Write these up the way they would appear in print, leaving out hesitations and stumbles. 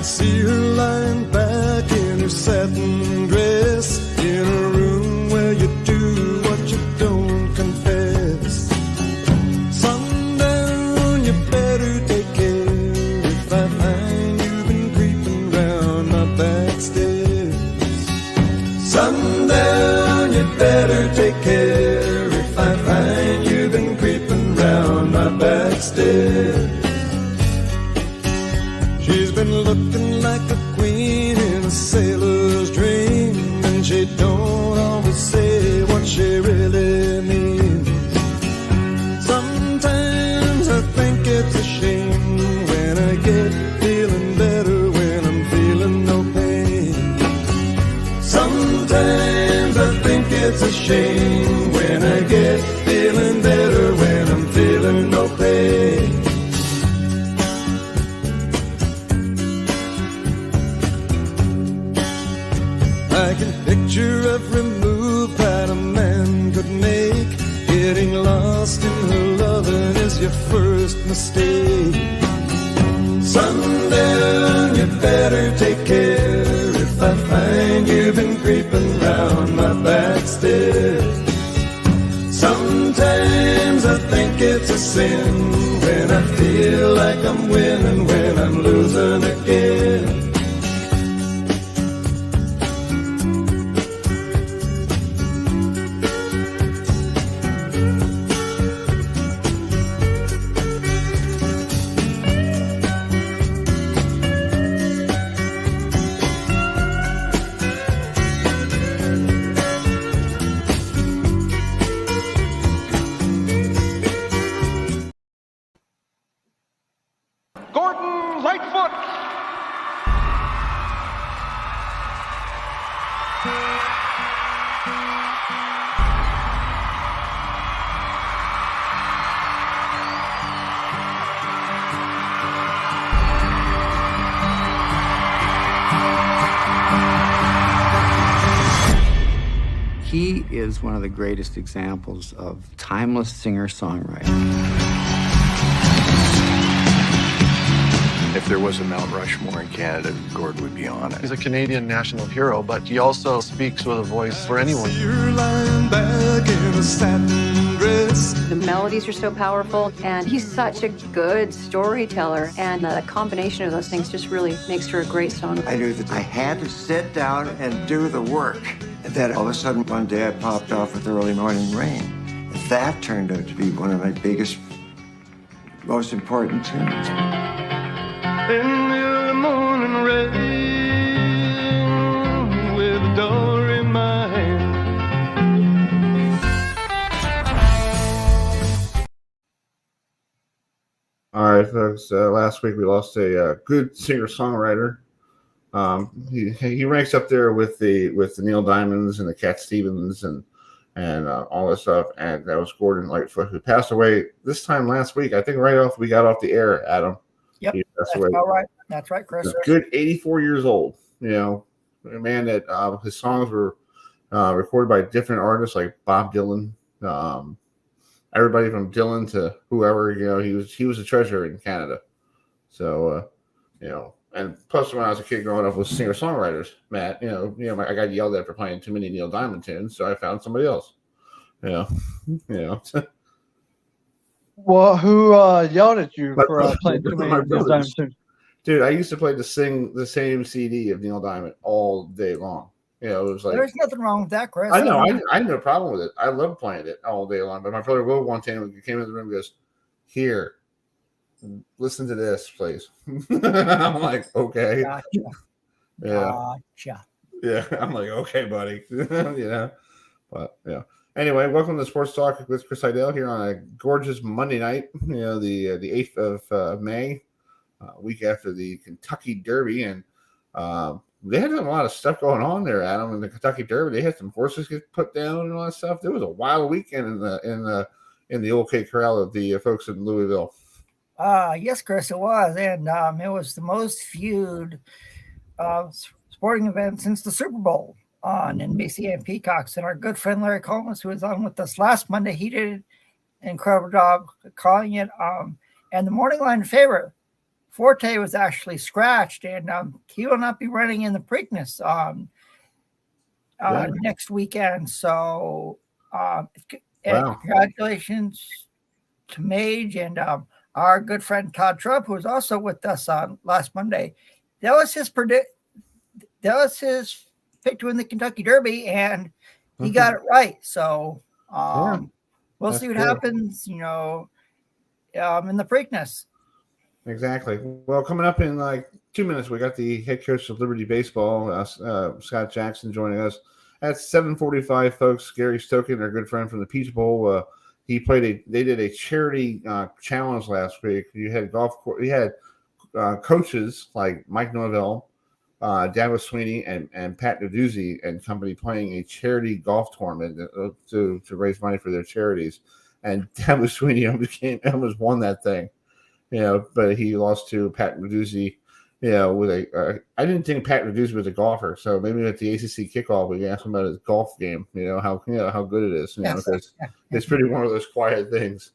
can see her lying back in her satin dress in a room where you do what you don't confess. Sundown, you better take care if I find you've been creeping round my back stairs. Sundown, you better take care if I find you've been creeping round my back stairs. She's been looking like a queen in a sailor's dream, and she don't always say what she really means. Sometimes I think it's a shame when I get feeling better when I'm feeling no pain. Sometimes I think it's a shame when I get feeling better when I'm feeling no pain. I can picture every move that a man could make. Getting lost in her loving is your first mistake. Sundown, you better take care if I find you've been creeping round my back stairs. Sometimes I think it's a sin when I feel like I'm winning when I'm losing again. He is one of the greatest examples of timeless singer-songwriter. If there was a Mount Rushmore in Canada, Gord would be on it. He's a Canadian national hero, but he also speaks with a voice for anyone. The melodies are so powerful, and he's such a good storyteller, and the combination of those things just really makes for a great song. I knew that I had to sit down and do the work. And then all of a sudden, one day I popped off with Early Morning Rain. That turned out to be one of my biggest, most important tunes. In the morning rain, with a door in my hand. All right, folks. Last week we lost a good singer-songwriter. He ranks up there with the Neil Diamonds and the Cat Stevens and all this stuff. And that was Gordon Lightfoot, who passed away this time last week. I think we got off the air, Adam. Yep, that's about right. That's right, Chris. Good 84 years old. You know, a man that his songs were recorded by different artists like Bob Dylan, everybody from Dylan to whoever. You know, he was a treasure in Canada. So you know, and plus when I was a kid growing up with singer-songwriters, Matt, you know, I got yelled at for playing too many Neil Diamond tunes, so I found somebody else. You know. Well, who yelled at you for playing too many Neil Diamond tunes? Dude, I used to play the same CD of Neil Diamond all day long. You know, it was like there's nothing wrong with that, Chris. I know, I had no problem with it. I love playing it all day long. But my brother Will one time came into the room and goes, "Here, listen to this, please." I'm like, okay. Gotcha. Yeah. Gotcha. Yeah. I'm like, okay, buddy. You know, but yeah. Anyway, welcome to Sports Talk with Chris Heidel here on a gorgeous Monday night. You know, the 8th of May, week after the Kentucky Derby, and they had a lot of stuff going on there, Adam. In the Kentucky Derby, they had some horses get put down and all that stuff. There was a wild weekend in the Old Cape Corral of the folks in Louisville. Yes, Chris, it was, and it was the most viewed sporting event since the Super Bowl on NBC and Peacocks. And our good friend Larry Comas, who was on with us last Monday, he did an incredible job calling it. And the morning line favorite Forte was actually scratched, and he will not be running in the Preakness next weekend. So, congratulations to Mage and our good friend Todd Trupp, who was also with us last Monday. That was his pick to win the Kentucky Derby, and he got it right. So we'll see what happens, in the Preakness. Exactly. Well, coming up in like 2 minutes, we got the head coach of Liberty Baseball, Scott Jackson, joining us. At 7:45, folks, Gary Stoken, our good friend from the Peach Bowl, they did a charity challenge last week. You had coaches like Mike Norvell, Dan Sweeney, and Pat Narduzzi and company playing a charity golf tournament to raise money for their charities. And Dan Sweeney almost won that thing. But he lost to Pat Narduzzi, with I didn't think Pat Narduzzi was a golfer, so maybe at the ACC kickoff we asked him about his golf game, how good it is, because it's pretty one of those quiet things.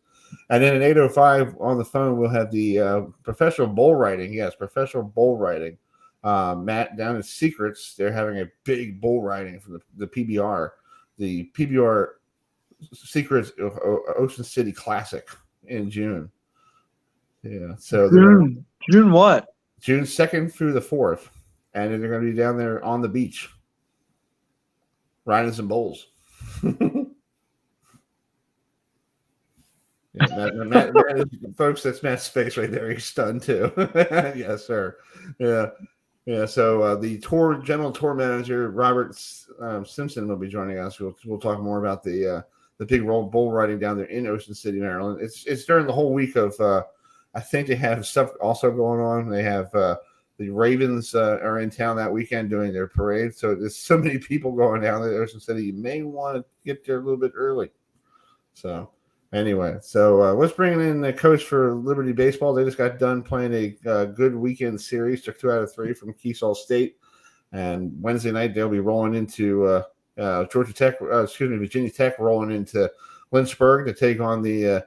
And then at 8:05 on the phone we'll have the professional bull riding. Yes, professional bull riding. Matt down at Secrets, they're having a big bull riding from the PBR, the PBR Secrets Ocean City Classic in June. Yeah, so June what? June 2nd through the 4th, and they're going to be down there on the beach, riding some bulls. Matt, folks, that's Matt's face right there. He's stunned too. Yes, sir. Yeah. So the general tour manager Robert Simpson will be joining us. We'll talk more about the big bull riding down there in Ocean City, Maryland. It's during the whole week of. I think they have stuff also going on. They have the Ravens are in town that weekend doing their parade. So there's so many people going down there to Ocean City. You may want to get there a little bit early. So anyway, let's bring in the coach for Liberty Baseball. They just got done playing a good weekend series. Took 2 out of 3 from Keyshaw State. And Wednesday night they'll be rolling into Virginia Tech rolling into Lynchburg to take on the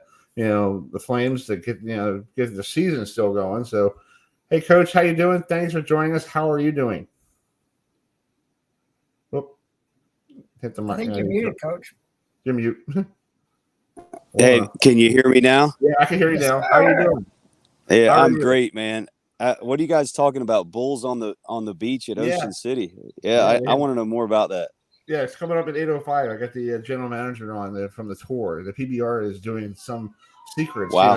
Flames to get the season still going. So, hey, Coach, how you doing? Thanks for joining us. How are you doing? Whoop. Hit the mic. I think you're muted, Coach. You're mute. Hey, can you hear me now? Yeah, I can hear you now. How are you doing? Yeah, I'm great, man. What are you guys talking about? Bulls on the beach at Ocean City? Yeah, I want to know more about that. Yeah, it's coming up at 8:05. I got the general manager on there from the tour. The PBR is doing some secrets. Wow.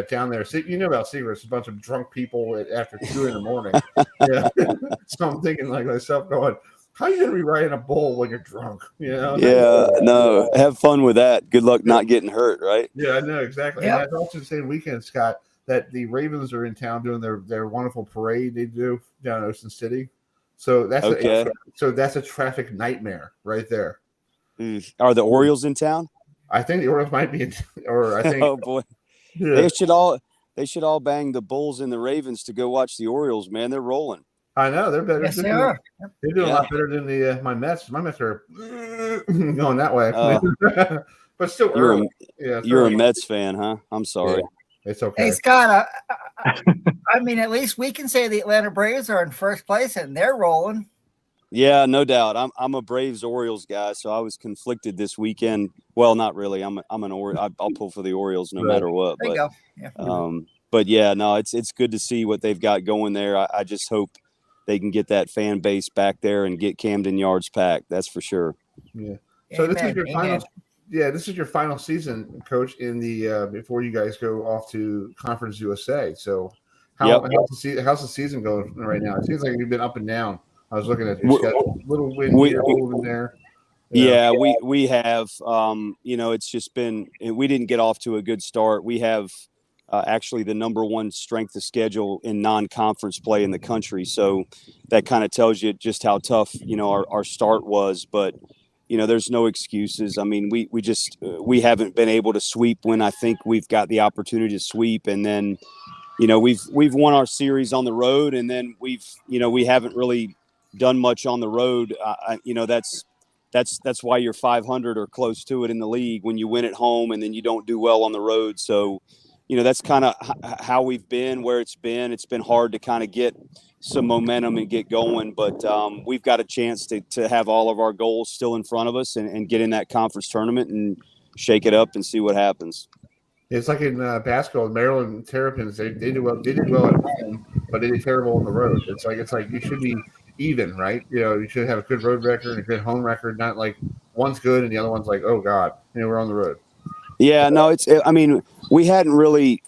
Down there. You know about secrets. A bunch of drunk people after 2 a.m. Yeah. So I'm thinking like myself going, how are you going to be riding a bull when you're drunk? Yeah, no. Have fun with that. Good luck not getting hurt, right? Yeah, I know, exactly. Yeah. And that's also the same weekend, Scott, that the Ravens are in town doing their wonderful parade they do down in Ocean City. So that's a traffic nightmare right there. Are the Orioles in town? I think the Orioles might be in, or I think. Oh boy, they should all bang the Bulls and the Ravens to go watch the Orioles. Man, they're rolling. I know they're better. Yes, they are. They're doing a lot better than my Mets. My Mets are going that way, but still early. You're a Mets fan, huh? I'm sorry. Yeah, it's okay. Hey, Scott. I mean, at least we can say the Atlanta Braves are in first place and they're rolling. Yeah, no doubt. I'm a Braves Orioles guy, so I was conflicted this weekend. Well, not really. I'm an Oriole. I'll pull for the Orioles no matter what. There you go. Yeah. But yeah, no, it's good to see what they've got going there. I just hope they can get that fan base back there and get Camden Yards packed. That's for sure. Yeah. So this is your final. Yeah, this is your final season, Coach. In the before you guys go off to Conference USA. So how's the season going right now? It seems like you've been up and down. I was looking at your schedule. Little win here, over there. Yeah, we have. It's just been. We didn't get off to a good start. We have actually the number one strength of schedule in non-conference play in the country. So that kind of tells you just how tough our start was. But there's no excuses. I mean, we haven't been able to sweep when I think we've got the opportunity to sweep, and then we've won our series on the road, and then we haven't really done much on the road. That's why you're 500 or close to it in the league when you win at home and then you don't do well on the road. So that's kind of how we've been, where it's been. It's been hard to kind of get some momentum and get going, but we've got a chance to have all of our goals still in front of us and get in that conference tournament and shake it up and see what happens. It's like in basketball, Maryland Terrapins. They did well. They did well at home, but they did terrible on the road. It's like you should be even, right? You should have a good road record and a good home record. Not like one's good and the other one's like, oh God, we're on the road. Yeah, no, I mean, we hadn't really,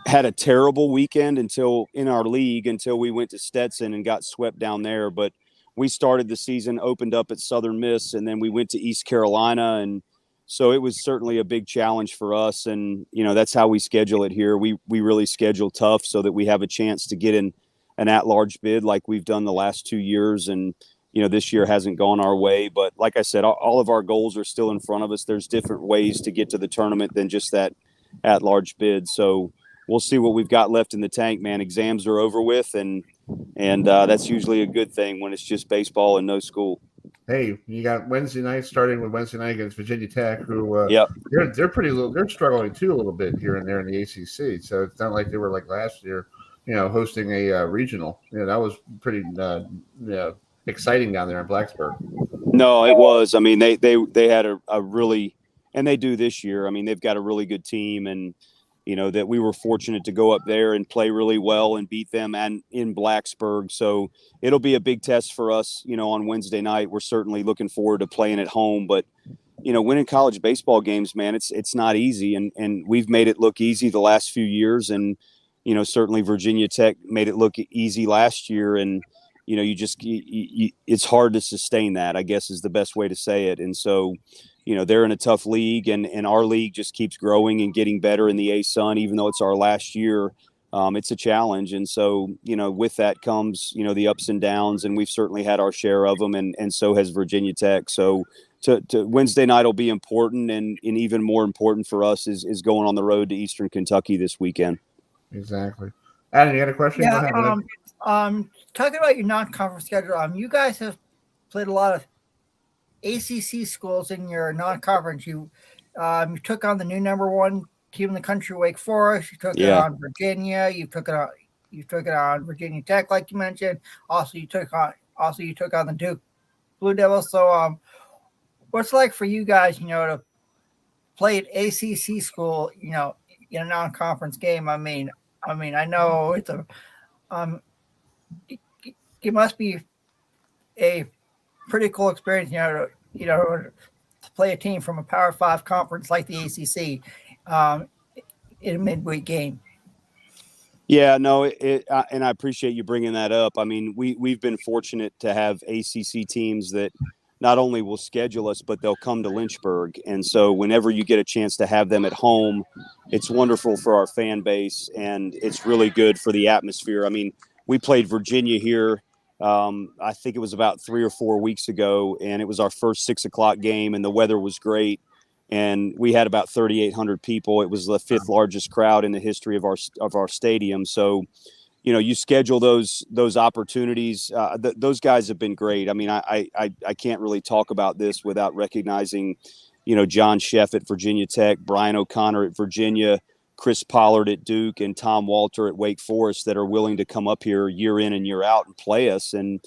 had a terrible weekend in our league until we went to Stetson and got swept down there. But we started the season, opened up at Southern Miss, and then we went to East Carolina. And so it was certainly a big challenge for us. And, that's how we schedule it here. We really schedule tough so that we have a chance to get in an at-large bid like we've done the last 2 years. And, this year hasn't gone our way. But like I said, all of our goals are still in front of us. There's different ways to get to the tournament than just that at-large bid. So we'll see what we've got left in the tank, man. Exams are over with, and that's usually a good thing when it's just baseball and no school. Hey, you got Wednesday night, starting with Wednesday night against Virginia Tech, who they're pretty little. They're struggling too a little bit here and there in the ACC. So it's not like they were like last year, hosting a regional. That was pretty exciting down there in Blacksburg. No, it was. I mean, they had a really, and they do this year. I mean, they've got a really good team, and that we were fortunate to go up there and play really well and beat them and in Blacksburg. So it'll be a big test for us, on Wednesday night. We're certainly looking forward to playing at home, but winning college baseball games, man, it's not easy, and we've made it look easy the last few years, and certainly Virginia Tech made it look easy last year, and it's hard to sustain that, I guess, is the best way to say it. And so, they're in a tough league, and our league just keeps growing and getting better in the ASUN, even though it's our last year. It's a challenge. And so, with that comes, the ups and downs, and we've certainly had our share of them, and so has Virginia Tech. So to Wednesday night will be important, and even more important for us is going on the road to Eastern Kentucky this weekend. Exactly. Adam, you had a question? Yeah, talking about your non-conference schedule, you guys have played a lot of ACC schools in your non-conference. You took on the new number one team in the country, Wake Forest. You took it on Virginia. You took it on Virginia Tech, like you mentioned. Also, you took on the Duke Blue Devils. So, what's it like for you guys, to play at ACC school, in a non-conference game? I mean, I know it's it must be a pretty cool experience, to play a team from a Power 5 conference like the ACC in a midweek game. Yeah, no, and I appreciate you bringing that up. I mean, we've been fortunate to have ACC teams that not only will schedule us, but they'll come to Lynchburg. And so whenever you get a chance to have them at home, it's wonderful for our fan base, and it's really good for the atmosphere. I mean, we played Virginia here. I think it was about 3 or 4 weeks ago, and it was our first 6:00 game, and the weather was great, and we had about 3,800 people. It was the 5th largest crowd in the history of our stadium. So, you schedule those opportunities. Those guys have been great. I mean, I can't really talk about this without recognizing, John Sheff at Virginia Tech, Brian O'Connor at Virginia, Chris Pollard at Duke, and Tom Walter at Wake Forest that are willing to come up here year in and year out and play us. And,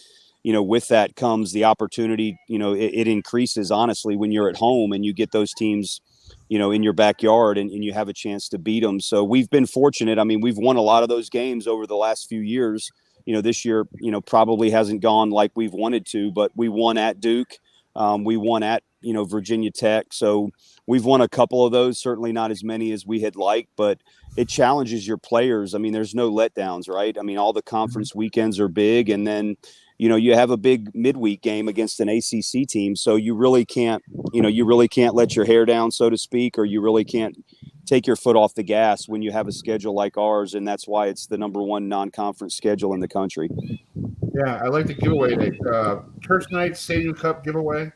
with that comes the opportunity, it increases, honestly, when you're at home and you get those teams, in your backyard and you have a chance to beat them. So we've been fortunate. I mean, we've won a lot of those games over the last few years. This year, probably hasn't gone like we've wanted to, but we won at Duke. We won at, Virginia Tech. So we've won a couple of those, certainly not as many as we had liked, but it challenges your players. I mean, there's no letdowns, right? I mean, all the conference weekends are big, and then, you have a big midweek game against an ACC team. So you really can't let your hair down, so to speak, or you really can't take your foot off the gas when you have a schedule like ours. And that's why it's the number one non-conference schedule in the country. Yeah, I like the giveaway. Church night, Stadium Cup giveaway.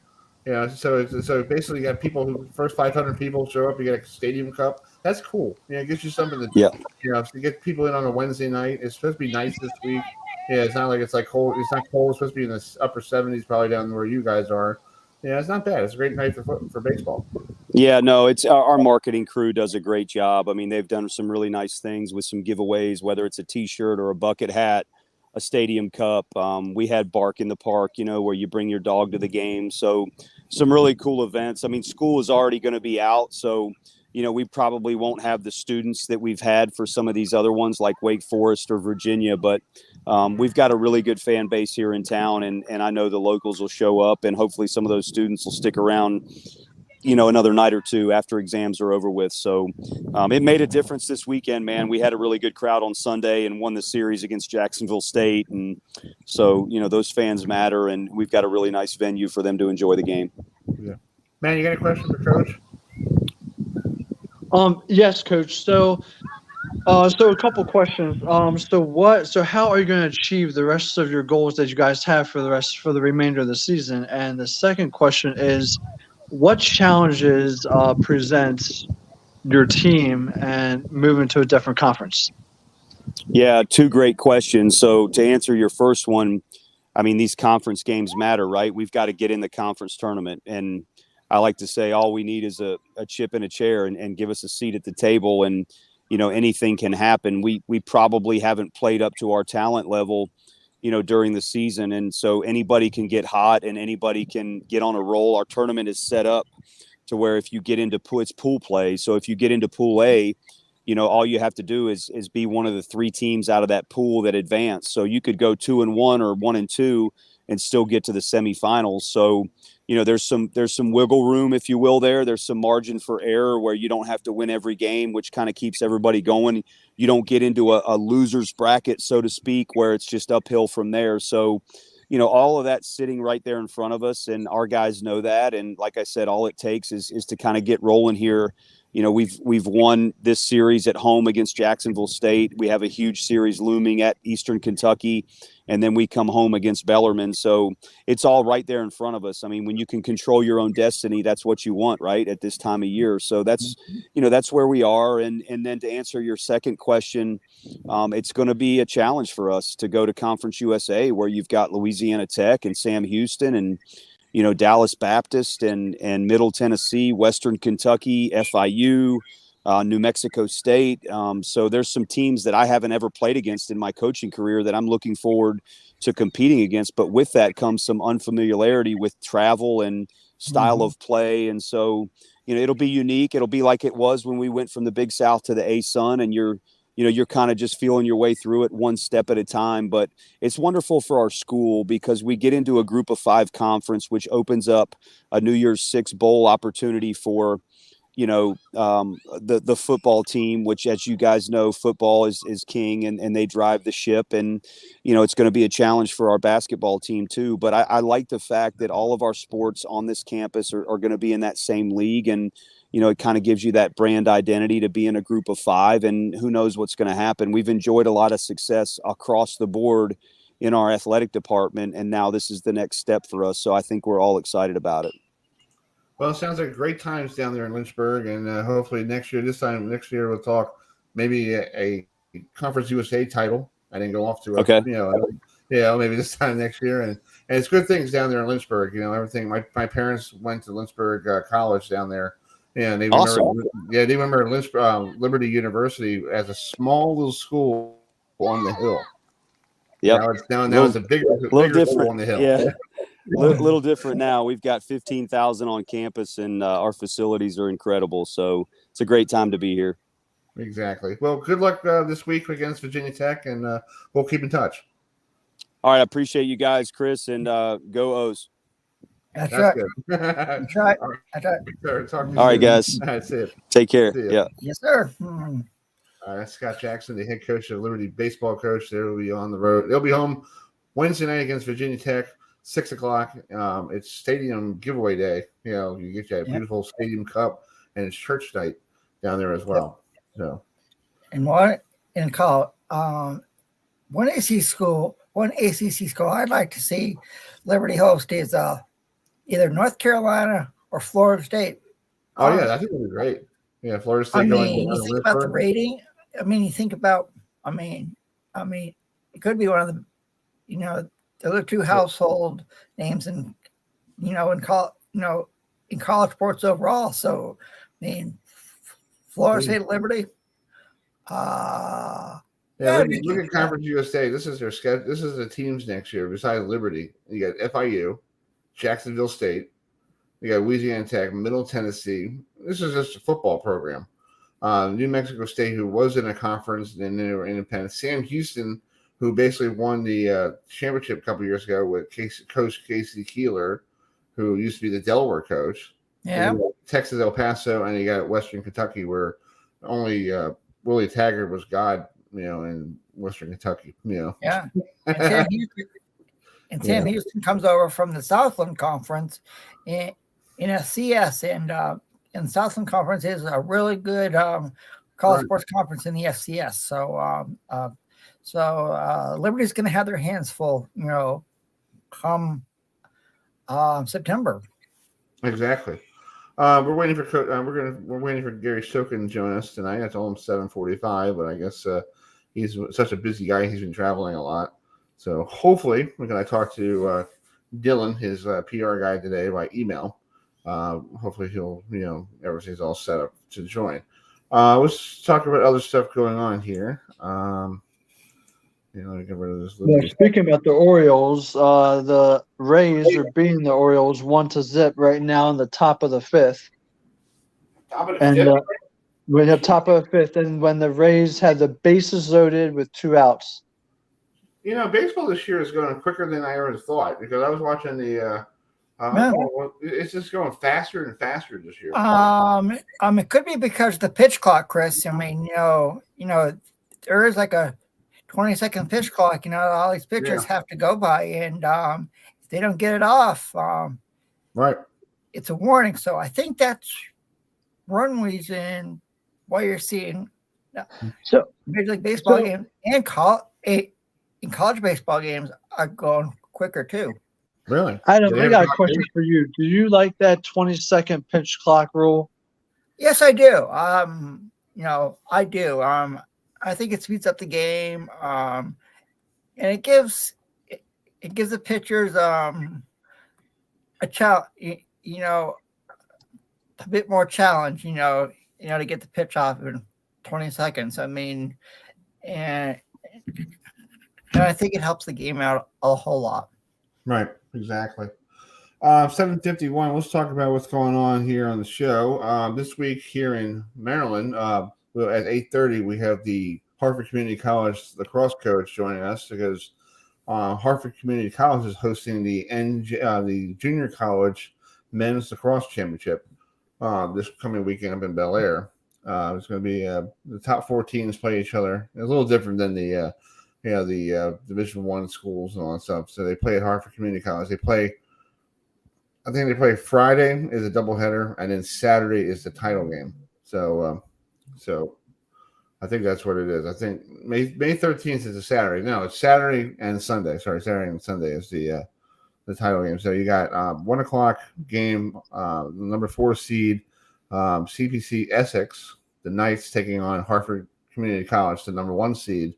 So basically you got people who first 500 people show up, you get a Stadium Cup. That's cool. It gives you something to to get people in on a Wednesday night. It's supposed to be nice this week. Yeah, it's not like it's like cold. It's not cold. It's supposed to be in the upper 70s, probably down where you guys are. Yeah, it's not bad. It's a great night for baseball. Yeah, no, it's our marketing crew does a great job. I mean, they've done some really nice things with some giveaways, whether it's a T-shirt or a bucket hat, a stadium cup. We had Bark in the Park, where you bring your dog to the game. So some really cool events. I mean, school is already going to be out, so we probably won't have the students that we've had for some of these other ones like Wake Forest or Virginia, but we've got a really good fan base here in town, and I know the locals will show up, and hopefully some of those students will stick around another night or two after exams are over with. So it made a difference this weekend, man. We had a really good crowd on Sunday and won the series against Jacksonville State. And so, those fans matter, and we've got a really nice venue for them to enjoy the game. Yeah. Man, you got a question for Coach? Yes, Coach. So a couple questions. So how are you going to achieve the rest of your goals that you guys have for the remainder of the season? And the second question is, what challenges presents your team and moving to a different conference? Yeah, two great questions. So to answer your first one, I mean, these conference games matter, right? We've got to get in the conference tournament. And I like to say all we need is a chip and a chair and give us a seat at the table. And, anything can happen. We probably haven't played up to our talent level during the season. And so anybody can get hot and anybody can get on a roll. Our tournament is set up to where if you get into it's pool play. So if you get into Pool A, all you have to do is be one of the 3 teams out of that pool that advance. So you could go 2-1 or 1-2 and still get to the semifinals. So, there's some wiggle room, if you will, there. There's some margin for error where you don't have to win every game, which kind of keeps everybody going. You don't get into a loser's bracket, so to speak, where it's just uphill from there. So, all of that's sitting right there in front of us, and our guys know that. And like I said, all it takes is to kind of get rolling here. We've won this series at home against Jacksonville State. We have a huge series looming at Eastern Kentucky, and then we come home against Bellarmine. So it's all right there in front of us. I mean, when you can control your own destiny, that's what you want, right, at this time of year. So that's where we are. And then to answer your second question, it's going to be a challenge for us to go to Conference USA, where you've got Louisiana Tech and Sam Houston and Dallas Baptist and Middle Tennessee, Western Kentucky, FIU, New Mexico State. So there's some teams that I haven't ever played against in my coaching career that I'm looking forward to competing against. But with that comes some unfamiliarity with travel and style of play. And so, it'll be unique. It'll be like it was when we went from the Big South to the A-Sun, and you're kind of just feeling your way through it one step at a time. But it's wonderful for our school because we get into a group of 5 conference, which opens up a New Year's 6 bowl opportunity for, the football team, which, as you guys know, football is king and they drive the ship. And, it's going to be a challenge for our basketball team too. But I like the fact that all of our sports on this campus are going to be in that same league. And, it kind of gives you that brand identity to be in a group of 5, and who knows what's going to happen. We've enjoyed a lot of success across the board in our athletic department, and now this is the next step for us. So I think we're all excited about it. Well, it sounds like great times down there in Lynchburg, and hopefully next year we'll talk maybe a Conference USA title. I didn't go off to it. Maybe this time next year, and it's good things down there in Lynchburg. Everything. My parents went to Lynchburg College down there. Yeah, and they remember Liberty University as a small little school on the hill. Yeah, now it's a bigger school on the hill. Yeah, little different now. We've got 15,000 on campus, and our facilities are incredible. So it's a great time to be here. Exactly. Well, good luck this week against Virginia Tech, and we'll keep in touch. All right, I appreciate you guys, Chris, and go O's. That's right. Good. That's right. That's right. All right, guys. That's it. Take care. Yeah. Yes, sir. That's Scott Jackson, the head coach of Liberty baseball coach. They'll be on the road. They'll be home Wednesday night against Virginia Tech, 6:00. It's stadium giveaway day. You get that beautiful stadium cup, and it's church night down there as well. So, and one ACC school I'd like to see Liberty host is either North Carolina or Florida State. Oh yeah, I think that'd be great. Yeah, Florida State. You think about the rating. You think about. It could be one of the, the other 2 household names in in college sports overall. So, I mean, Florida State Liberty. Look at Conference USA. This is their schedule. This is the teams next year. Besides Liberty, you got FIU, Jacksonville State, you got Louisiana Tech, Middle Tennessee. This is just a football program. New Mexico State, who was in a conference, and then they were independent. Sam Houston, who basically won the championship a couple years ago with Coach Casey Keeler, who used to be the Delaware coach. Yeah. Texas El Paso, and you got Western Kentucky, where only Willie Taggart was God, in Western Kentucky, Yeah. And Sam Houston comes over from the Southland Conference in FCS, and Southland Conference is a really good college sports conference in the FCS. So Liberty's going to have their hands full, come September. Exactly. We're waiting for we're waiting for Gary Stoken to join us tonight. I told him 7:45, but I guess he's such a busy guy. He's been traveling a lot, so hopefully we're going to talk to Dylan, his PR guy, today by email. Hopefully he'll everything's all set up to join. Let's talk about other stuff going on here. Let me get rid of this. Yeah, speaking about the Orioles, the Rays are beating the Orioles 1-0 right now in the top of the fifth. We have top of the fifth, and when the Rays had the bases loaded with 2 outs. Baseball this year is going quicker than I ever thought, because I was watching the. It's just going faster and faster this year. It could be because of the pitch clock, Chris. I mean, there is like a 20-second pitch clock. All these pitchers have to go by, and if they don't get it off, right, it's a warning. So I think that's one reason why you're seeing Major League Baseball games and college baseball games are going quicker too. Really? I got a question for you. Do you like that 20-second pitch clock rule? Yes, I do. I do. I think it speeds up the game, and it gives the pitchers a bit more challenge. To get the pitch off in 20 seconds. I mean, and I think it helps the game out a whole lot. Right. Exactly. 7:51. Let's talk about what's going on here on the show. This week here in Maryland, at 8:30, we have the Hartford Community College lacrosse coach joining us, because Hartford Community College is hosting the Junior College Men's Lacrosse Championship this coming weekend up in Bel Air. It's going to be the top 4 teams play each other. It's a little different than the Division I schools and all that stuff. So they play at Hartford Community College. I think they play Friday is a doubleheader, and then Saturday is the title game. So I think that's what it is. I think May 13th is a Saturday. No, it's Saturday and Sunday. Sorry, Saturday and Sunday is the title game. So you got 1:00 game, number 4 seed CPC Essex, the Knights taking on Hartford Community College, the number 1 seed.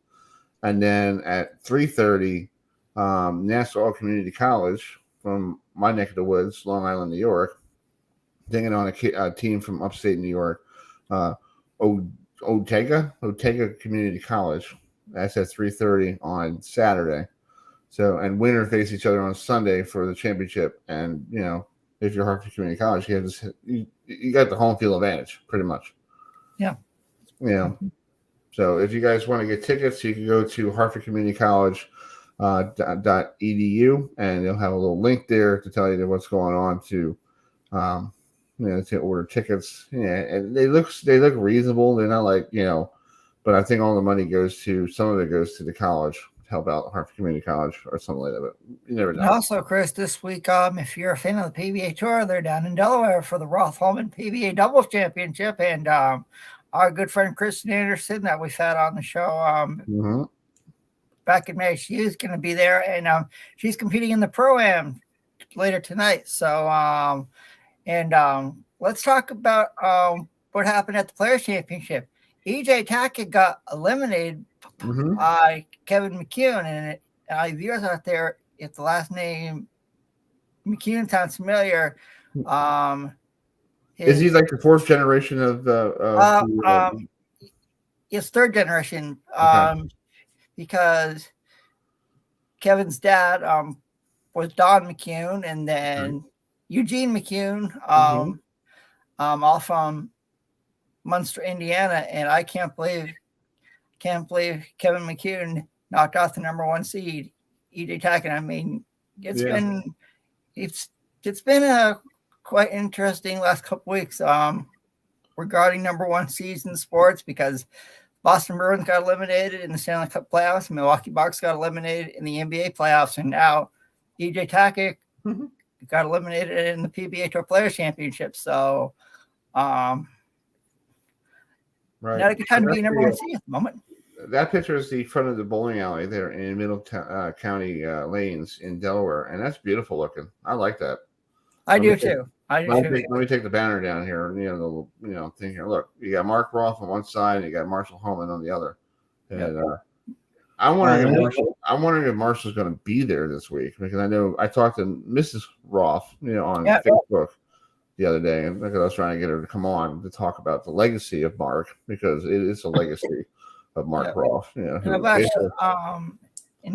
And then at 3:30, Nassau Community College from my neck of the woods, Long Island, New York, taking on a team from upstate New York, Otega Community College. That's at 3:30 on Saturday. So, and winner face each other on Sunday for the championship. And if you're Hartford Community College, you got the home field advantage, pretty much. Yeah. So if you guys want to get tickets, you can go to hartfordcommunitycollege.edu, and they'll have a little link there to tell you what's going on to order tickets. Yeah, and they look reasonable. They're not like, but I think all the money some of it goes to the college to help out Hartford Community College or something like that. But you never know. And also, Chris, this week, if you're a fan of the PBA Tour, they're down in Delaware for the Roth Holman PBA Doubles Championship, and our good friend Kristen Anderson that we've had on the show back in May, she's going to be there, and she's competing in the Pro-Am later tonight. So, let's talk about what happened at the Players Championship. EJ Tackett got eliminated by Kevin McCune, and viewers out there, if the last name McCune sounds familiar, Is he like the fourth generation of the? His third generation. Okay. Because Kevin's dad was Don McCune, and then Eugene McCune, all from Munster, Indiana, and I can't believe Kevin McCune knocked off the number 1 seed, EJ Tacken. I mean, it's been a quite interesting last couple weeks regarding number 1 seeds in sports, because Boston Bruins got eliminated in the Stanley Cup playoffs. Milwaukee Bucks got eliminated in the NBA playoffs. And now EJ Tacken got eliminated in the PBA Tour Players Championship. So not a good time to be number 1 seed at the moment. That picture is the front of the bowling alley there in Middle County Lanes in Delaware. And that's beautiful looking. I like that. I do too. Let me take the banner down here. The thing here. Look, you got Mark Roth on one side, and you got Marshall Holman on the other. And I'm wondering if Marshall's going to be there this week, because I know I talked to Mrs. Roth, on Facebook the other day, and because I was trying to get her to come on to talk about the legacy of Mark, because it is a legacy of Mark Roth. And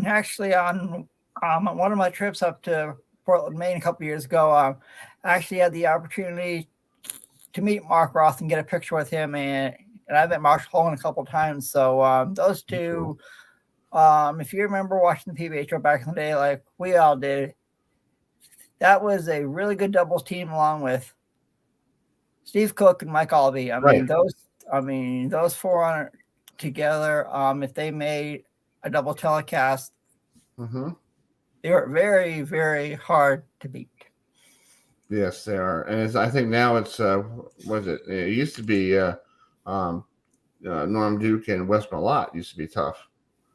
actually, on one of my trips up to Portland, Maine a couple years ago, I actually had the opportunity to meet Mark Roth and get a picture with him, and I met Marshall Holman a couple of times. So those two, if you remember watching the PBA Tour back in the day, like we all did, that was a really good doubles team, along with Steve Cook and Mike Albee. I mean, those four on it together, if they made a double telecast, they were very, very hard to beat. Yes, they are. And I think now it's, what is it? It used to be Norm Duke and Wes Malott used to be tough.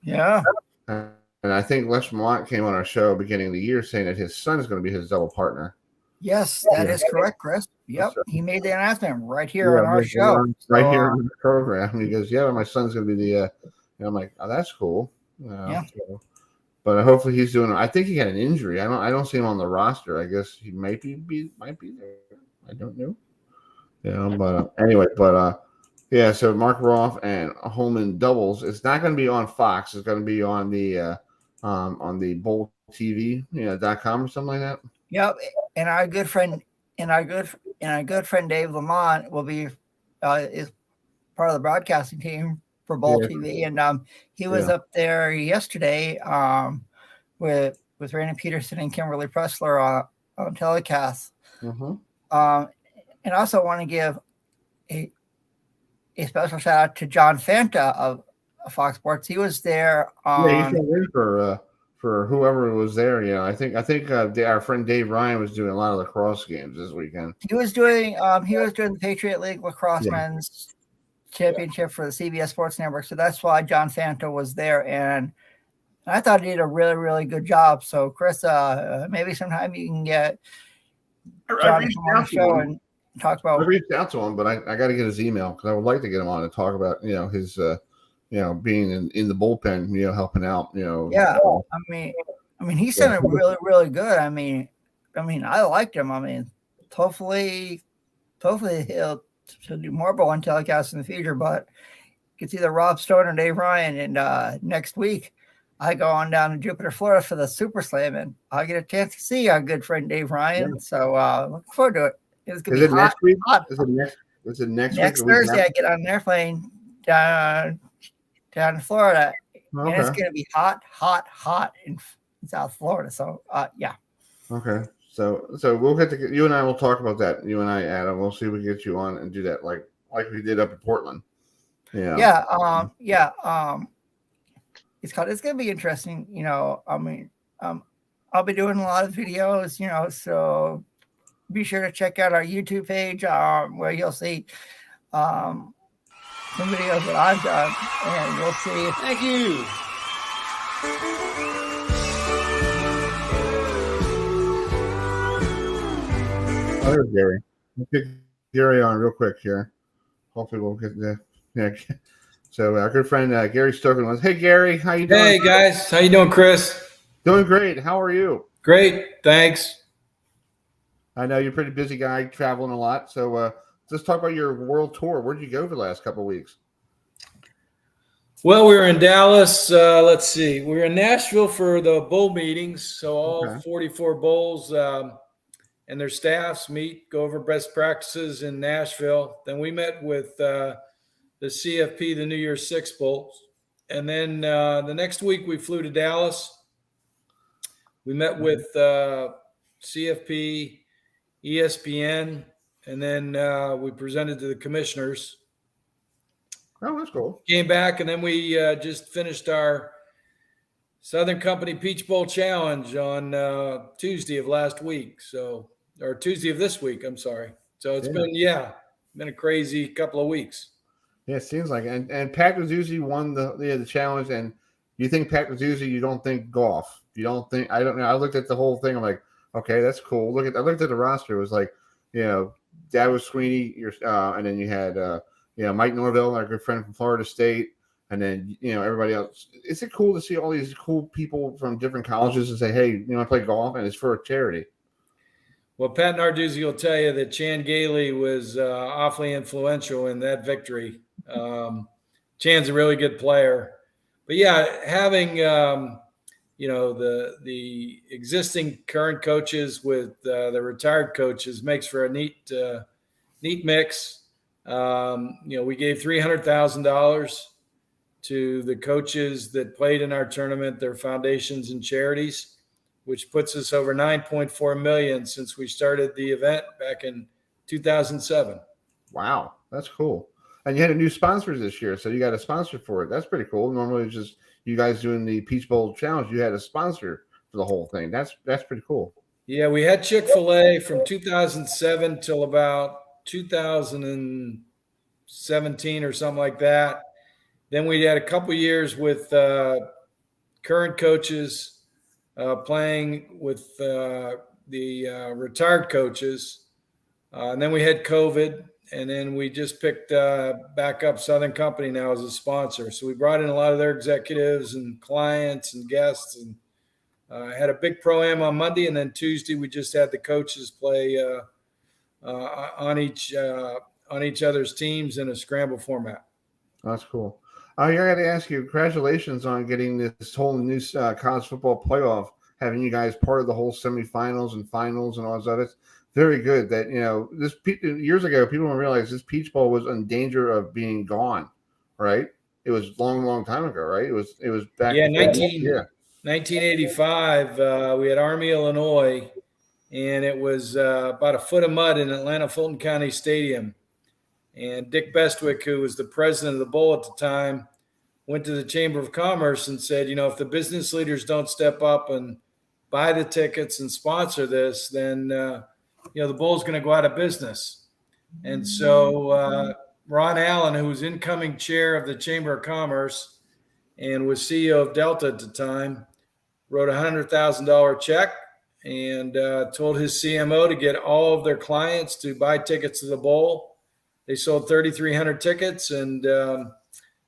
Yeah. And I think Les Malott came on our show beginning of the year saying that his son is going to be his double partner. Yes, that is correct, Chris. Yep. He made the announcement right here on our show. Right here on the program. He goes, my son's going to be the, I'm like, oh, that's cool. So, but hopefully he's doing. I think he had an injury. I don't see him on the roster. I guess he might be there. I don't know. But anyway, so Mark Roth and Holman doubles. It's not going to be on Fox. It's going to be on the BowlTV, .com or something like that. Yep. And our good friend Dave Lamont will be is part of the broadcasting team for Bowl TV, and he was up there yesterday with Randy Peterson and Kimberly Pressler on telecast. And also want to give a special shout out to John Fanta of Fox Sports. He was there. He came in for whoever was there. I think our friend Dave Ryan was doing a lot of lacrosse games this weekend. He was doing the Patriot League lacrosse men's championship for the CBS Sports Network. So that's why John Fanta was there. And I thought he did a really, really good job. So Chris, maybe sometime you can get John on the show and talk about. I reached out to him, but I got to get his email, because I would like to get him on and talk about, his, being in the bullpen, helping out, Yeah. I mean, he sounded really, really good. I mean, I liked him. I mean, hopefully he'll do more bowling telecasts in the future, but it's either Rob Stone or Dave Ryan. And next week I go on down to Jupiter, Florida for the Super Slam, and I'll get a chance to see our good friend Dave Ryan. Yeah. So looking forward to it. It's going to be next week? Hot. Is it next Thursday? I get on an airplane down to Florida, and it's going to be hot in South Florida. So yeah. Okay. So we'll get to you and I will talk about that. You and I, Adam, we'll see if we can get you on and do that like we did up in Portland. Yeah. It's going to be interesting. I'll be doing a lot of videos, so be sure to check out our YouTube page, where you'll see some videos that I've done, and you'll see. Thank you. Oh, there's Gary. Let's get Gary on real quick here. Hopefully we'll get there. Yeah. So our good friend Gary Stoken was. Hey Gary, how you doing? Hey guys, how you doing, Chris? Doing great. How are you? Great, thanks. I know you're a pretty busy guy, traveling a lot. So let's talk about your world tour. Where'd you go for the last couple of weeks? Well, we were in Dallas. Let's see. We were in Nashville for the bowl meetings. So all 44 bowls and their staffs meet, go over best practices in Nashville. Then we met with the CFP, the New Year's Six Bowls. And then the next week we flew to Dallas. We met with CFP, ESPN, and then we presented to the commissioners. Oh, that's cool. Came back, and then we just finished our Southern Company Peach Bowl Challenge on Tuesday of last week. Or Tuesday of this week, I'm sorry. So it's been a crazy couple of weeks. Yeah, it seems like it. And Pat Guzzi won the challenge. And you think Pat Guzzi, you don't think golf. You don't think – I don't know. I looked at the whole thing. I'm like, okay, that's cool. I looked at the roster. It was like, Dad was Sweeney, and then you had Mike Norville, our good friend from Florida State, and then everybody else. Is it cool to see all these cool people from different colleges and say, hey, I play golf and it's for a charity? Well, Pat Narduzzi will tell you that Chan Gailey was awfully influential in that victory. Chan's a really good player, but having the existing current coaches with the retired coaches makes for a neat mix. We gave $300,000 to the coaches that played in our tournament, their foundations and charities, which puts us over $9.4 million since we started the event back in 2007. Wow, that's cool. And you had a new sponsor this year, so you got a sponsor for it. That's pretty cool. Normally it's just you guys doing the Peach Bowl Challenge. You had a sponsor for the whole thing. That's pretty cool. Yeah, we had Chick-fil-A from 2007 till about 2017 or something like that. Then we had a couple years with current coaches playing with the retired coaches. And then we had COVID. And then we just picked back up Southern Company now as a sponsor. So we brought in a lot of their executives and clients and guests, and had a big pro-am on Monday. And then Tuesday we just had the coaches play on each other's teams in a scramble format. That's cool. I got to ask you, congratulations on getting this whole new college football playoff, having you guys part of the whole semifinals and finals and all this other. Very good that, this years ago, people don't realize this Peach Bowl was in danger of being gone, right? It was long time ago, right? It was back. 1985. We had Army, Illinois, and it was about a foot of mud in Atlanta Fulton County Stadium. And Dick Bestwick, who was the president of the bowl at the time, went to the Chamber of Commerce and said, if the business leaders don't step up and buy the tickets and sponsor this, then the bowl's going to go out of business. And so Ron Allen, who was incoming chair of the Chamber of Commerce and was CEO of Delta at the time, wrote a $100,000 check and told his CMO to get all of their clients to buy tickets to the bowl. They sold 3,300 tickets, and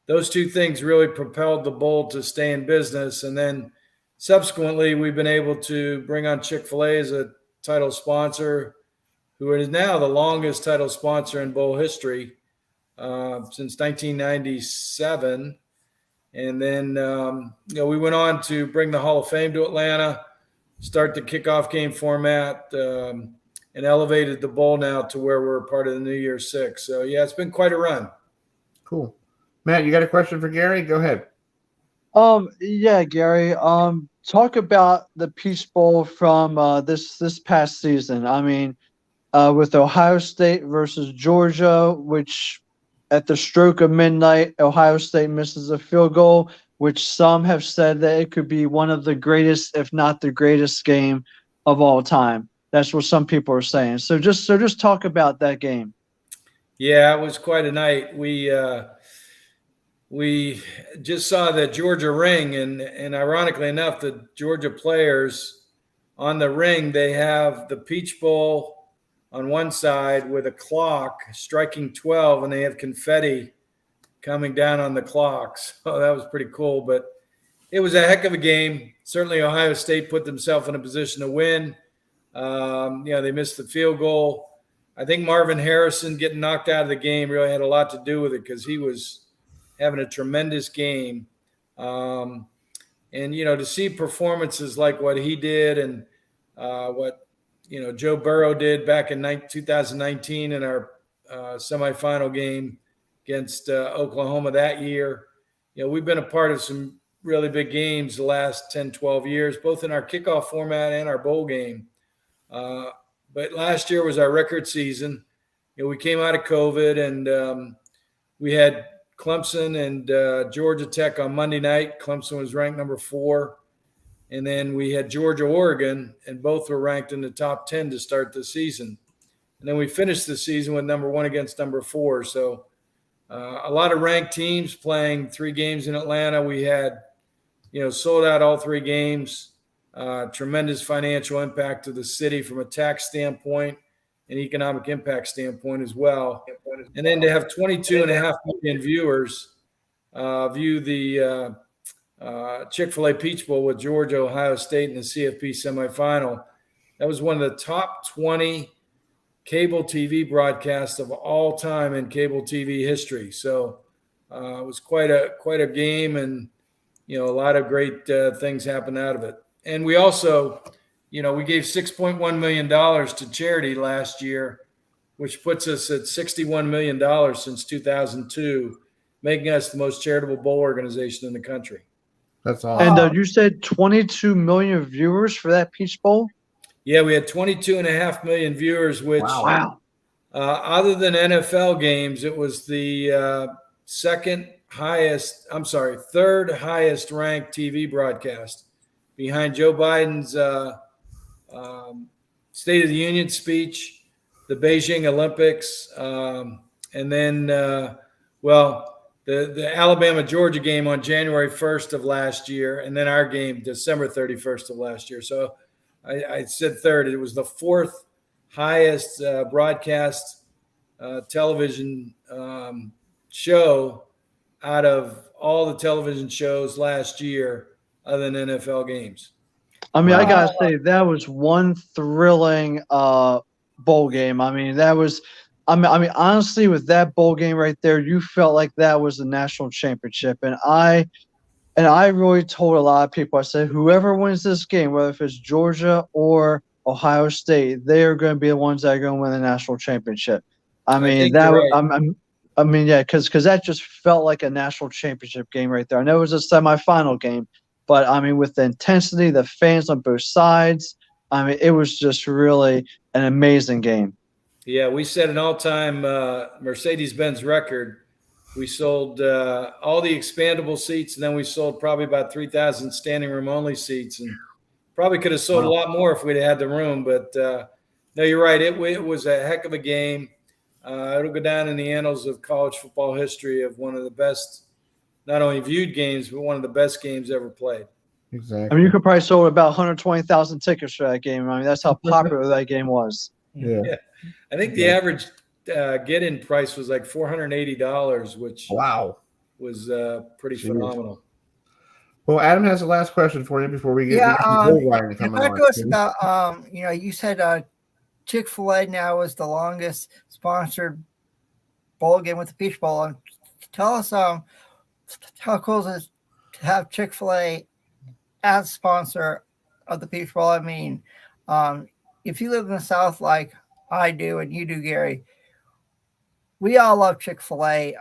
those two things really propelled the bowl to stay in business. And then subsequently, we've been able to bring on Chick-fil-A as a title sponsor, who is now the longest title sponsor in bowl history since 1997. And then, we went on to bring the Hall of Fame to Atlanta, start the kickoff game format, and elevated the bowl now to where we're part of the New Year's Six. So, it's been quite a run. Cool. Matt, you got a question for Gary? Go ahead. Yeah, Gary. Talk about the Peach Bowl from this past season. I mean, with Ohio State versus Georgia, which at the stroke of midnight, Ohio State misses a field goal, which some have said that it could be one of the greatest, if not the greatest game of all time. That's what some people are saying. So just talk about that game. Yeah, it was quite a night. We just saw the Georgia ring, and ironically enough, the Georgia players on the ring, they have the Peach Bowl on one side with a clock striking 12, and they have confetti coming down on the clocks. So that was pretty cool, but it was a heck of a game. Certainly Ohio State put themselves in a position to win. They missed the field goal. I think Marvin Harrison getting knocked out of the game really had a lot to do with it because he was having a tremendous game. To see performances like what he did and what Joe Burrow did back in 2019 in our semifinal game against Oklahoma that year. We've been a part of some really big games the last 10, 12 years, both in our kickoff format and our bowl game. But last year was our record season. We came out of COVID and we had Clemson and Georgia Tech on Monday night. Clemson was ranked number 4. And then we had Georgia, Oregon, and both were ranked in the top 10 to start the season. And then we finished the season with number 1 against number 4. So a lot of ranked teams playing 3 games in Atlanta. We had, sold out all 3 games. Tremendous financial impact to the city from a tax standpoint and economic impact standpoint as well. And then to have 22.5 million viewers view the Chick-fil-A Peach Bowl with Georgia, Ohio State in the CFP semifinal. That was one of the top 20 cable TV broadcasts of all time in cable TV history. So it was quite a game, and a lot of great things happened out of it. And we also, we gave $6.1 million to charity last year, which puts us at $61 million since 2002, making us the most charitable bowl organization in the country. That's awesome. And you said 22 million viewers for that Peach Bowl? Yeah, we had 22.5 million viewers, which wow. Other than NFL games, it was the third highest ranked TV broadcast behind Joe Biden's State of the Union speech, the Beijing Olympics, and then, the Alabama-Georgia game on January 1st of last year, and then our game December 31st of last year. So I said third. It was the 4th highest broadcast television show out of all the television shows last year other than NFL games. I mean, I got to say, that was one thrilling bowl game. I mean, honestly, with that bowl game right there, you felt like that was the national championship. And I really told a lot of people, I said, whoever wins this game, whether if it's Georgia or Ohio State, they are going to be the ones that are going to win the national championship. Because that just felt like a national championship game right there. I know it was a semifinal game, but I mean, with the intensity, the fans on both sides, I mean, it was just really an amazing game. Yeah, we set an all-time Mercedes-Benz record. We sold all the expandable seats, and then we sold probably about 3,000 standing room only seats, and probably could have sold a lot more if we'd had the room. But no, you're right. It was a heck of a game. It'll go down in the annals of college football history of one of the best, not only viewed games, but one of the best games ever played. Exactly. I mean, you could probably sold about 120,000 tickets for that game. I mean, that's how popular that game was. Yeah. I think the average get-in price was like $480, which was pretty phenomenal. Well, Adam has the last question for you before we get that goes about, you said Chick-fil-A now is the longest sponsored bowl game with the Peach Bowl. Tell us how cool it is to have Chick-fil-A as sponsor of the Peach Bowl. I mean, if you live in the South like I do and you do, Gary, we all love Chick-fil-A.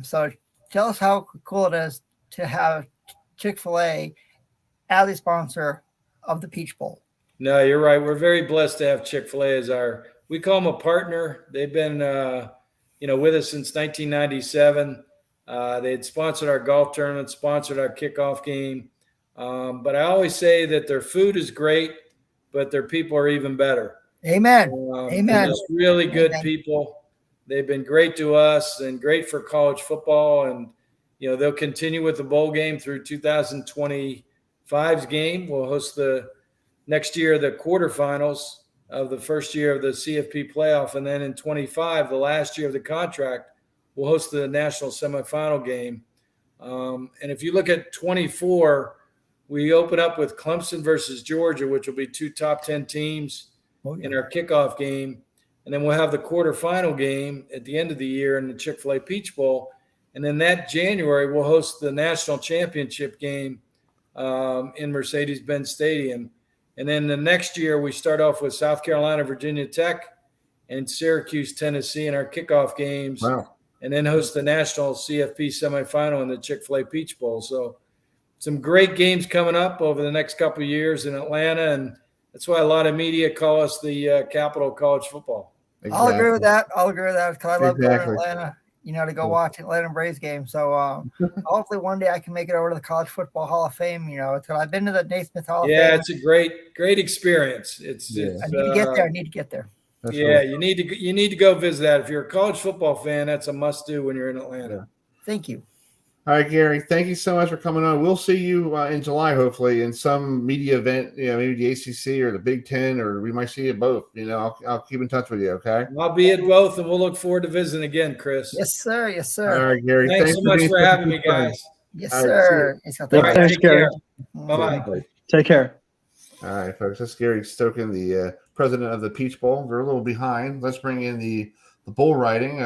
So tell us how cool it is to have Chick-fil-A as a sponsor of the Peach Bowl. No, you're right. We're very blessed to have Chick-fil-A as we call them a partner. They've been, with us since 1997. They had sponsored our golf tournament, sponsored our kickoff game. But I always say that their food is great, but their people are even better. Amen. Amen. They're just really good people. They've been great to us and great for college football. And, they'll continue with the bowl game through 2025's game. We'll host next year the quarterfinals of the first year of the CFP playoff. And then in 25, the last year of the contract, we'll host the national semifinal game. And if you look at 24, we open up with Clemson versus Georgia, which will be 2 top 10 teams. in our kickoff game. And then we'll have the quarterfinal game at the end of the year in the Chick-fil-A Peach Bowl. And then that January, we'll host the national championship game in Mercedes-Benz Stadium. And then the next year, we start off with South Carolina, Virginia Tech, and Syracuse, Tennessee in our kickoff games. Wow. And then host the national CFP semifinal in the Chick-fil-A Peach Bowl. So some great games coming up over the next couple of years in Atlanta. And that's why a lot of media call us the capital of college football. Exactly. I'll agree with that. Because I love going to Atlanta, to go watch Atlanta Braves game. So hopefully one day I can make it over to the College Football Hall of Fame. I've been to the Naismith Hall of Fame. Yeah, it's a great experience. I need to get there. That's you need to go visit that. If you're a college football fan, that's a must do when you're in Atlanta. Yeah. Thank you. All right, Gary, thank you so much for coming on. We'll see you in July, hopefully, in some media event, maybe the ACC or the Big Ten, or we might see you both. I'll keep in touch with you, okay? I'll be at both, and we'll look forward to visiting again, Chris. Yes, sir. Yes, sir. All right, Gary. Thanks so much for having me, guys. Yes, sir. Thanks, Gary. Bye-bye. Take care. All right, folks. That's Gary Stoken, the president of the Peach Bowl. We're a little behind. Let's bring in the bull riding.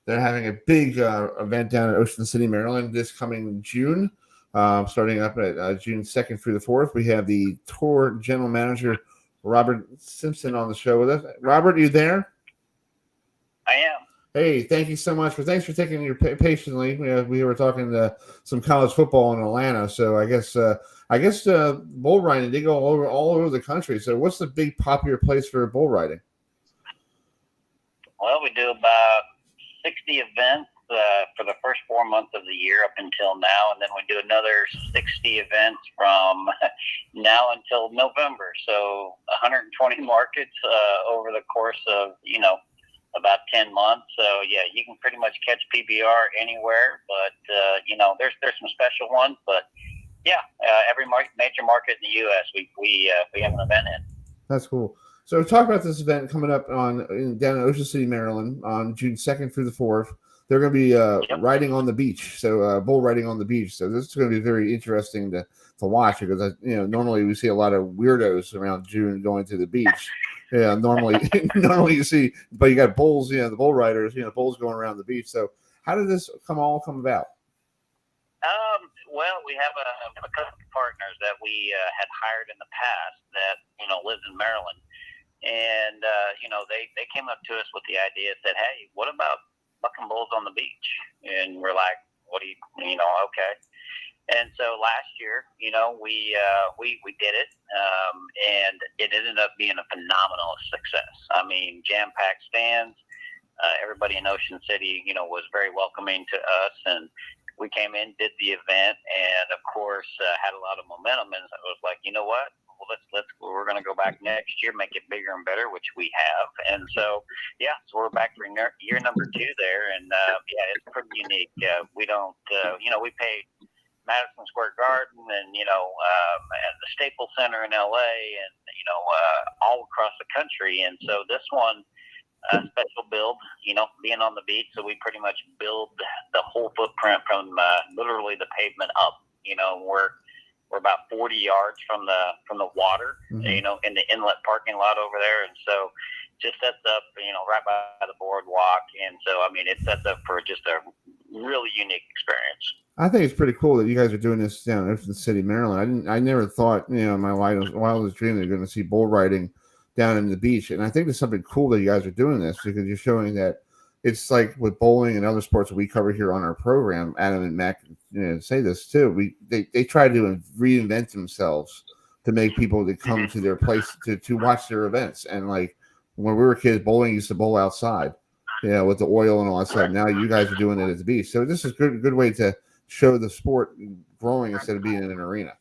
They're having a big event down in Ocean City, Maryland, this coming June, starting up at June 2nd through the 4th. We have the tour general manager, Robert Simpson, on the show with us. Robert, are you there? I am. Hey, thank you so much. Thanks for taking your patiently. We were talking to some college football in Atlanta, so I guess bull riding, they go all over the country. So what's the big popular place for bull riding? Well, we do about 60 events for the first 4 months of the year up until now, and then we do another 60 events from now until November. So 120 markets over the course of about 10 months. So yeah, you can pretty much catch PBR anywhere, but there's some special ones. But yeah, every major market in the U.S. we have an event in. That's cool. So talk about this event coming up down in Ocean City, Maryland, on June 2nd through the 4th. They're going to be riding on the beach, so bull riding on the beach. So this is going to be very interesting to watch because normally we see a lot of weirdos around June going to the beach. Yeah, normally you see, but you got bulls, the bull riders, bulls going around the beach. So how did this all come about? Well, we have a couple of partners that we had hired in the past that lives in Maryland. And, they came up to us with the idea, said, hey, what about bucking bulls on the beach? And we're like, what do you, okay. And so last year, we did it, and it ended up being a phenomenal success. I mean, jam-packed stands. Everybody in Ocean City, was very welcoming to us, and we came in, did the event, and of course had a lot of momentum. And it was like, you know what? Well, we're going to go back next year, make it bigger and better, which we have. And so, yeah, so we're back for year number 2 there. And it's pretty unique. We don't, we pay Madison Square Garden and, at the Staples Center in LA and, all across the country. And so this one, special build, being on the beach. So we pretty much build the whole footprint from literally the pavement up. We're about 40 yards from the water, in the inlet parking lot over there. And so just sets up, right by the boardwalk. And so, it sets up for just a really unique experience. I think it's pretty cool that you guys are doing this down in Ocean City, Maryland. I never thought, in my wildest dream they're going to see bull riding down in the beach. And I think there's something cool that you guys are doing this because you're showing that it's like with bowling and other sports that we cover here on our program. Adam and Mac say this too. They try to reinvent themselves to make people to come to their place to watch their events. And like when we were kids, bowling used to bowl outside, with the oil and all that stuff. Now you guys are doing it at the beach. So this is a good way to show the sport growing instead of being in an arena.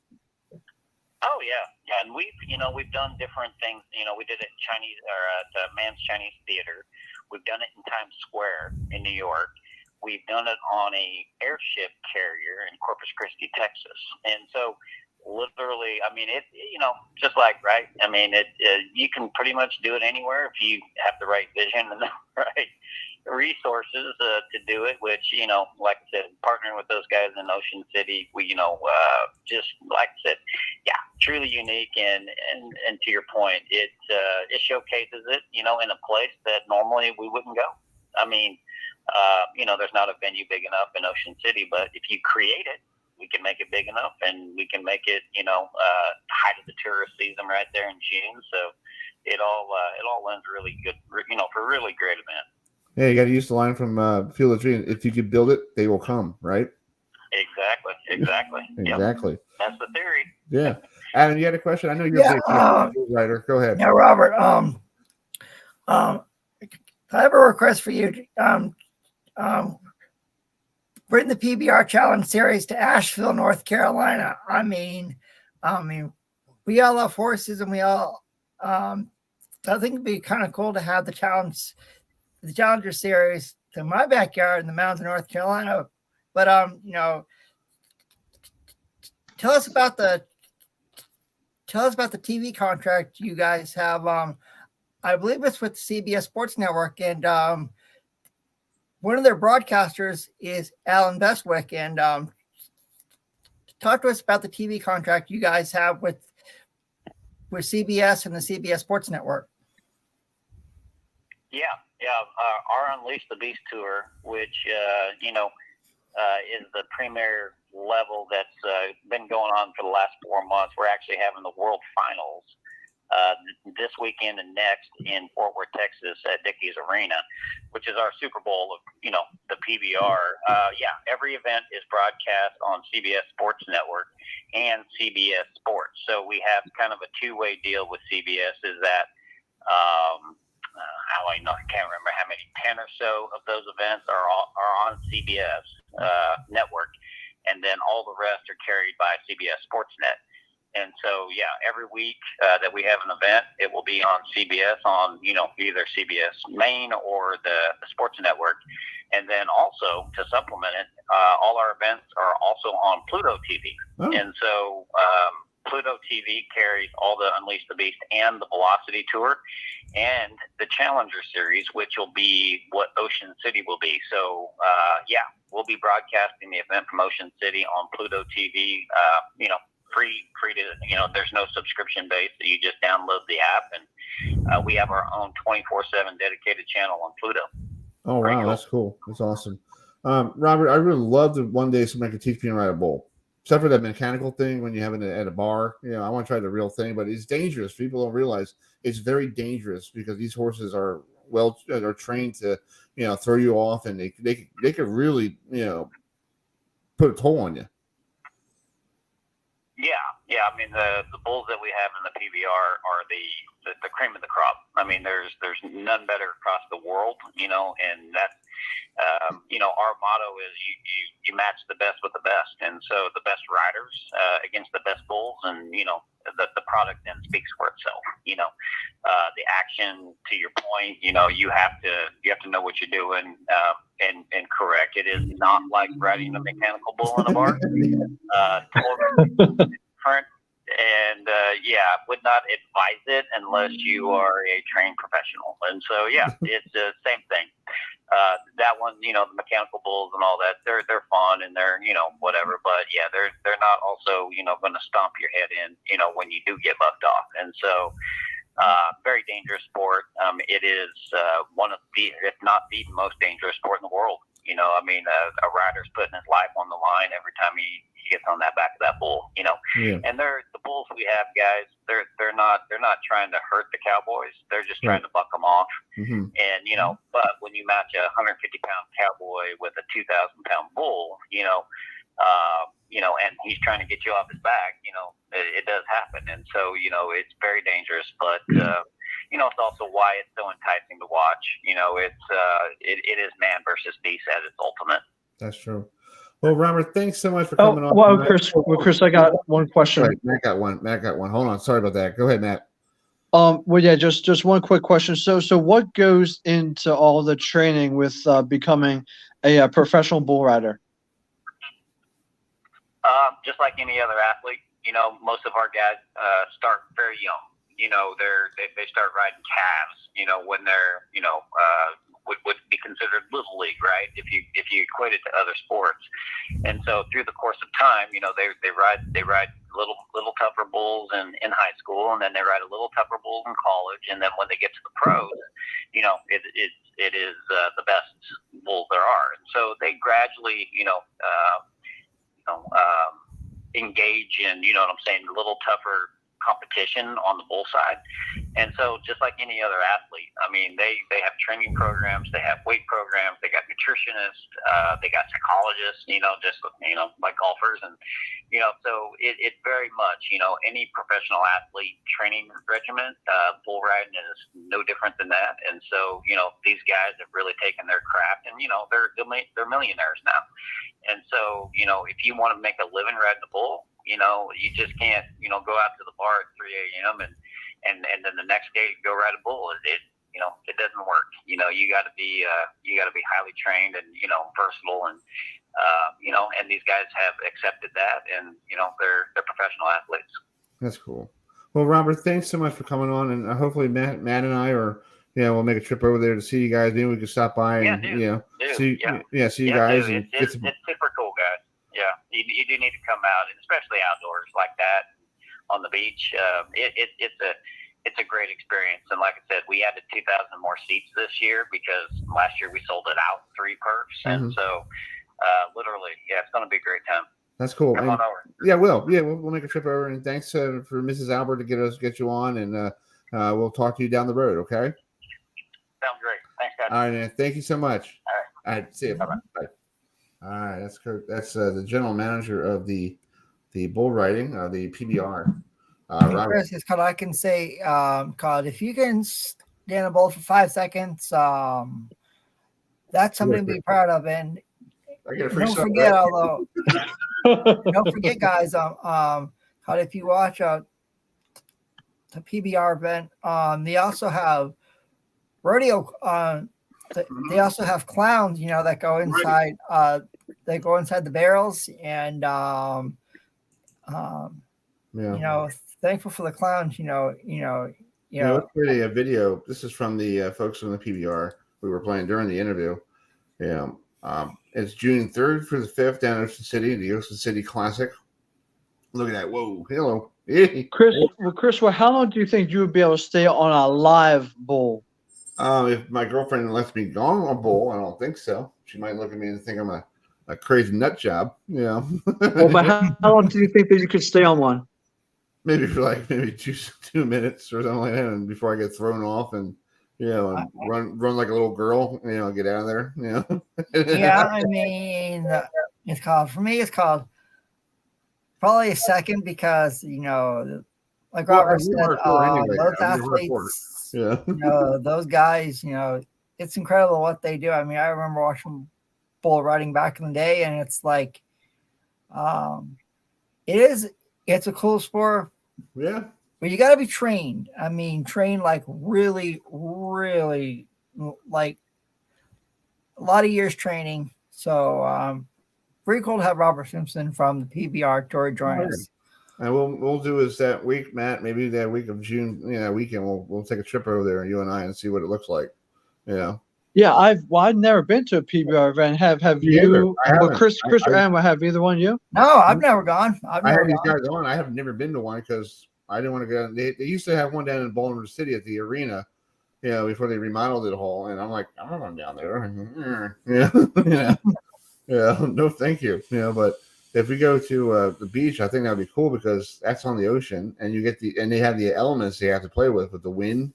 Oh yeah. Yeah, and we've done different things. We did it at Mann's Chinese Theater. We've done it in Times Square in New York. We've done it on a airship carrier in Corpus Christi, Texas. And so literally, just like, right? You can pretty much do it anywhere if you have the right vision and the resources to do it, which, like I said, partnering with those guys in Ocean City, we, just like I said, yeah, truly unique. And to your point, it showcases it, in a place that normally we wouldn't go. I mean, there's not a venue big enough in Ocean City, but if you create it, we can make it big enough, and we can make it, height of the tourist season right there in June. So it all lends really good, for a really great event. Yeah, you got to use the line from Field of Dreams. If you could build it, they will come, right? Exactly. Exactly. Yep. That's the theory. Yeah. Adam, you had a question? I know you're a big writer. Go ahead. Yeah, Robert. I have a request for you. Bring the PBR Challenge Series to Asheville, North Carolina. I mean, we all love horses, and we all. I think it'd be kind of cool to have the Challenger Series to my backyard in the mountains of North Carolina. But tell us about the TV contract you guys have. I believe it's with CBS Sports Network, and one of their broadcasters is Alan Bestwick. And talk to us about the TV contract you guys have with CBS and the CBS Sports Network. Yeah. Our Unleash the Beast tour, which is the premier level that's been going on for the last 4 months. We're actually having the World Finals this weekend and next in Fort Worth, Texas, at Dickies Arena, which is our Super Bowl of the PBR. Every event is broadcast on CBS Sports Network and CBS Sports. So we have kind of a two-way deal with CBS. Is that I can't remember how many, 10 or so of those events are on CBS network, and then all the rest are carried by CBS Sportsnet. And so, every week that we have an event, it will be on CBS on, either CBS Main or the Sports Network. And then also, to supplement it, all our events are also on Pluto TV. Oh. And so Pluto TV carries all the Unleash the Beast and the Velocity Tour and the Challenger Series, which will be what Ocean City will be. So, we'll be broadcasting the event from Ocean City on Pluto TV, free to, there's no subscription base. So you just download the app, and we have our own 24/7 dedicated channel on Pluto. Oh, wow. Cool. That's cool. That's awesome. Robert, I really love to one day somebody could teach me to ride a bull. Except for that mechanical thing when you have it at a bar. I want to try the real thing, but it's dangerous. People don't realize it's very dangerous because these horses are are trained to, throw you off, and they could really, put a toll on you. Yeah. I mean, the bulls that we have in the PBR are the cream of the crop. I mean, there's none better across the world, and that's, our motto is you match the best with the best. And so the best riders against the best bulls, and, the product then speaks for itself. The action, to your point, you have to know what you're doing and correct. It is not like riding a mechanical bull in a bar. Totally different. And would not advise it unless you are a trained professional. And so it's the same thing. That one, the mechanical bulls and all that, they're fun and they're whatever, but they're not also going to stomp your head in when you do get left off. And so very dangerous sport. It is one of the, if not the most dangerous sport in the world. A rider's putting his life on the line every time he gets on that back of that bull, and the bulls we have, guys, they're not trying to hurt the cowboys. They're just trying to buck them off. Mm-hmm. And, but when you match a 150-pound cowboy with a 2,000-pound bull, and he's trying to get you off his back, it does happen. And so, it's very dangerous, but, it's also why it's so enticing to watch. It is man versus beast at its ultimate. That's true. Well, Robert, thanks so much for coming on. Well, Chris, I got one question. Right, Matt got one. Hold on. Sorry about that. Go ahead, Matt. Just one quick question. So what goes into all the training with becoming a professional bull rider? Just like any other athlete, most of our guys start very young. They start riding calves, when they're, would be considered little league, right? If you equate it to other sports. And so through the course of time, you know, they ride little tougher bulls in high school, and then they ride a little tougher bulls in college, and then when they get to the pros, you know, it is the best bulls there are. And so they gradually, engage in, you know what I'm saying, a little tougher competition on the bull side. And so just like any other athlete, I mean, they have training programs, they have weight programs, they got nutritionists, they got psychologists, like golfers. And, so it very much, any professional athlete training regimen, bull riding is no different than that. And so, these guys have really taken their craft, and, they're millionaires now. And so, if you want to make a living riding a bull, you just can't, go out to the bar at 3 a.m. and then the next day go ride a bull. It doesn't work. You got to be highly trained and, versatile, and, and these guys have accepted that, and, they're professional athletes. That's cool. Well, Robert, thanks so much for coming on, and hopefully Matt and I we'll make a trip over there to see you guys. Maybe we can stop by and, see you guys. It's super cool, guys. Yeah, you do need to come out, and especially outdoors like that on the beach. It's a great experience. And like I said, we added 2,000 more seats this year because last year we sold it out 3 perks. And so literally, it's going to be a great time. That's cool. Come on over. Yeah, we'll make a trip over. And thanks for Mrs. Albert to get you on, and we'll talk to you down the road. Okay. Sounds great. Thanks, guys. All right, man. Thank you so much. All right. See you. Bye. All right, that's the general manager of the bull riding, the PBR. Chris, it's called, I can say, if you can stand a bull for 5 seconds, that's something to be proud of. And don't forget, guys, if you watch the PBR event, they also have rodeo. They also have clowns, that go inside. They go inside the barrels, and thankful for the clowns. Let's play a video. This is from the folks from the PBR we were playing during the interview. It's June 3rd through the 5th down in Ocean City, the Ocean City Classic. Look at that! Whoa, hello, Chris. Well, how long do you think you would be able to stay on a live bull? If my girlfriend lets me go on a bull, I don't think so. She might look at me and think I'm a crazy nut job. Well, but how long do you think that you could stay on one? Maybe for maybe 2 minutes or something like that, and before I get thrown off and and run like a little girl, get out of there. Yeah, I mean, it's called probably a second, because like Robert said, those athletes. Those guys, it's incredible what they do. I mean, I remember watching bull riding back in the day, and it's like, it's a cool sport. Yeah. But you got to be trained. I mean, trained like really, really, like a lot of years training. So, pretty cool to have Robert Simpson from the PBR tour join us. And we'll do is that week, Matt. Maybe that week of June, weekend. We'll take a trip over there, you and I, and see what it looks like. Yeah, I've never been to a PBR event. Have you? Well, Chris or Ann, have either one of you? No, I've never gone. I have these guys on. I have never been to one because I didn't want to go. They used to have one down in Baltimore City at the arena, before they remodeled it all. And I'm like, I'm not going down there. No, thank you. But if we go to the beach, I think that'd be cool because that's on the ocean, and you get and they have the elements they have to play with the wind.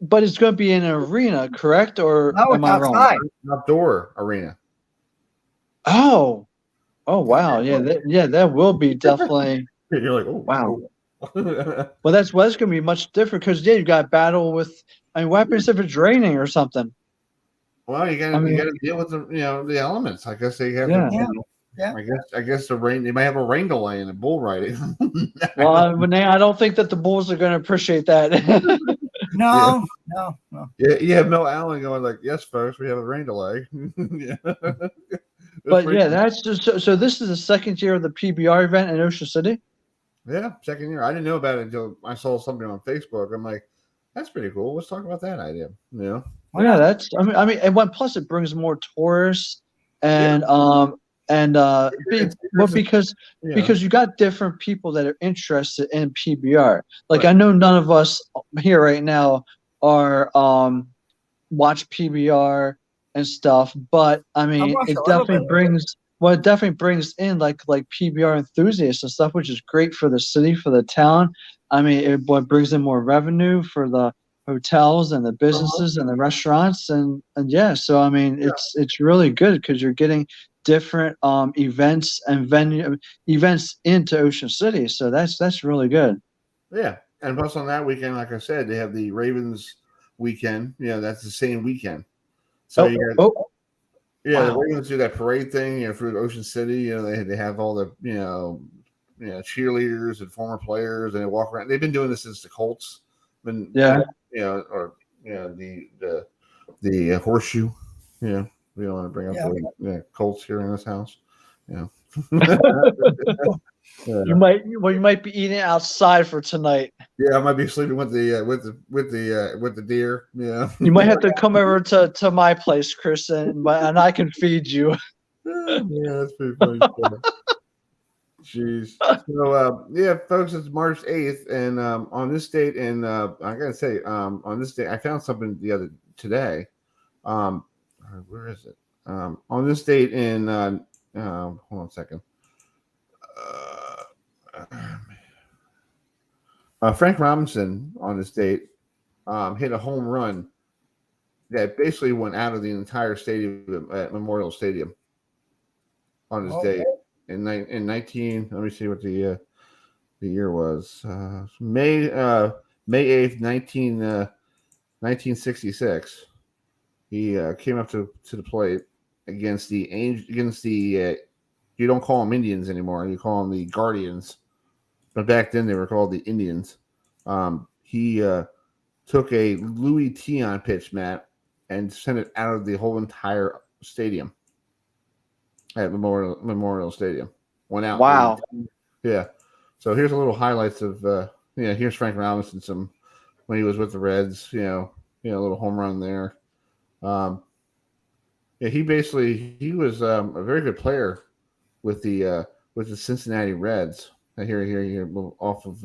But it's going to be in an arena, correct? Or no, am I wrong? Outdoor arena. Oh, wow. Yeah, that will be definitely. You're like, oh, wow. Well, that's going to be much different because you got battle with. I mean, what happens if it's raining or something? Well, you got to deal with the elements. I guess they have. Yeah. I guess the rain. They might have a rain delay in the bull riding. Well, I don't think that the bulls are going to appreciate that. No. Yeah, you have Mel Allen going like, "Yes, folks, we have a rain delay." But that's just so. This is the second year of the PBR event in Ocean City. Yeah, second year. I didn't know about it until I saw something on Facebook. I'm like, That's pretty cool. Let's talk about that idea. Yeah. Yeah, that's. I mean, and one plus it brings more tourists, and because you got different people that are interested in PBR. Like I know none of us here right now are watch PBR and stuff, but I mean, it definitely brings in like PBR enthusiasts and stuff, which is great for the city, for the town. I mean, it brings in more revenue for the hotels and the businesses and the restaurants and yeah. So I mean, it's really good because you're getting different events and events into Ocean City. So that's really good. Yeah, and plus on that weekend, like I said, they have the Ravens weekend. That's the same weekend. So the Ravens do that parade thing, through Ocean City. They have all the cheerleaders and former players, and they walk around. They've been doing this since the Colts. The horseshoe. Yeah, we don't want to bring up the Colts here in this house. Yeah. You might be eating outside for tonight. Yeah, I might be sleeping with the deer. Yeah, you might have to come over to my place, Chris, and I can feed you. Yeah, that's pretty funny. Jeez. So folks, it's March 8th, and on this date, and I gotta say, on this date, I found something today. Where is it? On this date in hold on a second. Frank Robinson on this date hit a home run that basically went out of the entire stadium at Memorial Stadium on his date in 19. Let me see what the year was. May 8th, 1966. He came up to the plate against the you don't call them Indians anymore. You call them the Guardians. But back then they were called the Indians. He took a Louis Tion pitch, Matt, and sent it out of the whole entire stadium at Memorial Stadium. Went out. Wow. Yeah. So here's a little highlights of here's Frank Robinson when he was with the Reds. A little home run there. He was a very good player with the Cincinnati Reds. Here off of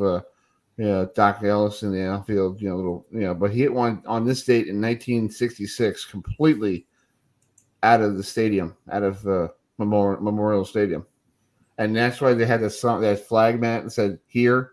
Doc Ellis in the outfield, but he hit one on this date in 1966 completely out of the stadium, out of Memorial Stadium. And that's why they had that flag, Matt, and said here.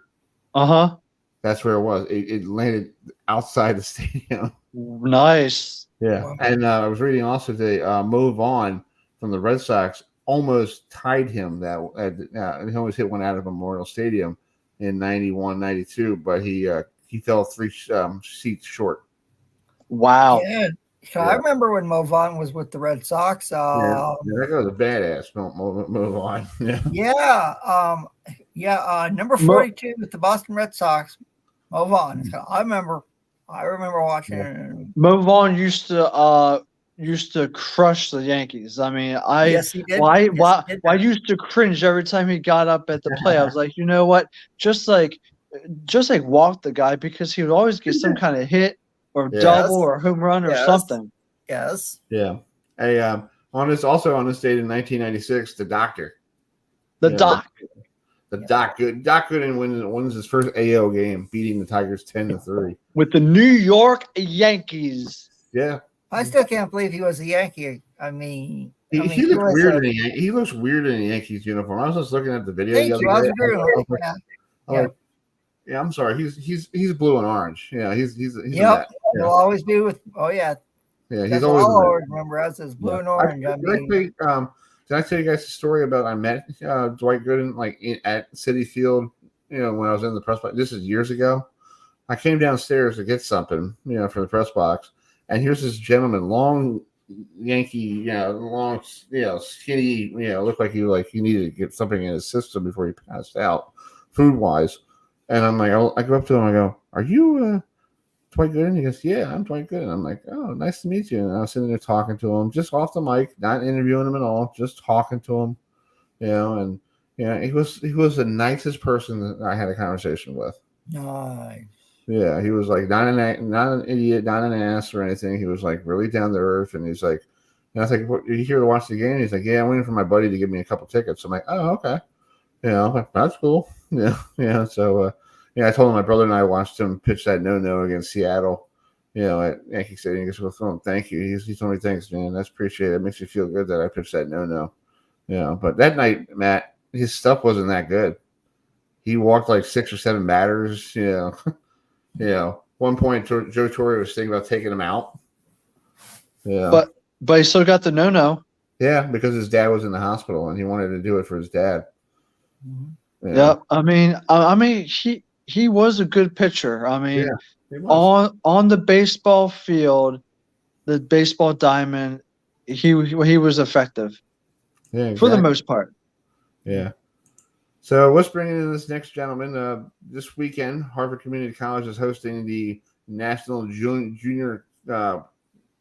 That's where it was. It landed outside the stadium. Nice. Yeah. Wow. And I was reading also today, Mo Vaughn from the Red Sox almost tied him. He almost hit one out of Memorial Stadium in 91, 92, but he fell 3 seats short. Wow. Yeah. I remember when Mo Vaughn was with the Red Sox. That guy was a badass, Mo Vaughn. Number 42 with the Boston Red Sox, Mo Vaughn. I remember watching it. Mo Vaughn used to crush the Yankees. I mean, yes, he did. I used to cringe every time he got up at the plate. I was like, you know what? Just like walk the guy, because he would always get some kind of hit or double or home run or something. Yes. Yeah. Hey, on this date in 1996, the Doctor. Doc Gooden wins his first AL game, beating the Tigers 10-3 with the New York Yankees. Yeah. I still can't believe he was a Yankee. I mean, he looks weird. He looks weird in a Yankees uniform. I was just looking at the video. I'm sorry. He's blue and orange. Yeah, he's He'll always be with. Yeah, he's always. All I always remember as his blue and orange. Did I tell you guys the story about I met Dwight Gooden at Citi Field? When I was in the press box. This is years ago. I came downstairs to get something, for the press box, and here's this gentleman, long Yankee, long, skinny, looked like he needed to get something in his system before he passed out, food wise. And I'm like, I go up to him, I go, "Are you Dwight Gooden?" He goes, "Yeah, I'm Dwight Gooden." I'm like, "Oh, nice to meet you." And I was sitting there talking to him, just off the mic, not interviewing him at all, just talking to him, and he was the nicest person that I had a conversation with. Nice. Yeah, he was like not an idiot, not an ass or anything. He was like really down to earth, and he's like, and I was like, "What, are you here to watch the game?" He's like, "Yeah, I'm waiting for my buddy to give me a couple tickets." I'm like, "Oh, okay, that's cool." Yeah. So, yeah, I told him my brother and I watched him pitch that no against Seattle, at Yankee Stadium. He goes, "Well, thank you." He told me, "Thanks, man. That's appreciated. It makes me feel good that I pitched that no." But that night, Matt, his stuff wasn't that good. He walked like 6 or 7 batters. One point Joe Torre was thinking about taking him out. Yeah. But he still got the no. Yeah, because his dad was in the hospital and he wanted to do it for his dad. Mm-hmm. Yeah. I mean, he was a good pitcher. I mean, on the baseball field, the baseball diamond, he was effective. Yeah, exactly. For the most part. Yeah. So let's bring in this next gentleman. This weekend, Harvard Community College is hosting the National Junior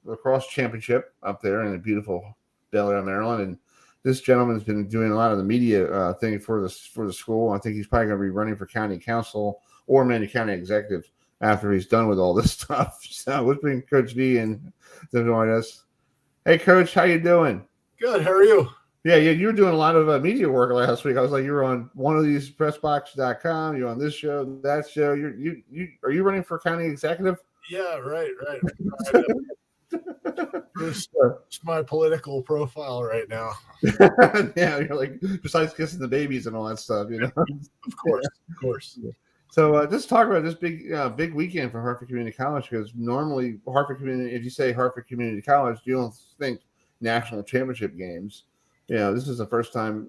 Lacrosse Championship up there in the beautiful Bel Air, Maryland. And this gentleman's been doing a lot of the media thing for the school. I think he's probably going to be running for county council or maybe county executive after he's done with all this stuff. So let's bring Coach D in to join us. Hey, Coach, how you doing? Good. How are you? Yeah, you were doing a lot of media work last week. I was like, you were on one of these pressbox.com. You're on this show, that show. Are you running for county executive? Yeah, right. It's my political profile right now. Yeah, you're like, besides kissing the babies and all that stuff, Of course. So just talk about this big weekend for Hartford Community College, because normally if you say Hartford Community College, you don't think national championship games. This is the first time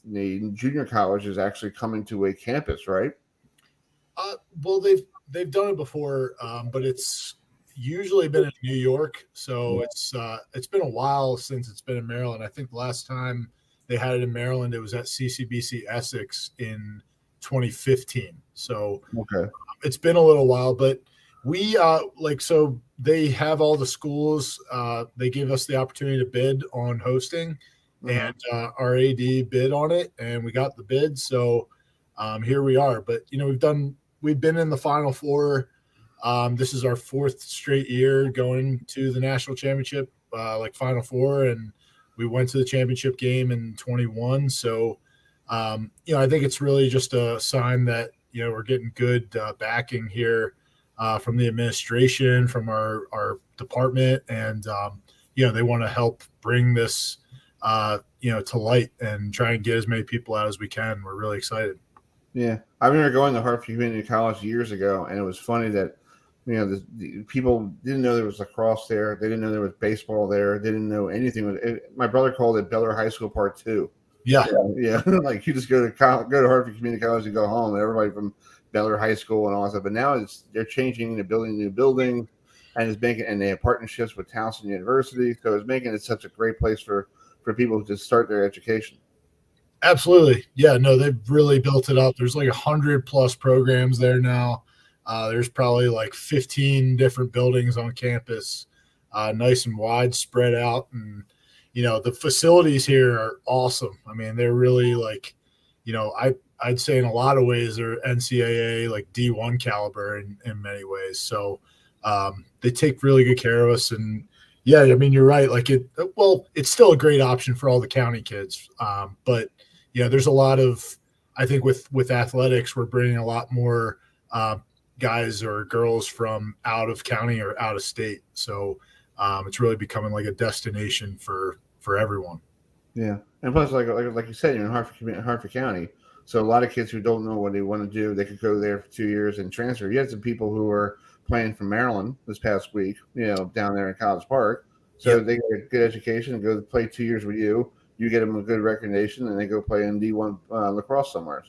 the junior college is actually coming to a campus, right? Well, they've done it before, but it's usually been in New York. So it's been a while since it's been in Maryland. I think the last time they had it in Maryland, it was at CCBC Essex in 2015. So it's been a little while, but we so they have all the schools. They gave us the opportunity to bid on hosting. And our AD bid on it, and we got the bid. So here we are. But we've been in the Final Four. This is our 4th straight year going to the national championship, Final Four, and we went to the championship game in 21. So I think it's really just a sign that we're getting good backing here from the administration, from our department, and they want to help bring this to light and try and get as many people out as we can. We're really excited. Yeah. I remember going to Hartford Community College years ago, and it was funny that, the people didn't know there was lacrosse there. They didn't know there was baseball there. They didn't know anything. My brother called it Bel Air High School Part 2. Yeah. Yeah. Like you just go to Hartford Community College and go home, and everybody from Bel Air High School and all that stuff. But now they're changing, they're building a new building, and they have partnerships with Towson University. So it's making it such a great place for people to start their education. Absolutely. Yeah, no, they've really built it up. There's like 100+ programs there now. There's probably like 15 different buildings on campus, nice and wide spread out. And, the facilities here are awesome. I mean, they're really I'd say in a lot of ways they're NCAA, like D1 caliber in many ways. So they take really good care of us. And yeah, I mean, you're right. It's still a great option for all the county kids. But there's a lot of, I think with athletics, we're bringing a lot more guys or girls from out of county or out of state. So it's really becoming like a destination for everyone. Yeah. And plus, like you said, you're in Hartford County. So a lot of kids who don't know what they want to do, they could go there for 2 years and transfer. You had some people who were playing from Maryland this past week, down there in College Park. So they get a good education and go play 2 years with you. You get them a good recognition, and they go play in D1 lacrosse somewhere.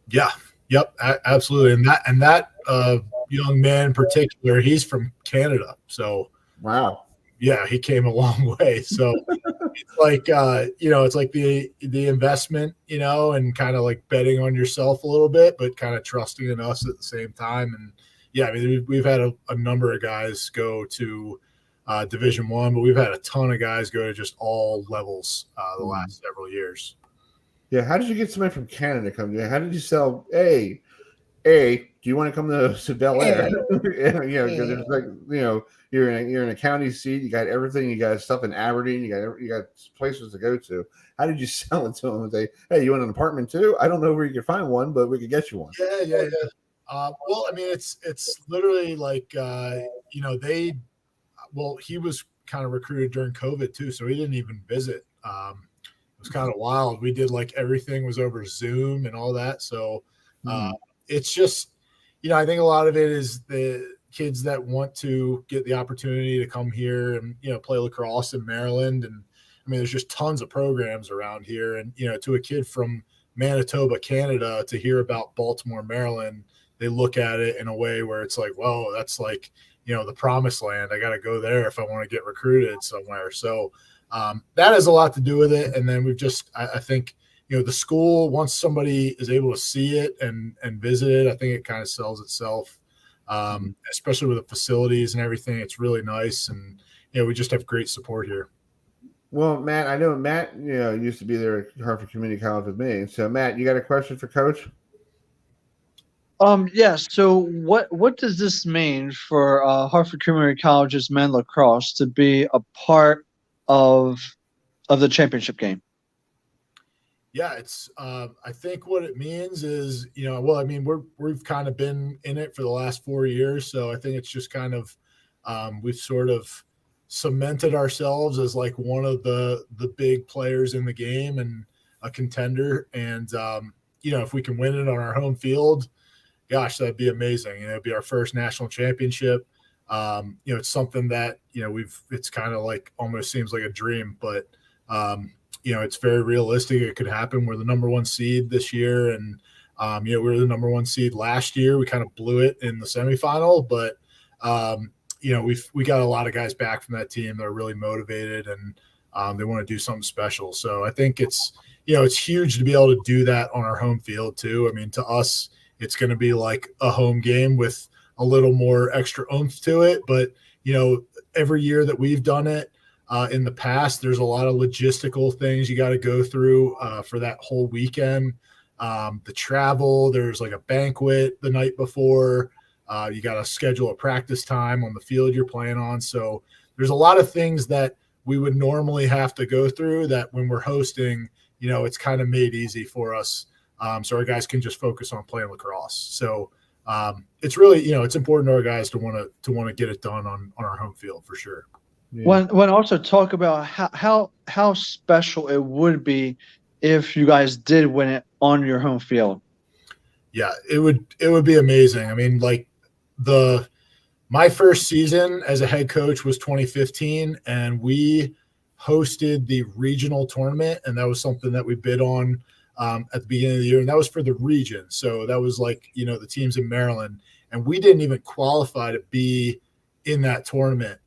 Yeah. Yep. Absolutely. And that young man in particular, he's from Canada. So wow. Yeah, he came a long way. So it's like it's like the investment, and kind of like betting on yourself a little bit, but kind of trusting in us at the same time. And yeah, I mean, we've had a number of guys go to Division I, but we've had a ton of guys go to just all levels the last several years. Yeah, how did you get somebody from Canada to come to you? How did you sell? Hey, do you want to come to Bel Air? Yeah. Because there's like, you're in a county seat. You got everything. You got stuff in Aberdeen. You got places to go to. How did you sell it to them and say, hey, you want an apartment too? I don't know where you can find one, but we could get you one. Yeah. Well, I mean, it's literally like, he was kind of recruited during COVID too, so he didn't even visit. It was kind of wild. We did like everything was over Zoom and all that. So it's just, I think a lot of it is the kids that want to get the opportunity to come here and, play lacrosse in Maryland. And I mean, there's just tons of programs around here. And, to a kid from Manitoba, Canada, to hear about Baltimore, Maryland, they look at it in a way where it's like, whoa, that's like, the promised land. I got to go there if I want to get recruited somewhere. So that has a lot to do with it. And then we've just, I think, the school, once somebody is able to see it and visit it, I think it kind of sells itself, especially with the facilities and everything. It's really nice. And, we just have great support here. Well, Matt, I know Matt, used to be there at Hartford Community College with me. So, Matt, you got a question for Coach? Yes. So what does this mean for Hartford Community College's men lacrosse to be a part of the championship game? Yeah, it's I think what it means is, we've kind of been in it for the last 4 years. So I think it's just kind of we've sort of cemented ourselves as like one of the big players in the game and a contender. And if we can win it on our home field, gosh, that'd be amazing. It'd be our first national championship. It's something that, it's kind of like almost seems like a dream, but, it's very realistic. It could happen. We're the number 1 seed this year. And, we were the number 1 seed last year. We kind of blew it in the semifinal, but, we got a lot of guys back from that team that are really motivated and they want to do something special. So I think it's huge to be able to do that on our home field too. I mean, to us, it's going to be like a home game with a little more extra oomph to it. But, every year that we've done it in the past, there's a lot of logistical things you got to go through for that whole weekend. The travel, there's like a banquet the night before. You got to schedule a practice time on the field you're playing on. So there's a lot of things that we would normally have to go through that when we're hosting, it's kind of made easy for us. So our guys can just focus on playing lacrosse. So it's really, it's important to our guys to want to get it done on our home field for sure. Yeah. When also talk about how special it would be if you guys did win it on your home field. Yeah, it would be amazing. I mean, like my first season as a head coach was 2015, and we hosted the regional tournament, and that was something that we bid on at the beginning of the year, and that was for the region. So that was like, the teams in Maryland, and we didn't even qualify to be in that tournament,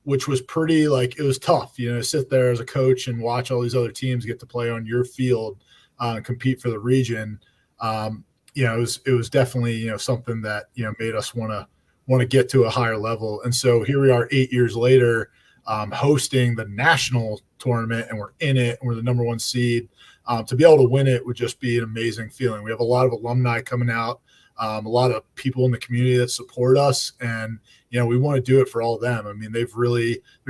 which was pretty, like, it was tough, to sit there as a coach and watch all these other teams get to play on your field and compete for the region. It was definitely, something that, made us want to get to a higher level. And so here we are 8 years later, hosting the national tournament, and we're in it, and we're the number 1 seed. To be able to win it would just be an amazing feeling. We have a lot of alumni coming out, a lot of people in the community that support us, and we want to do it for all of them. I mean, there's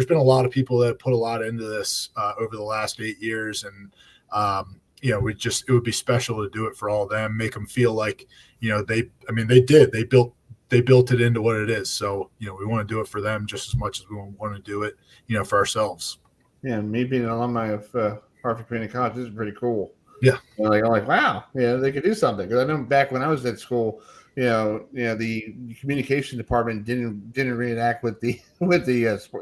been a lot of people that have put a lot into this over the last 8 years, and it would be special to do it for all of them, make them feel like they built it into what it is. So we want to do it for them just as much as we want to do it for ourselves. Yeah, me being an alumni of Hartford Community College, this is pretty cool. Yeah, I'm like, wow, they could do something. Because I know back when I was at school, the communication department didn't react with the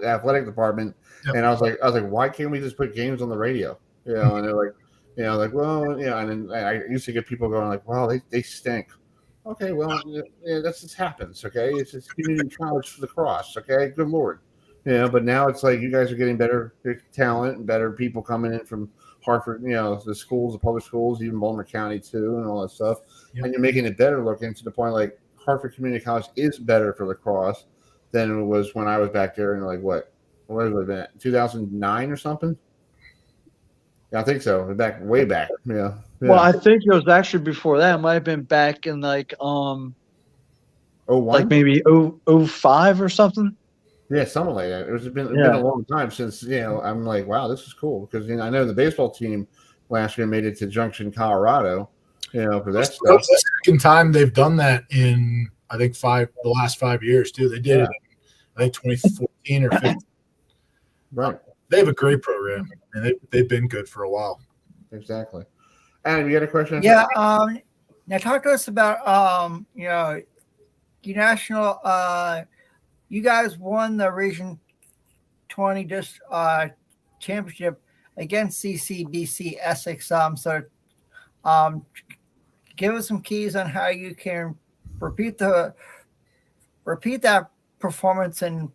athletic department, yep. And I was like, why can't we just put games on the radio? And they're like, and then I used to get people going like, well, they stink. Okay, well, that's just happens. Okay, it's community college for lacrosse. Okay, good Lord. But now it's like you guys are getting better talent and better people coming in from Hartford, the schools, the public schools, even Baltimore County too, and all that stuff. Yep. And you're making it better looking to the point like Hartford Community College is better for lacrosse than it was when I was back there in like what was it, 2009 or something? Yeah, I think so. Way back. Yeah. Well, I think it was actually before that. It might have been back in like 01? maybe 05 or something. Yeah, something like that. It's been Yeah. a long time since, I'm like, wow, this is cool because I know the baseball team last year made it to Junction, Colorado, for that stuff. That's the second time they've done that in I think the last 5 years too. They did it in, I think 2014 or 15. Right. They have a great program and they've been good for a while. Exactly. And you got a question? Yeah. Now talk to us about your national. You guys won the Region 20 championship against CCBC Essex. Give us some keys on how you can repeat that performance and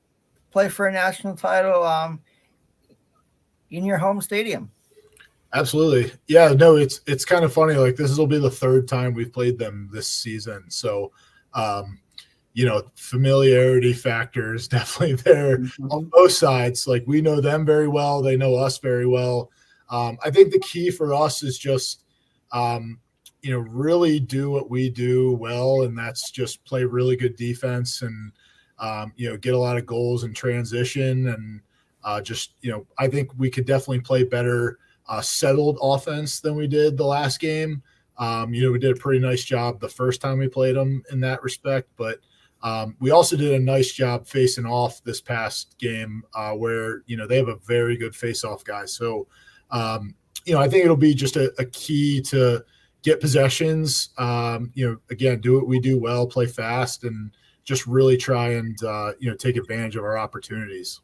play for a national title in your home stadium. Absolutely. Yeah, no, it's kind of funny. Like this will be the third time we've played them this season. So, familiarity factors definitely there on both sides. Like we know them very well. They know us very well. I think the key for us is just, really do what we do well. And that's just play really good defense and, get a lot of goals in transition. And I think we could definitely play better settled offense than we did the last game. We did a pretty nice job the first time we played them in that respect, but we also did a nice job facing off this past game where, they have a very good face-off guy. So, I think it'll be just a key to get possessions, again, do what we do well, play fast, and just really try and, take advantage of our opportunities.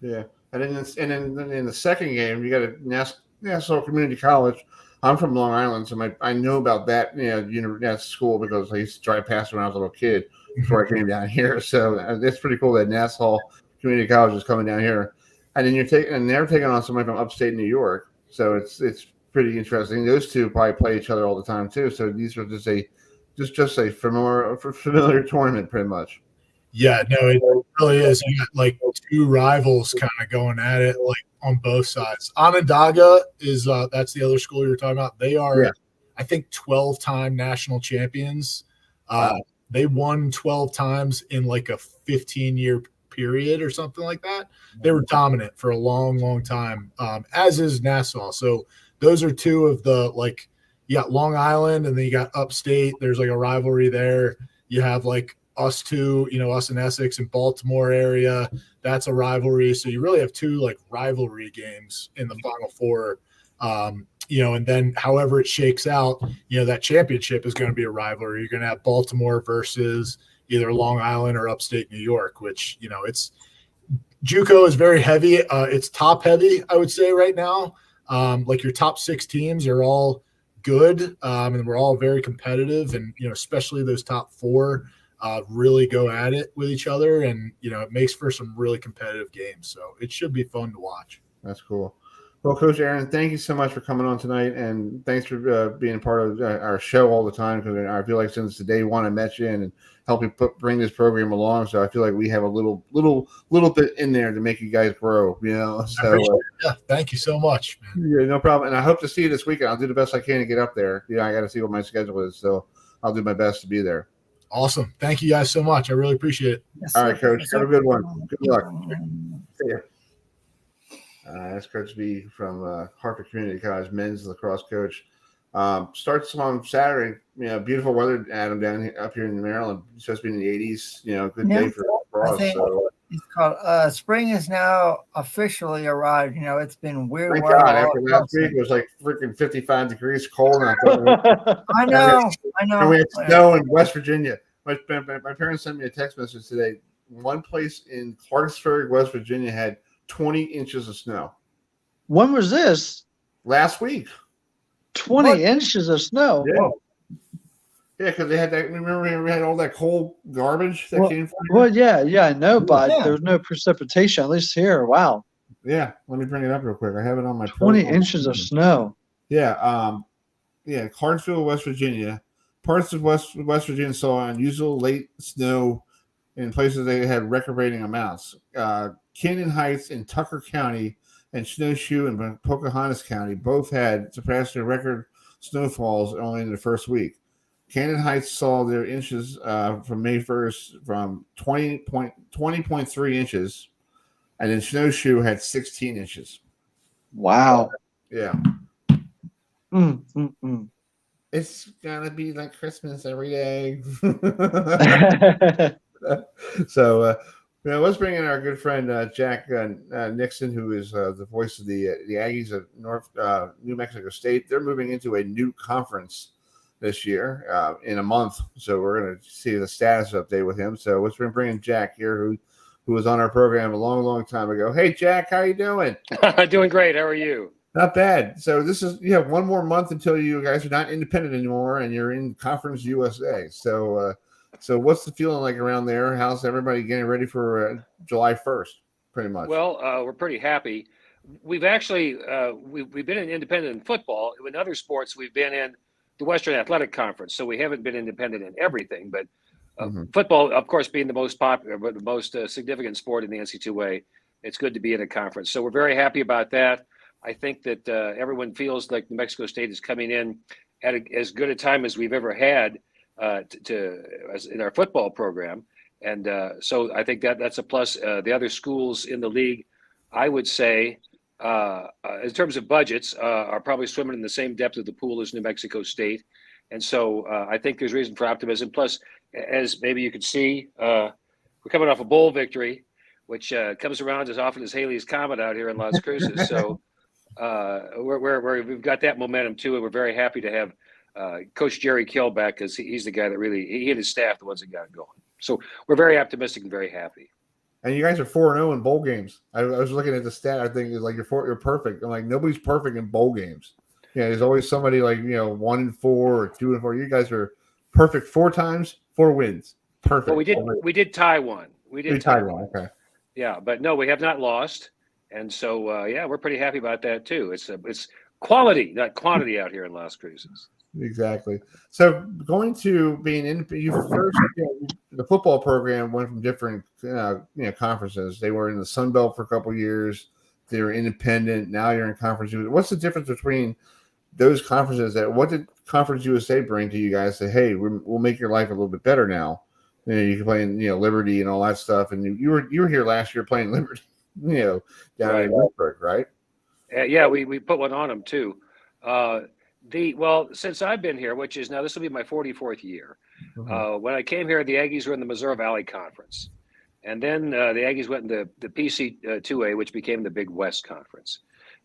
Yeah. And then in the second game, you got a Nassau Community College. I'm from Long Island, so I know about that, that school because I used to drive past when I was a little kid before I came down here. So it's pretty cool that Nassau Community College is coming down here, and then they're taking on somebody from upstate New York. So it's pretty interesting. Those two probably play each other all the time too. So these are just a familiar tournament, pretty much. Yeah, no, it really is. You got like two rivals kind of going at it, like on both sides. Onondaga is that's the other school you were talking about. They are, I think, 12-time national champions. They won 12 times in like a 15-year period or something like that. They were dominant for a long, long time, as is Nassau. So those are two of the you got Long Island and then you got upstate. There's like a rivalry there. You have like us two, us in Essex and Baltimore area. That's a rivalry. So you really have two like rivalry games in the Final Four. And then however it shakes out, that championship is going to be a rivalry. You're going to have Baltimore versus either Long Island or upstate New York, which, it's JUCO is very heavy. It's top heavy, I would say right now. Like your top 6 teams are all good. And we're all very competitive and, especially those top 4 really go at it with each other. And, it makes for some really competitive games. So it should be fun to watch. That's cool. Well, Coach Aaron, thank you so much for coming on tonight, and thanks for being part of our show all the time. Because I feel like since the day one I met you and helping bring this program along, so I feel like we have a little bit in there to make you guys grow. So thank you so much, man. Yeah, no problem. And I hope to see you this weekend. I'll do the best I can to get up there. I got to see what my schedule is, so I'll do my best to be there. Awesome. Thank you guys so much. I really appreciate it. Yes, all right, Coach. Yes, have a good one. Good luck. See ya. That's Coach B from Hartford Community College, men's lacrosse coach. Starts on Saturday. Beautiful weather, Adam, up here in Maryland. It's supposed to be in the 80s. Good day for lacrosse. So it's called spring is now officially arrived. It's been weird. Thank God. After last week, it was like freaking 55 degrees cold. And I know. And we had snow in West Virginia. My parents sent me a text message today. One place in Clarksburg, West Virginia, had 20 inches of snow. When was this? Last week. 20 inches of snow. Yeah. Yeah, because they had that. Remember, we had all that cold garbage that came from. Well, yeah, I know, but there was no precipitation, at least here. Wow. Yeah, let me bring it up real quick. I have it on my 20 inches of snow. Yeah, Clarksville, West Virginia. Parts of West Virginia saw unusual late snow in places they had record-breaking amounts. Canyon Heights in Tucker County and Snowshoe and Pocahontas County both had surpassed their record snowfalls only in the first week. Canyon Heights saw their inches from May 1st from 20.3 inches, and then Snowshoe had 16 inches. Wow. Yeah. Mm. It's gonna be like Christmas every day. So, let's bring in our good friend Jack Nixon, who is the voice of the Aggies of New Mexico State. They're moving into a new conference this year in a month, so we're going to see the status update with him. So let's bring in Jack here, who was on our program a long time ago. Hey, Jack, how you doing? Doing great. How are you? Not bad. So this is one more month until you guys are not independent anymore, and you're in Conference USA. So what's the feeling like around there? How's everybody getting ready for July 1st? Pretty much. Well, we're pretty happy. We've actually we've been in independent in football. In other sports, we've been in the Western Athletic Conference, so we haven't been independent in everything. But football, of course, being the most popular, but the most significant sport in the NC2A, it's good to be in a conference. So we're very happy about that. I think that everyone feels like New Mexico State is coming in at as good a time as we've ever had as in our football program. And so I think that's a plus. The other schools in the league, I would say, in terms of budgets, are probably swimming in the same depth of the pool as New Mexico State. And so I think there's reason for optimism. Plus, as maybe you could see, we're coming off a bowl victory, which comes around as often as Haley's Comet out here in Las Cruces. So we've got that momentum too, and we're very happy to have Coach Jerry Kill back, because he's the guy that he and his staff, the ones that got it going. So we're very optimistic and very happy. And you guys are 4-0 in bowl games. I was looking at the stat. I think it's like you're perfect. I'm like, nobody's perfect in bowl games. Yeah, there's always somebody like 1-4 or 2-4. You guys are perfect 4 times, 4 wins. Perfect. Well, we did tie one. We tied one. Okay. Yeah, but no, we have not lost. And so, we're pretty happy about that too. It's quality, not quantity, out here in Las Cruces. Exactly. So going to being in, the football program went from different conferences. They were in the Sun Belt for a couple of years. They were independent. Now you're in Conference USA. What's the difference between those conferences? What did Conference USA bring to you guys? Say, hey, we'll make your life a little bit better now. You can play in Liberty and all that stuff. And you were here last year playing Liberty. Down in Norfolk, right? Yeah, we put one on them too. Since I've been here, which is now this will be my 44th year. When I came here, the Aggies were in the Missouri Valley Conference, and then the Aggies went into the PC2A, which became the Big West Conference.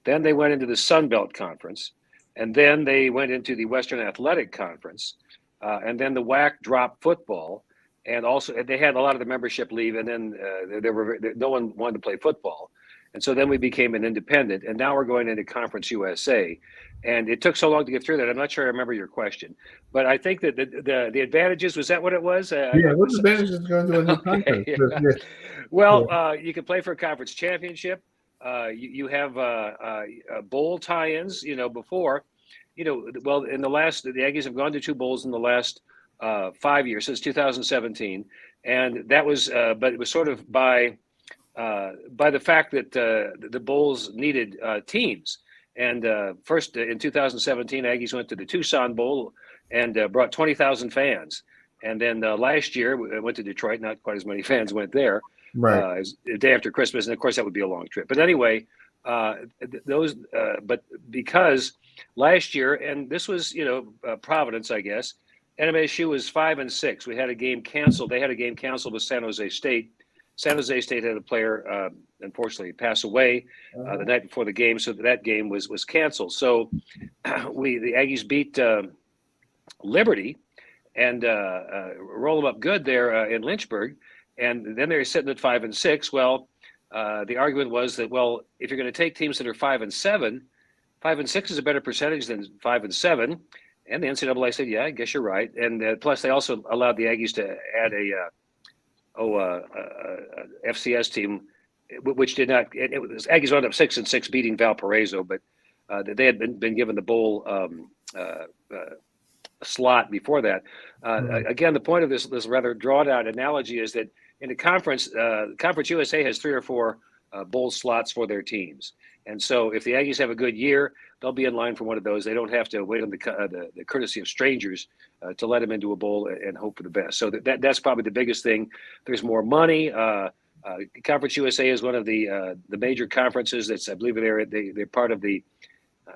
Then they went into the Sun Belt Conference, and then they went into the Western Athletic Conference, and then the WAC dropped football. And also, they had a lot of the membership leave, and then no one wanted to play football. And so then we became an independent, and now we're going into Conference USA. And it took so long to get through that. I'm not sure I remember your question. But I think that the advantages, was that what it was? What's the advantages going to a new conference? Yeah. Well, you can play for a conference championship. You have bowl tie-ins, before. In the Aggies have gone to 2 bowls in the last 5 years, since 2017, and that was, but it was sort of by the fact that the bowls needed teams. And first in 2017, Aggies went to the Tucson Bowl and brought 20,000 fans. And then last year we went to Detroit. Not quite as many fans went there. Right. The day after Christmas, and of course that would be a long trip. But anyway, but because last year, and this was Providence, I guess. NMSU was 5-6. We had a game canceled. They had a game canceled with San Jose State. San Jose State had a player, unfortunately, pass away the night before the game, so that game was canceled. So the Aggies beat Liberty and roll them up good there in Lynchburg, and then they're sitting at 5-6. Well, the argument was that, well, if you're going to take teams that are 5-7, 5-6 is a better percentage than 5-7. And the NCAA said, yeah, I guess you're right. And plus, they also allowed the Aggies to add a FCS team, which did not. It was Aggies wound up 6-6, beating Valparaiso, but they had been given the bowl slot before that. Again, the point of this rather drawn out analogy is that in the conference, Conference USA has 3 or 4 bowl slots for their teams. And so if the Aggies have a good year, they'll be in line for one of those. They don't have to wait on the courtesy of strangers to let them into a bowl and hope for the best. So that's probably the biggest thing. There's more money. Conference USA is one of the major conferences that's, I believe they're part of the,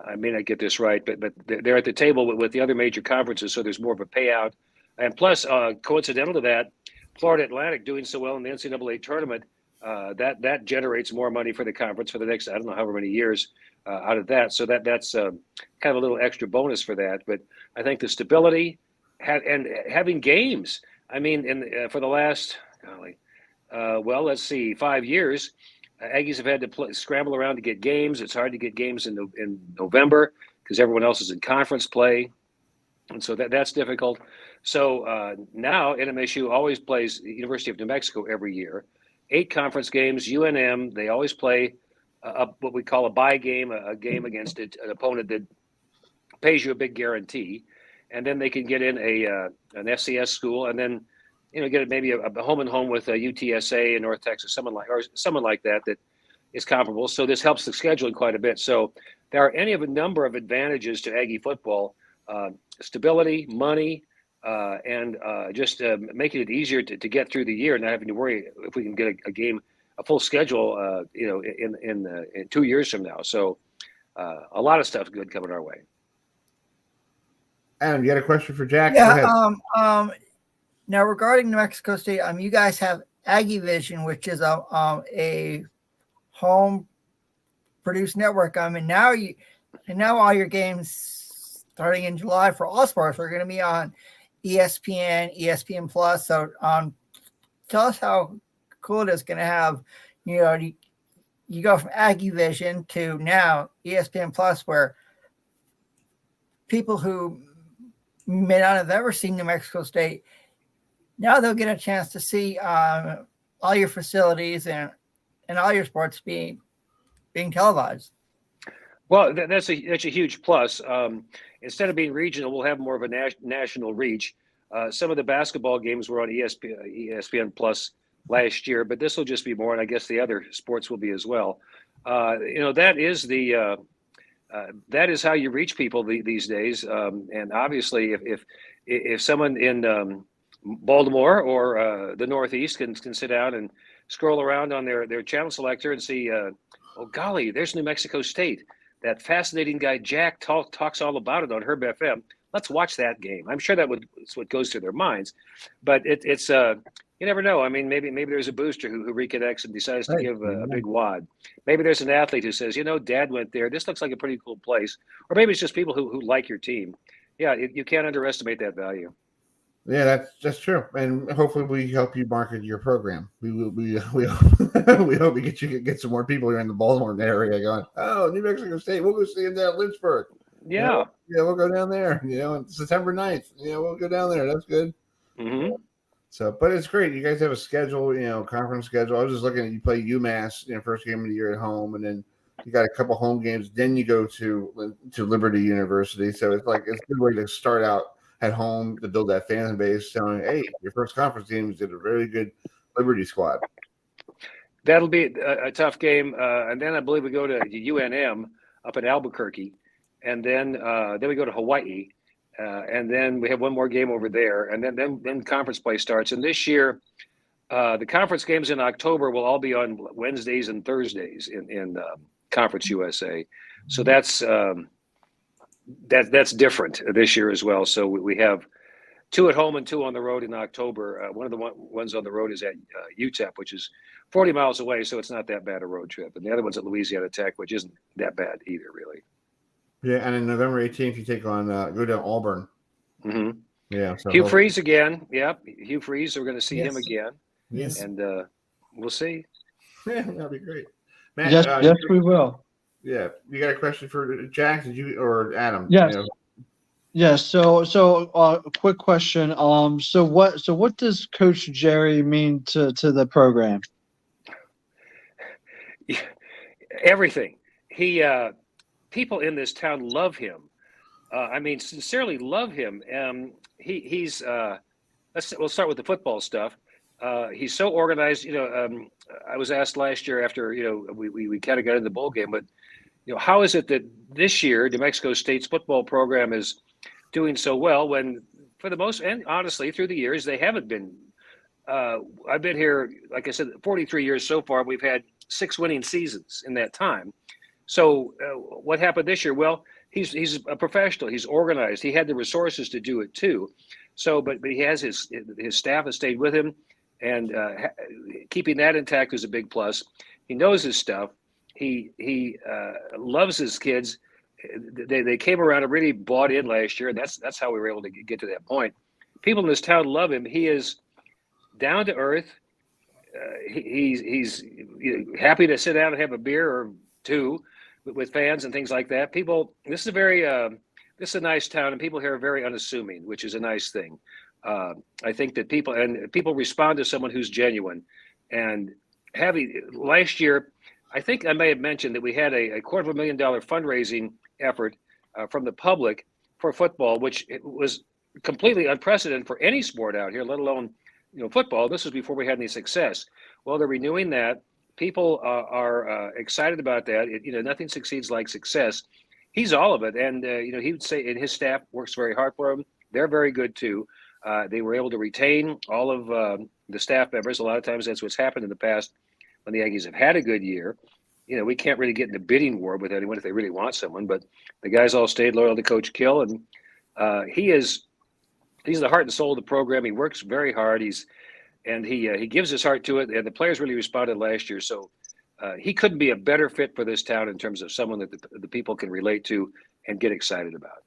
I may not get this right, but they're at the table with the other major conferences, so there's more of a payout. And plus, coincidental to that, Florida Atlantic doing so well in the NCAA tournament, that generates more money for the conference for the next, I don't know, however many years out of that. So that's kind of a little extra bonus for that. But I think the stability and having games, I mean, for the last, let's see, 5 years, Aggies have had to scramble around to get games. It's hard to get games in November because everyone else is in conference play. And so that's difficult. So now NMSU always plays University of New Mexico every year. 8 conference games, UNM, they always play what we call a bye game, a game against an opponent that pays you a big guarantee. And then they can get in an FCS school and then get maybe a home and home with a UTSA in North Texas, someone like that is comparable. So this helps the scheduling quite a bit. So there are a number of advantages to Aggie football: stability, money, and just making it easier to get through the year, not having to worry if we can get a full schedule, in 2 years from now. So a lot of stuff good coming our way. Adam, you got a question for Jack? Yeah. Now, regarding New Mexico State, you guys have Aggie Vision, which is a home-produced network. Now all your games starting in July for all sports are going to be on ESPN, ESPN Plus. So, tell us how cool it is going to have. You go from Aggie Vision to now ESPN Plus, where people who may not have ever seen New Mexico State, now they'll get a chance to see all your facilities and all your sports being televised. Well, that's a huge plus. Instead of being regional, we'll have more of a national reach. Some of the basketball games were on ESPN Plus last year, but this will just be more, and I guess the other sports will be as well. That is how you reach people these days. And obviously, if someone in Baltimore or the Northeast can sit down and scroll around on their channel selector and see, oh golly, there's New Mexico State. That fascinating guy Jack talks all about it on Herb FM. Let's watch that game. I'm sure that's what goes through their minds. But it's you never know. I mean, maybe there's a booster who reconnects and decides to give a big wad. Maybe there's an athlete who says, Dad went there. This looks like a pretty cool place. Or maybe it's just people who like your team. Yeah, you can't underestimate that value. Yeah, that's true, and hopefully we help you market your program. We hope we get some more people here in the Baltimore area going, oh, New Mexico State, we'll go see them down at Lynchburg. Yeah, we'll go down there. On September 9th. We'll go down there. That's good. Mm-hmm. So, but it's great. You guys have a schedule, conference schedule. I was just looking at you play UMass, first game of the year at home, and then you got a couple home games. Then you go to Liberty University. So it's a good way to start out at home to build that fan base, showing, hey, your first conference games did a very good Liberty squad. That'll be a tough game, and then I believe we go to UNM up in Albuquerque, and then we go to Hawaii, and then we have one more game over there, and then conference play starts. And this year, the conference games in October will all be on Wednesdays and Thursdays in Conference USA. So that's different this year as well. So we have 2 at home and 2 on the road in October. One of the ones on the road is at UTEP, which is 40 miles away, so it's not that bad a road trip. And the other one's at Louisiana Tech, which isn't that bad either, really. Yeah, and on November 18th, you take on go to Auburn. Mm-hmm. Yeah, so Hugh Freeze again. Yep, Hugh Freeze. We're going to see him again. Yes, and we'll see. Yeah, that'll be great. Matt, yes, we will. Yeah, you got a question for Jack? Did you or Adam? Yes. Yes. So, a quick question. So what does Coach Jerry mean to the program? Everything. He people in this town love him. Sincerely love him. We'll start with the football stuff. He's so organized. I was asked last year after we kind of got in the bowl game, but how is it that this year New Mexico State's football program is doing so well when, for the most, and honestly, through the years they haven't been. I've been here, like I said, 43 years so far. We've had 6 winning seasons in that time. So what happened this year? Well, he's a professional. He's organized. He had the resources to do it too. So, but he has his staff has stayed with him, and keeping that intact is a big plus. He knows his stuff. He loves his kids. They came around and really bought in last year, and that's how we were able to get to that point. People in this town love him. He is down to earth. He's happy to sit down and have a beer or two with fans and things like that. This is a nice town, and people here are very unassuming, which is a nice thing. I think that people respond to someone who's genuine. And last year, I think I may have mentioned that we had a $250,000 fundraising effort from the public for football, which was completely unprecedented for any sport out here, let alone football. This was before we had any success. Well, they're renewing that. People are excited about that. Nothing succeeds like success. He's all of it, and he would say, and his staff works very hard for him. They're very good too. They were able to retain all of the staff members. A lot of times that's what's happened in the past when the Aggies have had a good year. We can't really get in a bidding war with anyone if they really want someone, but the guys all stayed loyal to Coach Kill, and he's the heart and soul of the program. He works very hard. He gives his heart to it, and the players really responded last year. So he couldn't be a better fit for this town in terms of someone that the people can relate to and get excited about.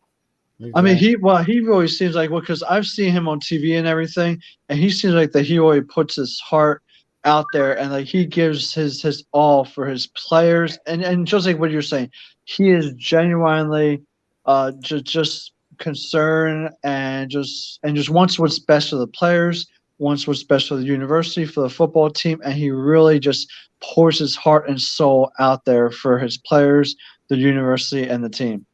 I mean, he really seems like, because I've seen him on TV and everything, and he seems like that he always puts his heart out there, and like he gives his all for his players, and just like what you're saying, he is genuinely just concerned and just wants what's best for the players, wants what's best for the university, for the football team, and he really just pours his heart and soul out there for his players, the university, and the team.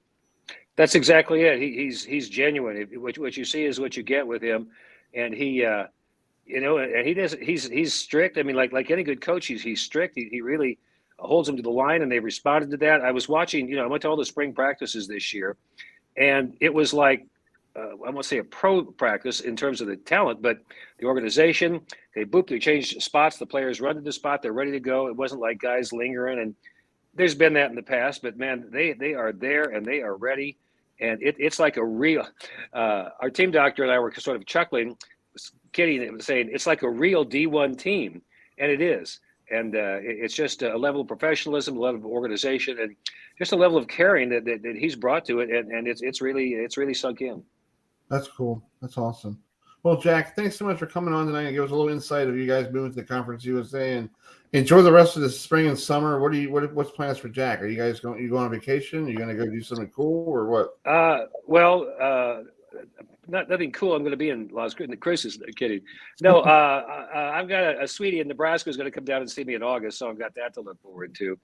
That's exactly it. He's genuine. What you see is what you get with him, and he and he does. He's strict. I mean, like any good coach, he's strict. He really holds them to the line, and they responded to that. I was watching. I went to all the spring practices this year, and it was like I won't say a pro practice in terms of the talent, but the organization. They changed spots. The players run to the spot. They're ready to go. It wasn't like guys lingering, and there's been that in the past. But man, they are there and they are ready. And it's like a real. Our team doctor and I were sort of chuckling, kidding, and saying it's like a real D1 team, and it is. And it's just a level of professionalism, a level of organization, and just a level of caring that he's brought to it, and it's really sunk in. That's cool. That's awesome. Well, Jack, thanks so much for coming on tonight and give us a little insight of you guys moving to the Conference USA, and enjoy the rest of the spring and summer. What's plans for Jack? Are you guys going on vacation? Are you going to go do something cool or what? Nothing cool. I'm going to be in Las Vegas. Chris is kidding. No, I've got a sweetie in Nebraska who's going to come down and see me in August, so I've got that to look forward to.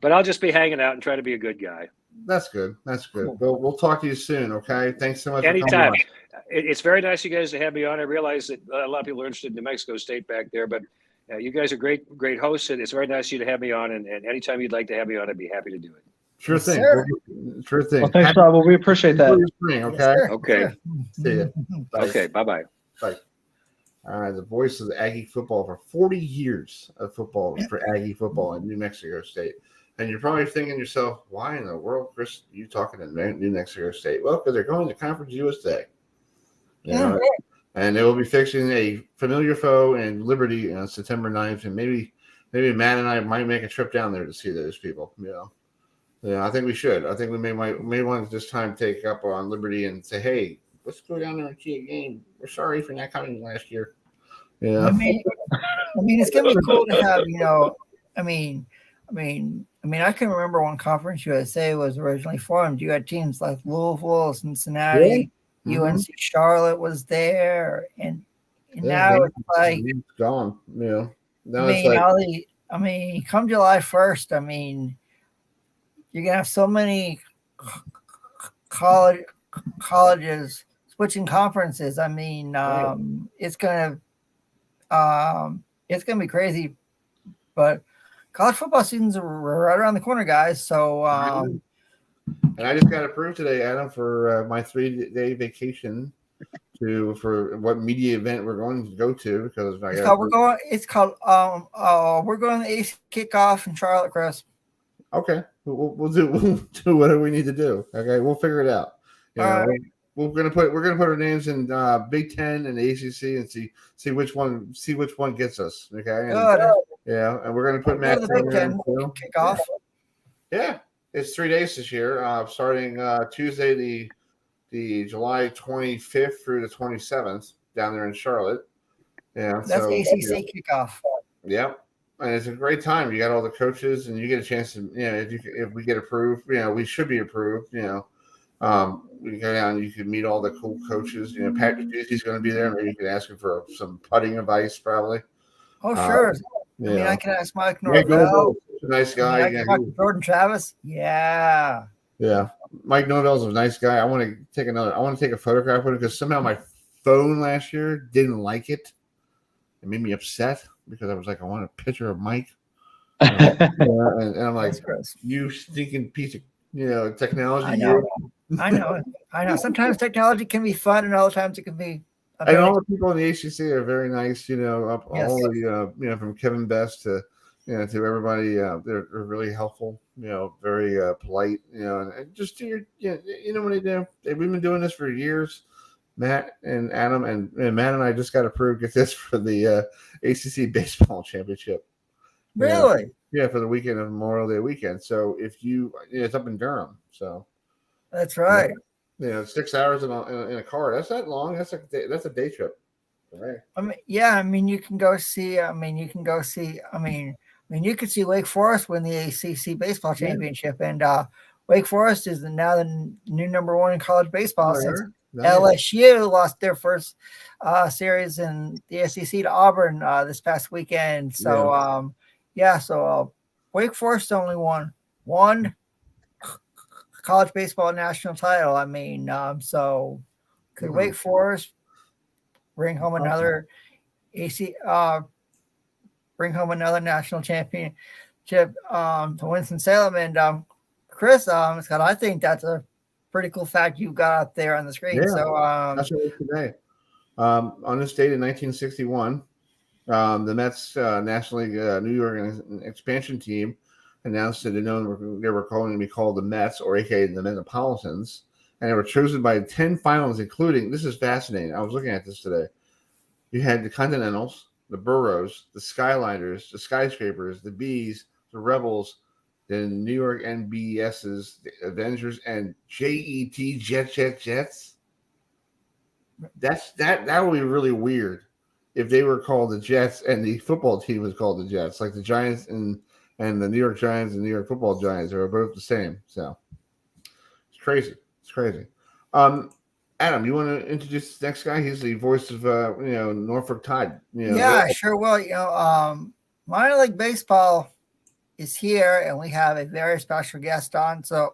But I'll just be hanging out and trying to be a good guy. That's good. That's good. Cool. We'll talk to you soon, okay? Thanks so much. Anytime. For coming on. It's very nice you guys to have me on. I realize that a lot of people are interested in New Mexico State back there, but you guys are great hosts, and it's very nice of you to have me on. And anytime you'd like to have me on, I'd be happy to do it. Sure thing. Sure thing. Well, thanks, Rob. Well, we appreciate that. Spring, okay. Yes, okay. See you. Bye. Okay. Bye-bye. Bye. All right. The voice of Aggie football for 40 years of football for Aggie football in New Mexico State. And you're probably thinking to yourself, why in the world, Chris, are you talking to New Mexico State? Well, because they're going to Conference USA. And they will be fixing a familiar foe in Liberty on September 9th. And maybe Matt and I might make a trip down there to see those people. Yeah, I think we should. I think we may want to this time take up on Liberty and say, hey, let's go down there and see a game. We're sorry for not coming last year. Yeah. I mean, it's gonna be cool to have, I can remember when Conference USA was originally formed. You had teams like Louisville, Cincinnati, UNC Charlotte was there, and now it's like it's gone. Yeah. Come July 1st, you're gonna have so many colleges switching conferences. It's gonna. It's going to be crazy. But college football season's right around the corner, guys. So, and I just got approved today, Adam, for my 3-day vacation for what media event we're going to go to because we're going to Ace Kickoff in Charlotte, Chris. Okay, we'll do whatever we need to do. Okay, we'll figure it out. We're gonna put our names in Big Ten and the ACC and see which one gets us. Okay, and we're gonna put Matt the Big Ten kickoff. Yeah, it's 3 days this year, starting Tuesday the July 25th through the 27th down there in Charlotte. Yeah, that's ACC kickoff. Yeah. And it's a great time. You got all the coaches, and you get a chance to, if we get approved, we should be approved. We go down, and you can meet all the cool coaches. Pat Ducey's going to be there. Maybe you can ask him for some putting advice, probably. Oh, sure. I mean, I can ask Mike Norvell. A nice guy. Jordan Travis. Yeah. Yeah. Mike Norvell's a nice guy. I want to take a photograph with him because somehow my phone last year didn't like it. It made me upset. Because I was like, I want a picture of Mike, and I'm like, you stinking piece of, technology. I know. Sometimes technology can be fun, and other times it can be. And all the people in the ACC are very nice. All the from Kevin Best to to everybody. They're really helpful. Very polite. And just do what they do. We've been doing this for years. Matt and Adam and Matt and I just got approved. Get this for the ACC baseball championship. Really? Yeah, for the weekend of Memorial Day weekend. So it's up in Durham. So that's right. 6 hours in a car. That's not long. That's a day trip. Right. You can go see. You could see Wake Forest win the ACC baseball championship, and Wake Forest is now the new number one in college baseball since. Nice. LSU lost their first series in the SEC to Auburn this past weekend. So, so Wake Forest only won one college baseball national title. So could Wake Forest bring home another national championship to Winston-Salem? And Chris, Scott, I think that's a pretty cool fact you got up there on the screen. Yeah, so that's what it is today. On this date in 1961, the Mets National League New York expansion team announced that they were going to be called the Mets, or AKA the Metropolitans, and they were chosen by 10 finalists, including, this is fascinating, I was looking at this today. You had the Continentals, the Burros, the Skyliners, the Skyscrapers, the Bees, the Rebels, the New York NBS's, the Avengers, and Jets. That would be really weird if they were called the Jets and the football team was called the Jets, like the Giants and the New York Giants and New York Football Giants are both the same. So it's crazy. Adam, you want to introduce this next guy? He's the voice of Norfolk Tide. Yeah, sure will. Minor league baseball is here, and we have a very special guest on. So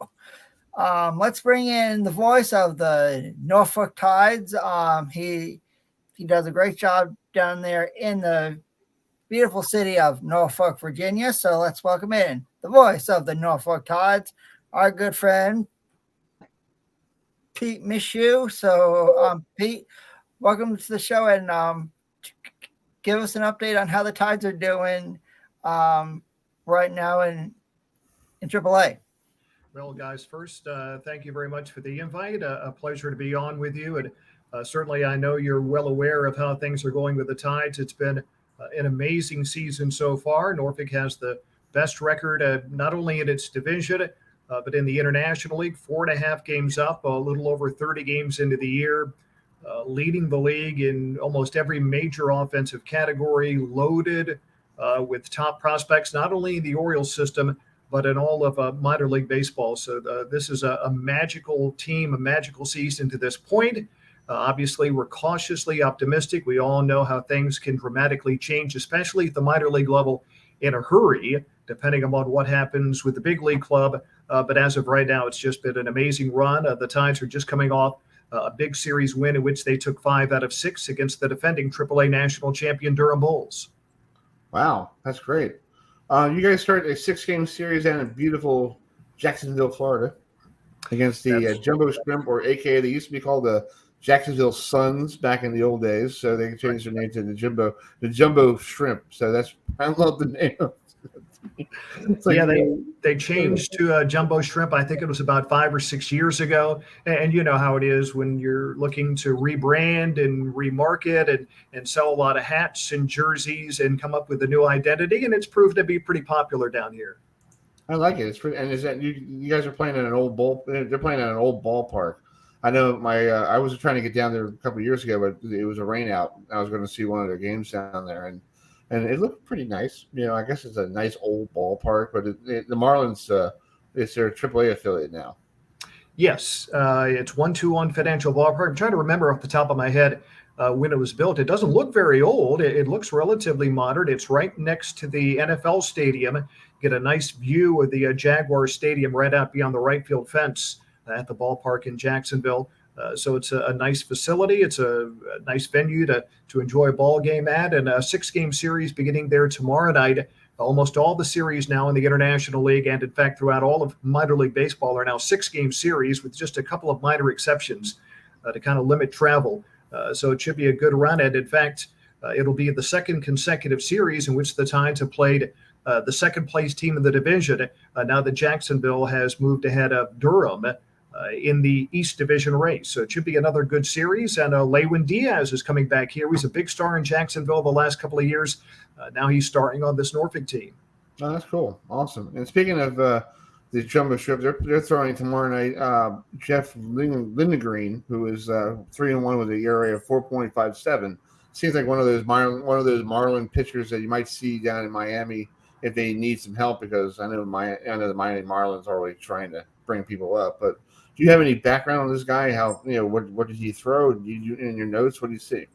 let's bring in the voice of the Norfolk Tides. He does a great job down there in the beautiful city of Norfolk, Virginia. So let's welcome in the voice of the Norfolk Tides, our good friend, Pete Michaud. So, Pete, welcome to the show, and give us an update on how the Tides are doing right now in AAA. Well, guys, first, thank you very much for the invite. A pleasure to be on with you. And certainly, I know you're well aware of how things are going with the Tides. It's been an amazing season so far. Norfolk has the best record, not only in its division, but in the International League, 4.5 games up, a little over 30 games into the year, leading the league in almost every major offensive category, loaded with top prospects, not only in the Orioles system, but in all of minor league baseball. So this is a magical team, a magical season to this point. Obviously, we're cautiously optimistic. We all know how things can dramatically change, especially at the minor league level, in a hurry, depending on what happens with the big league club. But as of right now, it's just been an amazing run. The Tides are just coming off a big series win in which they took 5 out of 6 against the defending AAA national champion Durham Bulls. Wow, that's great. You guys started a 6-game series down in beautiful Jacksonville, Florida, against the Jumbo Shrimp, or AKA they used to be called the Jacksonville Suns back in the old days. So they changed their name to the Jumbo Shrimp. So I love the name. They changed to Jumbo Shrimp. I think it was about 5 or 6 years ago. And you know how it is when you're looking to rebrand and remarket and sell a lot of hats and jerseys and come up with a new identity. And it's proved to be pretty popular down here. I like it. It's pretty, and is that you guys are playing in an old bowl? They're playing at an old ballpark. I know I was trying to get down there a couple of years ago, but it was a rain out. I was going to see one of their games down there, and it looked pretty nice. I guess it's a nice old ballpark, but the Marlins, it's their AAA affiliate now. Yes, it's 121 Financial Ballpark. I'm trying to remember off the top of my head when it was built. It doesn't look very old. It looks relatively modern. It's right next to the NFL stadium. Get a nice view of the Jaguar Stadium right out beyond the right field fence at the ballpark in Jacksonville. So it's a nice facility. It's a nice venue to enjoy a ball game at, and a 6-game series beginning there tomorrow night. Almost all the series now in the International League, and in fact throughout all of minor league baseball, are now 6-game series with just a couple of minor exceptions to kind of limit travel. So it should be a good run. And in fact, it'll be the second consecutive series in which the Tides have played the second place team in the division. Now that Jacksonville has moved ahead of Durham in the East Division race. So it should be another good series. And Lewin Diaz is coming back here. He's a big star in Jacksonville the last couple of years. Now he's starting on this Norfolk team. Oh, that's cool. Awesome. And speaking of the Jumbo Shrimp, they're throwing tomorrow night Jeff Lindegreen, who is 3-1 with an ERA of 4.57. Seems like one of those Marlin pitchers that you might see down in Miami if they need some help, because I know the Miami Marlins are always trying to bring people up. But do you have any background on this guy? How what did he throw? In your notes, what do you see?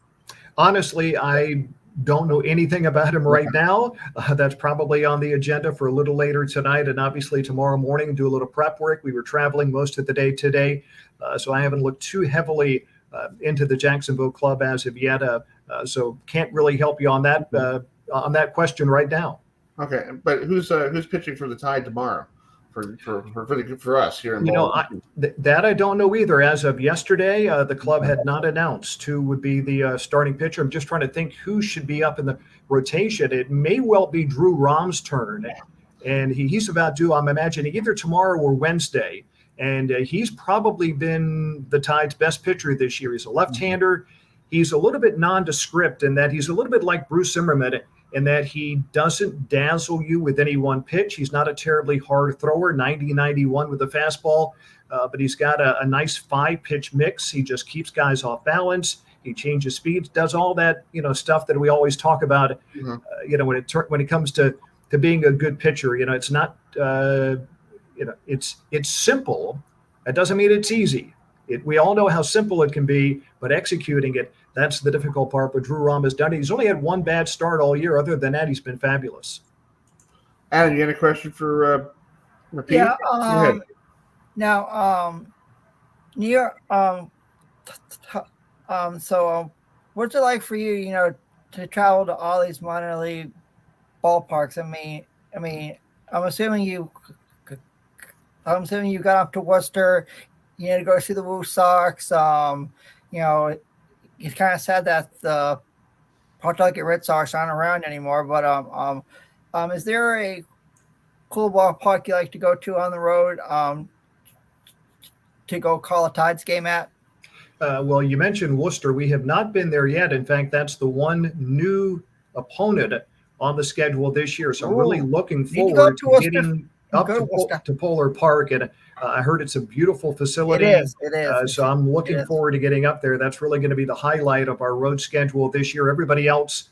Honestly, I don't know anything about him right now. That's probably on the agenda for a little later tonight, and obviously tomorrow morning do a little prep work. We were traveling most of the day today, so I haven't looked too heavily into the Jacksonville club as of yet. So can't really help you on that question right now. Okay, but who's pitching for the Tide tomorrow for us here in Baltimore? That I don't know either. As of yesterday, the club had not announced who would be the starting pitcher. I'm just trying to think who should be up in the rotation. It may well be Drew Rom's turn, and he's about due, I'm imagining, either tomorrow or Wednesday. And he's probably been the Tide's best pitcher this year. He's a left-hander. He's a little bit nondescript in that he's a little bit like Bruce Zimmerman, in that he doesn't dazzle you with any one pitch. He's not a terribly hard thrower, 90-91 with the fastball, but he's got a nice 5-pitch mix. He just keeps guys off balance. He changes speeds, does all that stuff that we always talk about. When it comes to being a good pitcher, it's not it's simple. That doesn't mean it's easy. We all know how simple it can be, but executing it, that's the difficult part. But Drew Rom has done it. He's only had one bad start all year. Other than that, he's been fabulous. Adam, you got a question for Repeat? Yeah. Now, New York. So, what's it like for you? To travel to all these minor league ballparks? I mean, I'm assuming you got up to Worcester. To go see the Woo Sox. It's kind of sad that the Pawtucket Red Sox aren't around anymore. But is there a cool ballpark you like to go to on the road to go call a Tides game at? Well, you mentioned Worcester. We have not been there yet. In fact, that's the one new opponent on the schedule this year. So I'm really looking forward to getting up to Polar Park. And I heard it's a beautiful facility. It is. So I'm looking forward to getting up there. That's really going to be the highlight of our road schedule this year. Everybody else,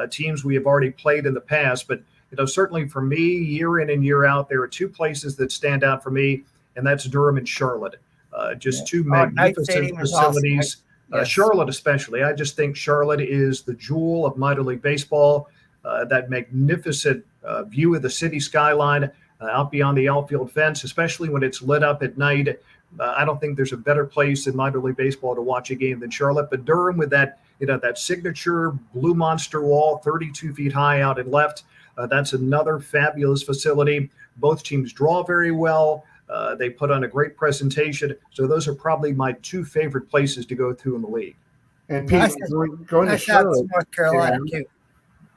teams we have already played in the past. But, certainly for me, year in and year out, there are two places that stand out for me, and that's Durham and Charlotte. Just two magnificent facilities. Awesome. Yes. Charlotte especially. I just think Charlotte is the jewel of minor league baseball. That magnificent view of the city skyline. out beyond the outfield fence, especially when it's lit up at night. I don't think there's a better place in minor league baseball to watch a game than Charlotte. But Durham, with that, that signature blue monster wall, 32 feet high out and left, that's another fabulous facility. Both teams draw very well. They put on a great presentation. So those are probably my two favorite places to go to in the league. And Pete, going to Charlotte, North Carolina too.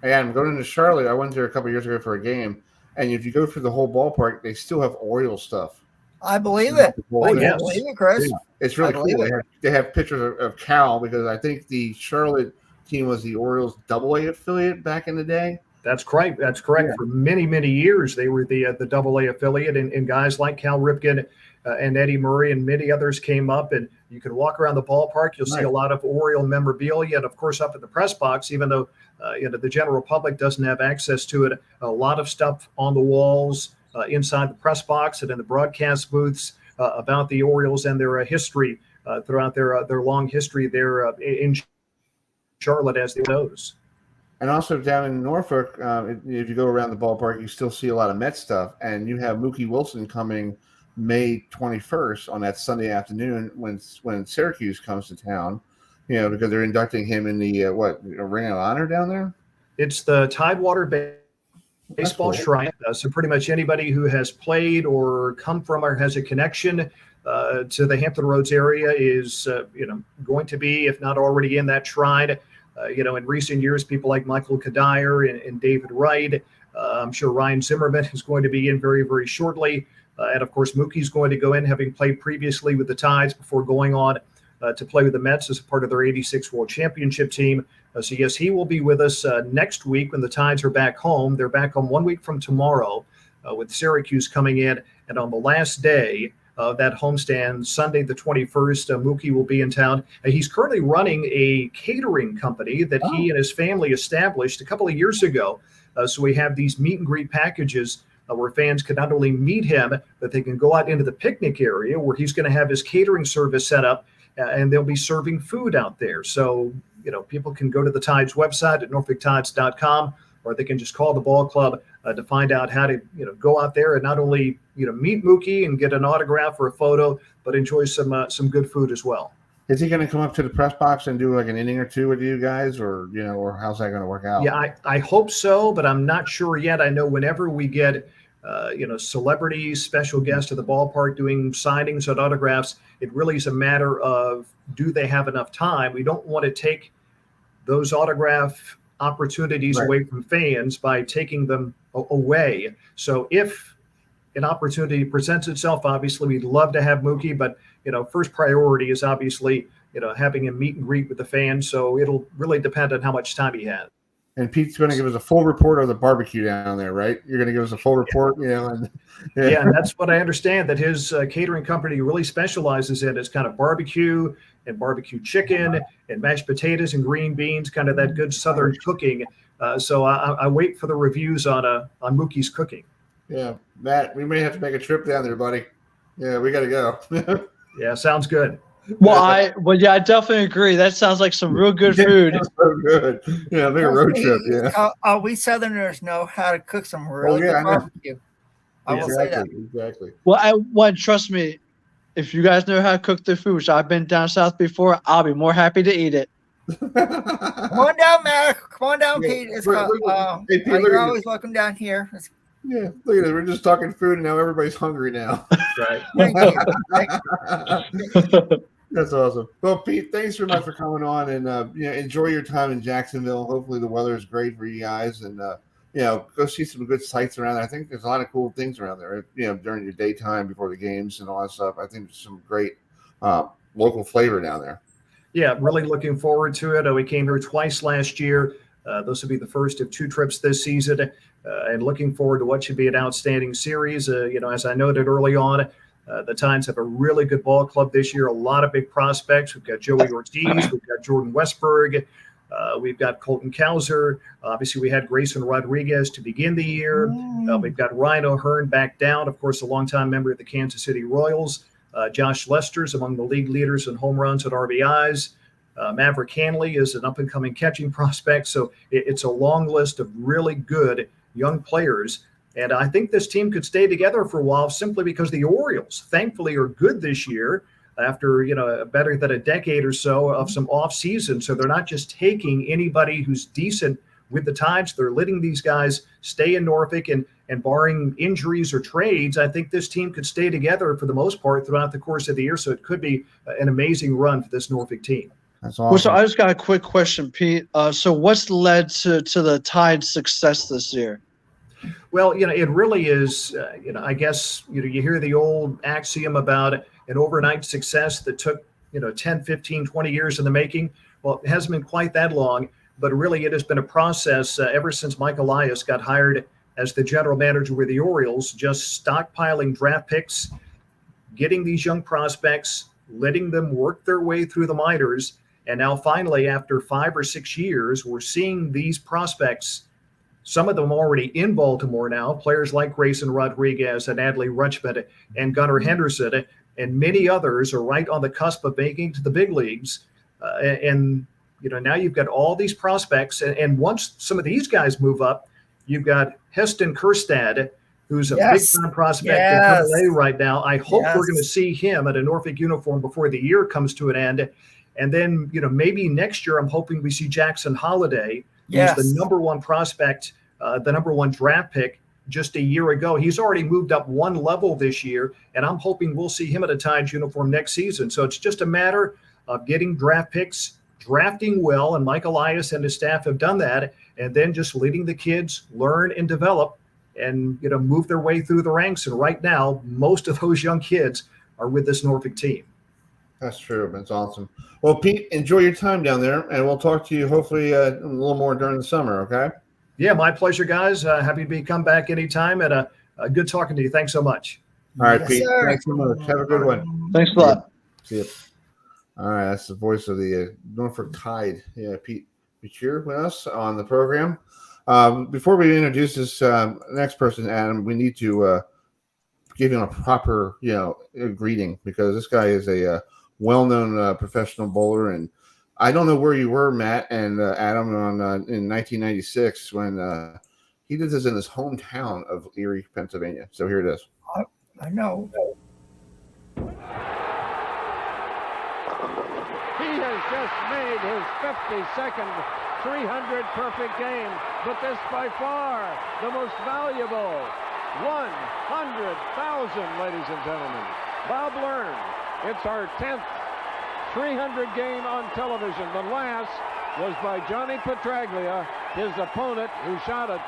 And going into Charlotte, I went there a couple of years ago for a game, and if you go through the whole ballpark, they still have Orioles stuff. I believe it. I Yes. believe it, Chris. Yeah. It's really cool. They have pictures of Cal, because I think the Charlotte team was the Orioles AA affiliate back in the day. That's correct. That's correct. Yeah. For many, many years, they were the AA affiliate, and guys like Cal Ripken and Eddie Murray and many others came up, and you can walk around the ballpark. You'll see a lot of Oriole memorabilia, and of course up at the press box, even though the general public doesn't have access to it, a lot of stuff on the walls inside the press box and in the broadcast booths about the Orioles and their history throughout their long history there in Charlotte as they knows. And also down in Norfolk, if you go around the ballpark, you still see a lot of Met stuff. And you have Mookie Wilson coming May 21st on that Sunday afternoon when Syracuse comes to town, because they're inducting him in the a Ring of Honor down there. It's the Tidewater Baseball Shrine. So pretty much anybody who has played or come from or has a connection to the Hampton Roads area is going to be, if not already, in that shrine. In recent years, people like Michael Kadire and David Wright. I'm sure Ryan Zimmerman is going to be in very, very shortly. And of course, Mookie's going to go in, having played previously with the Tides before going on to play with the Mets as a part of their 86 World Championship team. So yes, he will be with us next week when the Tides are back home. They're back home 1 week from tomorrow with Syracuse coming in. And on the last day of that homestand, Sunday the 21st, Mookie will be in town. He's currently running a catering company that he and his family established a couple of years ago. So we have these meet and greet packages where fans can not only meet him, but they can go out into the picnic area where he's going to have his catering service set up, and they'll be serving food out there. So, people can go to the Tides website at norfolktides.com, or they can just call the ball club to find out how to, go out there and not only, meet Mookie and get an autograph or a photo, but enjoy some good food as well. Is he going to come up to the press box and do like an inning or two with you guys, or or how's that going to work out? Yeah, I hope so, but I'm not sure yet. I know whenever we get celebrities, special guests at the ballpark doing signings and autographs, it really is a matter of, do they have enough time? We don't want to take those autograph opportunities away from fans by taking them away. So if an opportunity presents itself, obviously we'd love to have Mookie, but first priority is obviously having him meet and greet with the fans. So it'll really depend on how much time he has. And Pete's going to give us a full report of the barbecue down there, right? You're going to give us a full report, and and that's what I understand, that his catering company really specializes in, is kind of barbecue and barbecue chicken and mashed potatoes and green beans, kind of that good Southern cooking. So I wait for the reviews on Mookie's cooking. Yeah, Matt, we may have to make a trip down there, buddy. Yeah, we got to go. Yeah, sounds good. Well, I definitely agree. That sounds like some real good food. So good. Yeah, make a road trip. Yeah. We Southerners know how to cook some really good barbecue. I will say that. Exactly. Well, trust me, if you guys know how to cook the food, so I've been down south before, I'll be more happy to eat it. Come on down, Matt. Come on down, Pete. Pete, you're always welcome down here. Yeah, look at it. We're just talking food, and now everybody's hungry now. Right. Thank you. That's awesome. Well, Pete, thanks very much for coming on, and enjoy your time in Jacksonville. Hopefully, the weather is great for you guys, and go see some good sights around there. I think there's a lot of cool things around there. During your daytime before the games and all that stuff. I think there's some great local flavor down there. Yeah, really looking forward to it. We came here twice last year. This will be the first of two trips this season, and looking forward to what should be an outstanding series. As I noted early on, the Tides have a really good ball club this year, a lot of big prospects. We've got Joey Ortiz, we've got Jordan Westberg, we've got Colton Cowser. Obviously, we had Grayson Rodriguez to begin the year. We've got Ryan O'Hearn back down, of course, a longtime member of the Kansas City Royals. Josh Lester's among the league leaders in home runs and RBIs. Maverick Hanley is an up-and-coming catching prospect. So it's a long list of really good young players And I think this team could stay together for a while simply because the Orioles, thankfully, are good this year after, better than a decade or so of some off season. So they're not just taking anybody who's decent with the Tides. They're letting these guys stay in Norfolk, and barring injuries or trades, I think this team could stay together for the most part throughout the course of the year. So it could be an amazing run for this Norfolk team. That's Well, awesome. so I just got a quick question, Pete. So what's led to the Tide's success this year? Well, it really is, I guess, you hear the old axiom about an overnight success that took, 10, 15, 20 years in the making. Well, it hasn't been quite that long, but really it has been a process ever since Mike Elias got hired as the general manager with the Orioles, just stockpiling draft picks, getting these young prospects, letting them work their way through the minors. And now finally, after 5 or 6 years, we're seeing these prospects, some of them already in Baltimore now, players like Grayson Rodriguez and Adley Rutschman and Gunnar Henderson, and many others are right on the cusp of making it to the big leagues. Now you've got all these prospects. And once some of these guys move up, you've got Heston Kjerstad, who's a big-time prospect in AA right now. I hope we're going to see him at a Norfolk uniform before the year comes to an end. And then, maybe next year I'm hoping we see Jackson Holliday, who's the number one prospect, the number one draft pick just a year ago. He's already moved up one level this year, and I'm hoping we'll see him at a Tides uniform next season. So it's just a matter of getting draft picks, drafting well, and Mike Elias and his staff have done that, and then just letting the kids learn and develop and, move their way through the ranks. And right now, most of those young kids are with this Norfolk team. That's true. That's awesome. Well, Pete, enjoy your time down there, and we'll talk to you hopefully a little more during the summer, okay? Yeah, my pleasure, guys. Happy to come back anytime, and good talking to you. Thanks so much. All right, Yes, Pete. sir. Thanks so much. Have a good one. Thanks a lot. See you. All right, that's the voice of the Norfolk Tide. Yeah, Pete here with us on the program. Before we introduce this next person, Adam, we need to give him a proper, greeting, because this guy is a well-known professional bowler, and I don't know where you were, Matt and Adam, in 1996 when he did this in his hometown of Erie, Pennsylvania. So here it is. I know. He has just made his 52nd 300 perfect game, but this by far the most valuable 100,000, ladies and gentlemen. Bob Learn. It's our 10th 300 game on television. The last was by Johnny Petraglia, his opponent, who shot a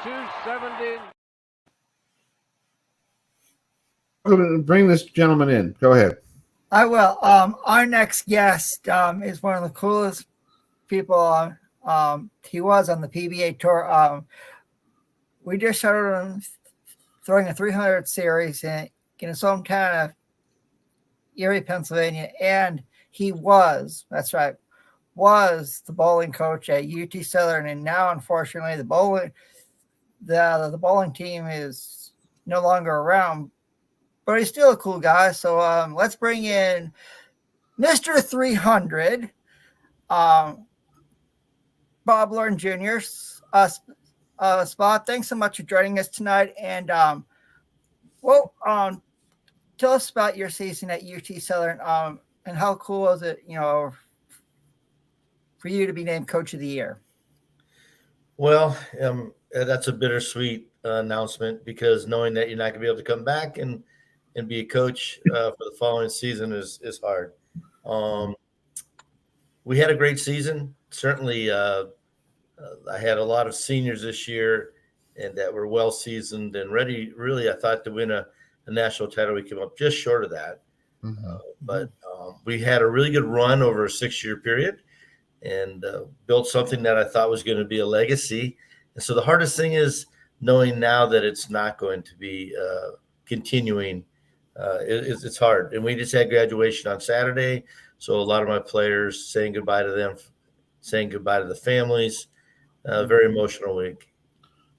270. Bring this gentleman in. Go ahead. I will. Our next guest is one of the coolest people. He was on the PBA tour. We just started him throwing a 300 series in his hometown of Erie, Pennsylvania, and he was the bowling coach at UT Southern, and now unfortunately the bowling team is no longer around, but he's still a cool guy. So let's bring in Mr. 300, Bob Learn Jr. Spot, thanks so much for joining us tonight. And tell us about your season at UT Southern, and how cool was it, for you to be named Coach of the Year? Well, that's a bittersweet announcement, because knowing that you're not going to be able to come back and be a coach for the following season is hard. We had a great season. Certainly, I had a lot of seniors this year, and that were well seasoned and ready. Really, I thought to win a national title. We came up just short of that. But we had a really good run over a 6-year period, and built something that I thought was going to be a legacy. And so the hardest thing is knowing now that it's not going to be continuing. It's hard. And we just had graduation on Saturday. So a lot of my players, saying goodbye to them, saying goodbye to the families. Very emotional week.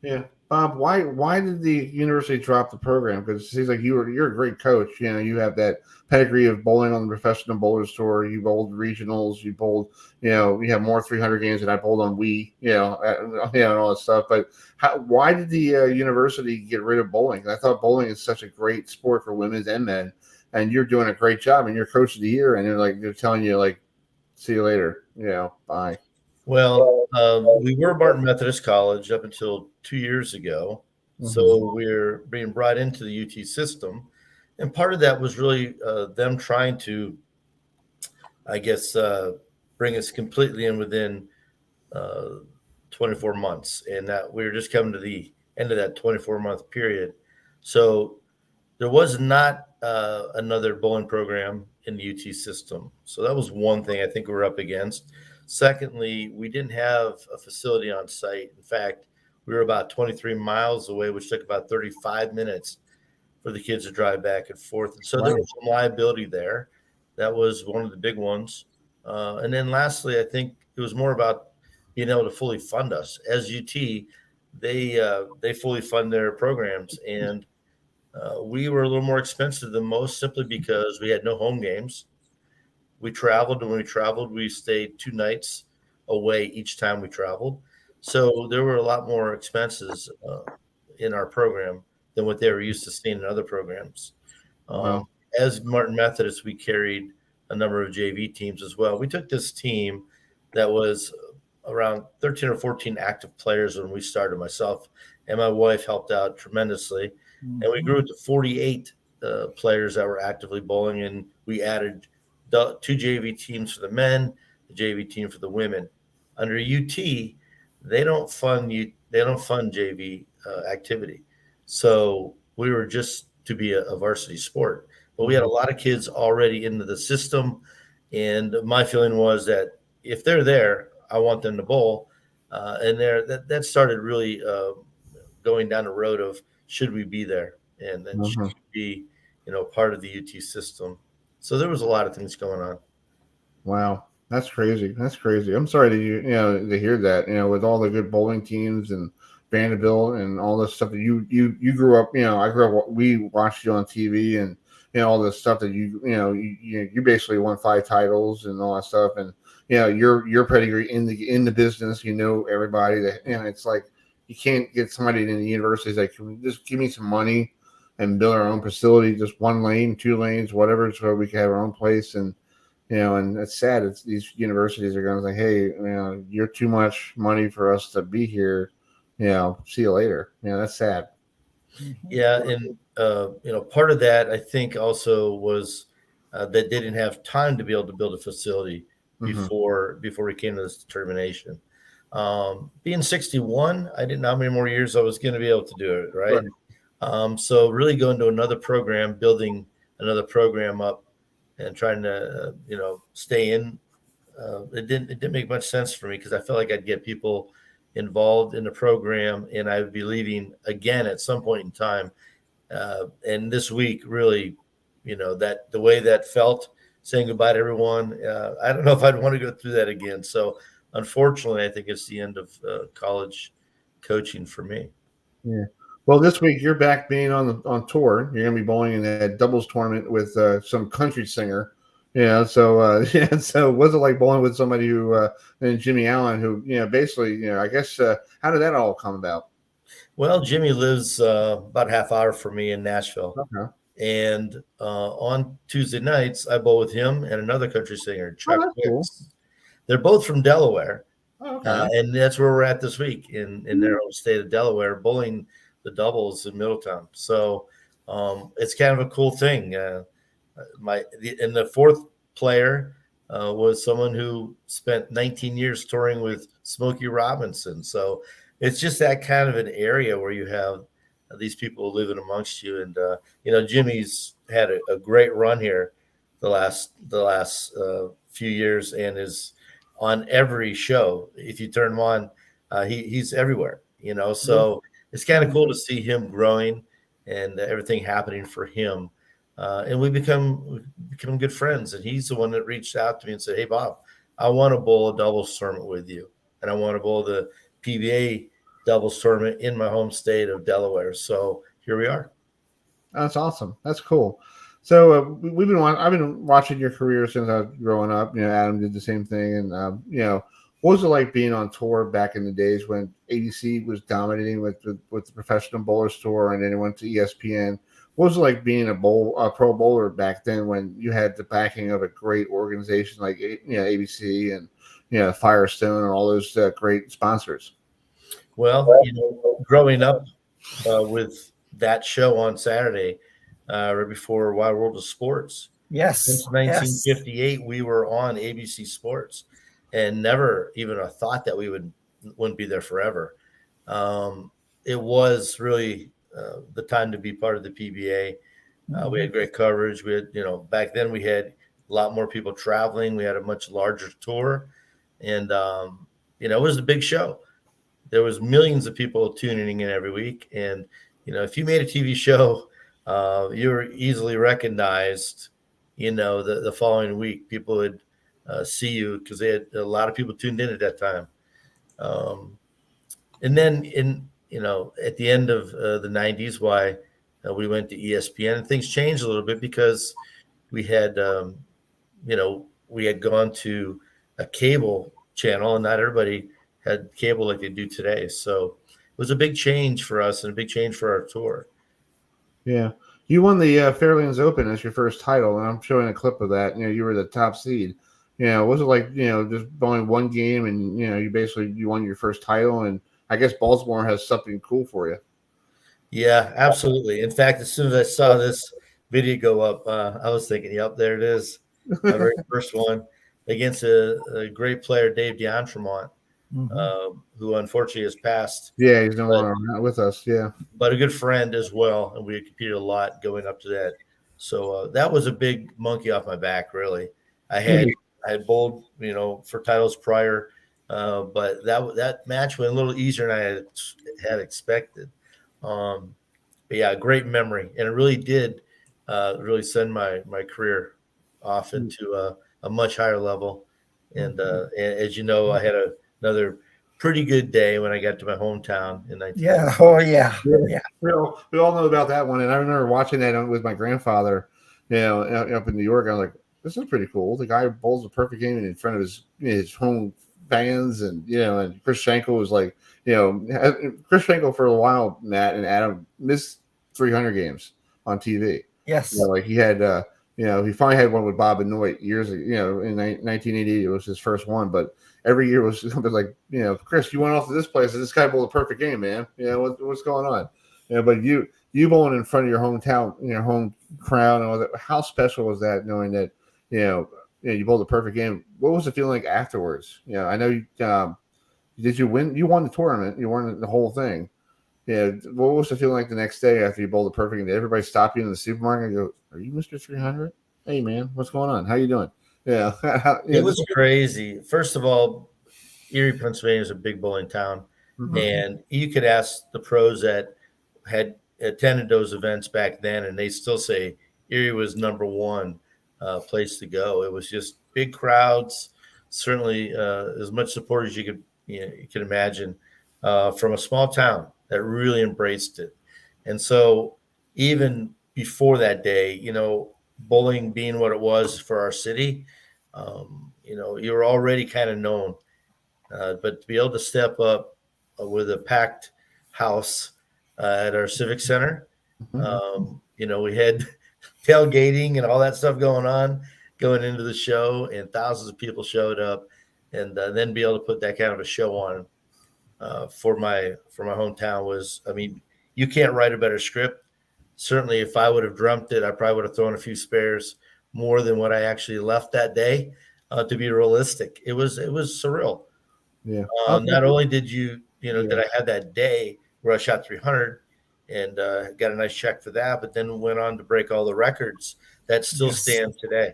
Yeah. Bob, why did the university drop the program? Because it seems like you're a great coach. You know, you have that pedigree of bowling on the professional bowlers tour. You bowled regionals. You bowled. You know, you have more 300 games than I bowled on Wii. And all that stuff. But why did the university get rid of bowling? I thought bowling is such a great sport for women and men, and you're doing a great job. And you're coach of the year, and they're telling you like, see you later. You know, bye. Well, we were Barton Methodist College up until 2 years ago. So we're being brought into the UT system. And part of that was really them trying to, I guess, bring us completely in within 24 months. And that we were just coming to the end of that 24-month period. So there was not another bowling program in the UT system. So that was one thing I think we were up against. Secondly, we didn't have a facility on site. In fact, we were about 23 miles away, which took about 35 minutes for the kids to drive back and forth. And so there was some liability there. That was one of the big ones. And then lastly, I think it was more about being able to fully fund us. As UT, they fully fund their programs. And we were a little more expensive than most simply because we had no home games. We traveled, and when we traveled, we stayed 2 nights away each time we traveled. So there were a lot more expenses in our program than what they were used to seeing in other programs. Wow. As Martin Methodist, we carried a number of JV teams as well. We took this team that was around 13 or 14 active players when we started. Myself and my wife helped out tremendously. And we grew it to 48 players that were actively bowling, and we added 2 JV teams for the men, the JV team for the women. Under UT, they don't fund JV activity. So we were just to be a varsity sport. But we had a lot of kids already into the system, and my feeling was that if they're there, I want them to bowl. And that started really going down the road of should we be there, and then should we be, part of the UT system. So there was a lot of things going on. Wow, that's crazy. That's crazy. I'm sorry to hear that. With all the good bowling teams and Vanderbilt and all this stuff that you grew up. I grew up. We watched you on TV and all this stuff that you basically won 5 titles and all that stuff. And your pedigree in the business. Everybody that it's like you can't get somebody in the universities that can just give me some money and build our own facility, just 1 lane, 2 lanes, whatever, so we can have our own place. And and it's sad. It's these universities are going to say, hey, you're too much money for us to be here. See you later. That's sad. Yeah, and part of that I think also was that they didn't have time to be able to build a facility before we came to this determination. Being 61, I didn't know how many more years I was going to be able to do it. Right. So really going to another program, building another program up, and trying to stay in. It didn't make much sense for me because I felt like I'd get people involved in the program, and I would be leaving again at some point in time. And this week, really, that the way that felt, saying goodbye to everyone, I don't know if I'd want to go through that again. So unfortunately, I think it's the end of college coaching for me. Yeah. Well, this week you're back being on tour. You're going to be bowling in that doubles tournament with some country singer. So so what's it like bowling with somebody who and Jimmy Allen, who basically I guess how did that all come about? Well, Jimmy lives about a half hour from me in Nashville. Okay. And on Tuesday nights, I bowl with him and another country singer, Chuck Wicks. Cool. They're both from Delaware. Oh, okay. And that's where we're at this week in their own state of Delaware, bowling the doubles in Middletown. So it's kind of a cool thing. The 4th player was someone who spent 19 years touring with Smokey Robinson. So it's just that kind of an area where you have these people living amongst you. And Jimmy's had a great run here the last few years and is on every show. If you turn him on, he's everywhere. So it's kind of cool to see him growing and everything happening for him. And we become good friends. And he's the one that reached out to me and said, hey, Bob, I want to bowl a doubles tournament with you. And I want to bowl the PBA doubles tournament in my home state of Delaware. So here we are. That's awesome. That's cool. So I've been watching your career since I was growing up. Adam did the same thing, and what was it like being on tour back in the days when ADC was dominating with the Professional Bowlers Tour, and then it went to ESPN? What was it like being a pro bowler back then when you had the backing of a great organization like ABC and Firestone and all those great sponsors? Well, growing up with that show on Saturday, right before Wide World of Sports. Yes. Since 1958, we were on ABC Sports, and never even a thought that we wouldn't be there forever. It was really the time to be part of the PBA. We had great coverage. We had, back then we had a lot more people traveling. We had a much larger tour, and it was a big show. There was millions of people tuning in every week, and if you made a TV show, you were easily recognized. The following week, people would see you because they had a lot of people tuned in at that time. And then at the end of the 90s, we went to ESPN, and things changed a little bit because we had gone to a cable channel, and not everybody had cable like they do today. So it was a big change for us and a big change for our tour. Yeah. You won the Fairlands Open as your first title, and I'm showing a clip of that. You were the top seed. Was it like, just only one game and, you won your first title, and I guess Baltimore has something cool for you. Yeah, absolutely. In fact, as soon as I saw this video go up, I was thinking, yep, there it is. My very first one against a great player, Dave DeAntremont, who unfortunately has passed. Yeah, he's no longer with us. Yeah. But a good friend as well. And we competed a lot going up to that. So that was a big monkey off my back, really. I had bowled, for titles prior, but that match went a little easier than I had expected. But yeah, great memory. And it really did really send my career off into a much higher level. And as you know, I had another pretty good day when I got to my hometown in 19. Yeah. Oh, yeah. We all know about that one. And I remember watching that with my grandfather, up in New York. I was like, this is pretty cool. The guy bowls a perfect game in front of his home fans. And, and Chris Schenkel was like, Chris Schenkel for a while, Matt and Adam, missed 300 games on TV. Yes. He had, he finally had one with Bob Benoit years ago, in 1988. It was his first one, but every year was something like, Chris, you went off to this place and this guy bowled a perfect game, man. What's going on? But you bowling in front of your hometown, your home crowd and all that. How special was that, knowing that, you bowled a perfect game? What was it feeling like afterwards? I know you, did you win? You won the tournament. You won the whole thing. Yeah. What was it feeling like the next day after you bowled the perfect game? Did everybody stop you in the supermarket and go, "Are you Mr. 300? Hey, man, what's going on? How you doing?" Yeah. It was crazy. First of all, Erie, Pennsylvania is a big bowling town. And you could ask the pros that had attended those events back then, and they still say Erie was number one place to go. It was just big crowds, certainly as much support as you could imagine from a small town that really embraced it. And so even before that day, bowling being what it was for our city, you were already kind of known. But to be able to step up with a packed house at our civic center, we had tailgating and all that stuff going into the show, and thousands of people showed up, and then be able to put that kind of a show on for my hometown was, you can't write a better script. Certainly, if I would have dreamt it, I probably would have thrown a few spares more than what I actually left that day. To be realistic, it was surreal. Yeah. Not only did did I have that day where I shot 300 and got a nice check for that, but then went on to break all the records that still stand today.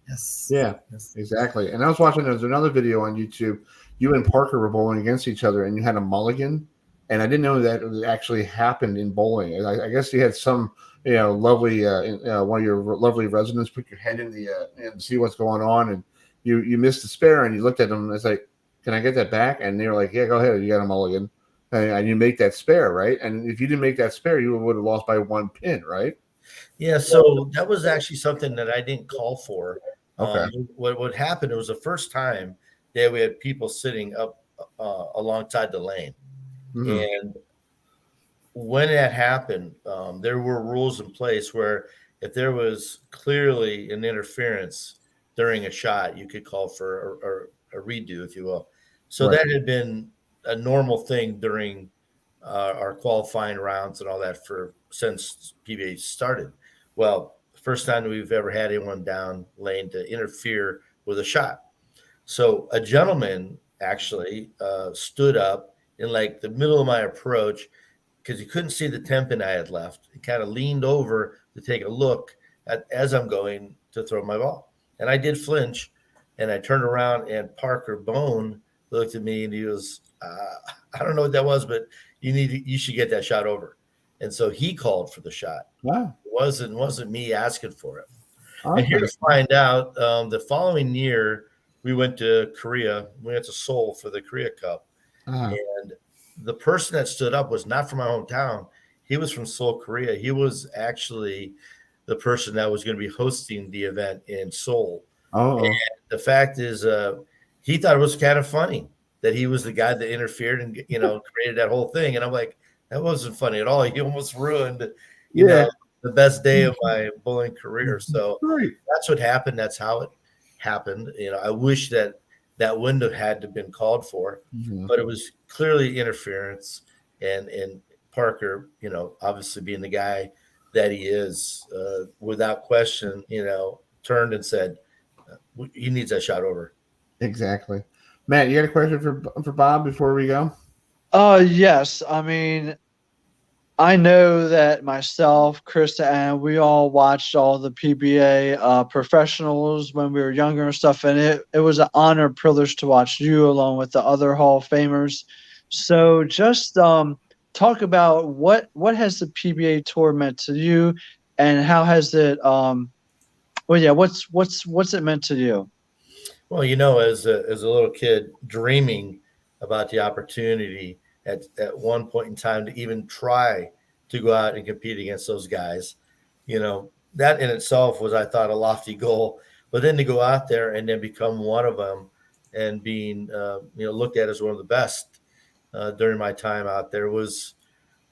Yes. Yeah, exactly. And I was watching, there's another video on YouTube. You and Parker were bowling against each other, and you had a mulligan. And I didn't know that it actually happened in bowling. I guess you had some, lovely, one of your lovely residents put your head in the and see what's going on, and you missed the spare, and you looked at them and it's like, "Can I get that back?" And they were like, "Yeah, go ahead. You got a mulligan." and you make that spare, right? And if you didn't make that spare, you would have lost by 1 pin, right? Yeah, so that was actually something that I didn't call for. Okay. What happened? It was the first time that we had people sitting up alongside the lane, and when that happened, there were rules in place where if there was clearly an interference during a shot, you could call for a redo, if you will. So that had been a normal thing during our qualifying rounds and all that since PBA started. Well, the first time we've ever had anyone down lane to interfere with a shot. So a gentleman actually stood up in like the middle of my approach because he couldn't see the 10 pin I had left. He kind of leaned over to take a look as I'm going to throw my ball. And I did flinch, and I turned around, and Parker Bone looked at me, and he was, I don't know what that was, but you should get that shot over. And so he called for the shot. Wow. It wasn't me asking for it. Okay. And here to find out, the following year, we went to Korea. We went to Seoul for the Korea Cup. And the person that stood up was not from my hometown. He was from Seoul, Korea. He was actually the person that was going to be hosting the event in Seoul. And the fact is, he thought it was kind of funny that he was the guy that interfered and, created that whole thing. And I'm like, that wasn't funny at all. He almost ruined, you know, the best day of my bowling career. So that's what happened. That's how it happened. I wish that window had to have been called for, but it was clearly interference. And Parker, obviously being the guy that he is, without question, turned and said, he needs that shot over. Exactly. Matt, you got a question for Bob before we go? Yes. I mean, I know that myself, Chris, and we all watched all the PBA professionals when we were younger and stuff, and it was an honor and privilege to watch you along with the other Hall of Famers. So just talk about what has the PBA tour meant to you, and how has it what's it meant to you? Well, as a little kid dreaming about the opportunity at one point in time to even try to go out and compete against those guys, that in itself was, I thought, a lofty goal. But then to go out there and then become one of them and being, looked at as one of the best during my time out there was,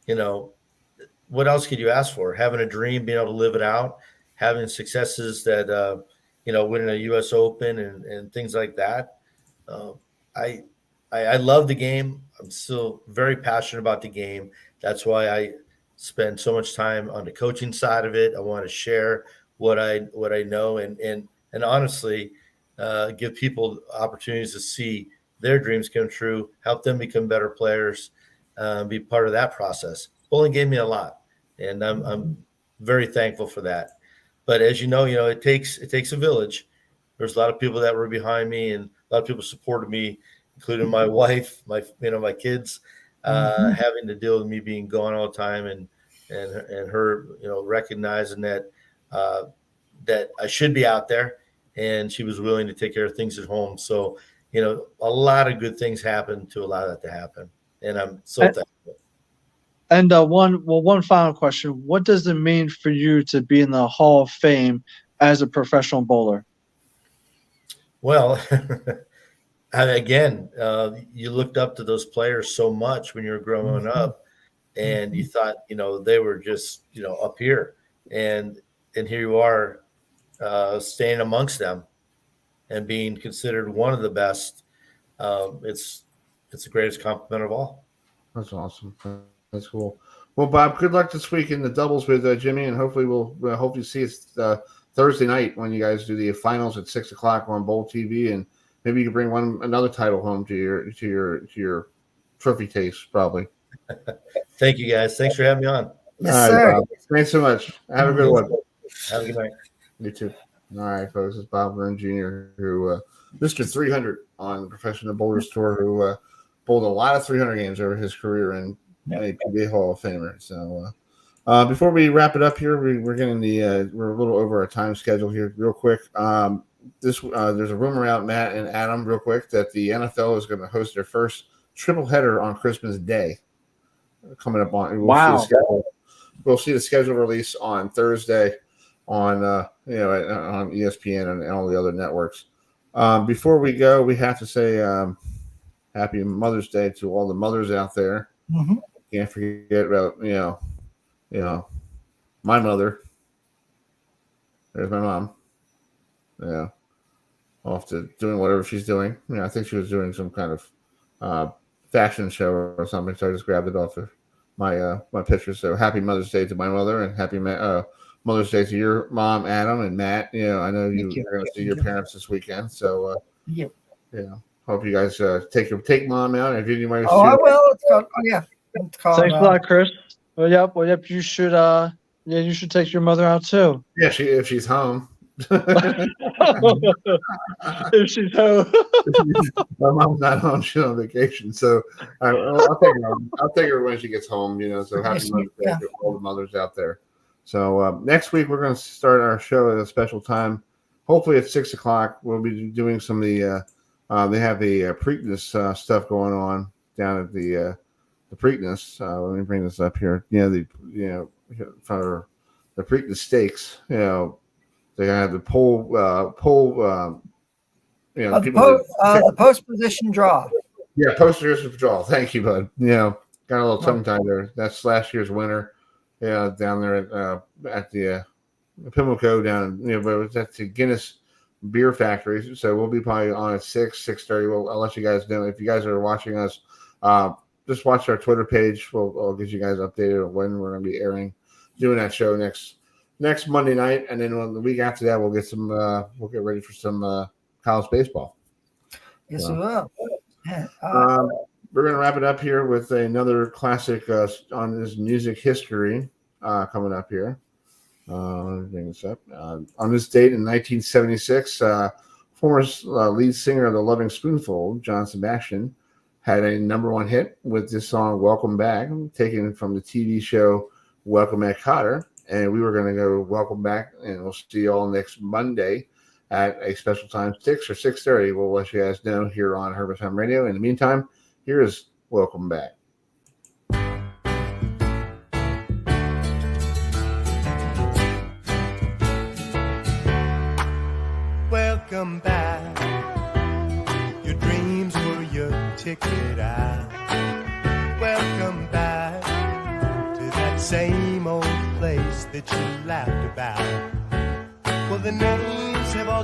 what else could you ask for? Having a dream, being able to live it out, having successes that, winning a U.S. Open and things like that. I love the game. I'm still very passionate about the game. That's why I spend so much time on the coaching side of it. I want to share what I know and honestly give people opportunities to see their dreams come true, help them become better players, be part of that process. Bowling gave me a lot, and I'm very thankful for that. But as you know, it takes a village. There's a lot of people that were behind me, and a lot of people supported me, including my wife, my kids, having to deal with me being gone all the time, and her, recognizing that I should be out there, and she was willing to take care of things at home. So, a lot of good things happened to allow that to happen, and I'm so thankful. And one final question: what does it mean for you to be in the Hall of Fame as a professional bowler? Well, again, you looked up to those players so much when you were growing up, and you thought, they were just, up here, and here you are, staying amongst them and being considered one of the best. It's the greatest compliment of all. That's awesome. That's cool. Well, Bob, good luck this week in the doubles with Jimmy, and hopefully we'll hopefully see us Thursday night when you guys do the finals at 6:00 on Bowl TV, and maybe you can bring another title home to your trophy case, probably. Thank you, guys. Thanks for having me on. Yes, all right, sir. Bob. Thanks so much. Have a good one. Have a good night. You too. All right, folks. This is Bob Byrne Jr., who Mr. 300 on the Professional Bowlers Tour, who bowled a lot of 300 games over his career and a PBA Hall of Famer. So before we wrap it up here, we're getting we're a little over our time schedule here, real quick. There's a rumor out, Matt and Adam, real quick, that the NFL is going to host their first triple header on Christmas Day. coming up on. Wow. We'll see the schedule release on Thursday on on ESPN and all the other networks. Before we go, we have to say Happy Mother's Day to all the mothers out there. Mm-hmm. Can't forget about my mother. There's my mom. Yeah, off to doing whatever she's doing. I think she was doing some kind of fashion show or something. So I just grabbed it off of my picture. So happy Mother's Day to my mother, and happy Mother's Day to your mom, Adam, and Matt. I know you're going to see your parents this weekend. So hope you guys take mom out. If you might. Oh, I will. It's called, Thanks a lot, Chris. Well, yep. You should. You should take your mother out too. Yeah, if she's home. If she's home. My mom's not home; she's on vacation. So I'll take her when she gets home. So happy Mother's Day to all the mothers out there. So next week we're going to start our show at a special time. Hopefully at 6:00. We'll be doing some of the. They have the Preakness stuff going on down at the Preakness. Let me bring this up here. For the Preakness Stakes. They have the the post position draw. Yeah, post position draw. Thank you, bud. Got a little tongue tied there. That's last year's winner. Yeah, down there at the Pimlico down. But that's the Guinness Beer Factory. So we'll be probably on at 6:30. I'll let you guys know if you guys are watching us. Just watch our Twitter page. We'll get you guys updated on when we're going to be doing that show next Monday night, and then on the week after that, we'll get ready for some college baseball. Yes, we will. Yeah. We're going to wrap it up here with another classic on this music history coming up here. Let me bring this up. On this date in 1976, former lead singer of the Loving Spoonful, John Sebastian, had a #1 hit with this song "Welcome Back," taken from the TV show Welcome Back, Kotter. And we were going to go welcome back, and we'll see you all next Monday at a special time, 6 or 6:30. We'll let you guys know here on Herbert Time Radio. In the meantime, here is Welcome Back. Welcome back. Your dreams were your ticket out. Welcome back to that same old place that you laughed about. Well, the names have all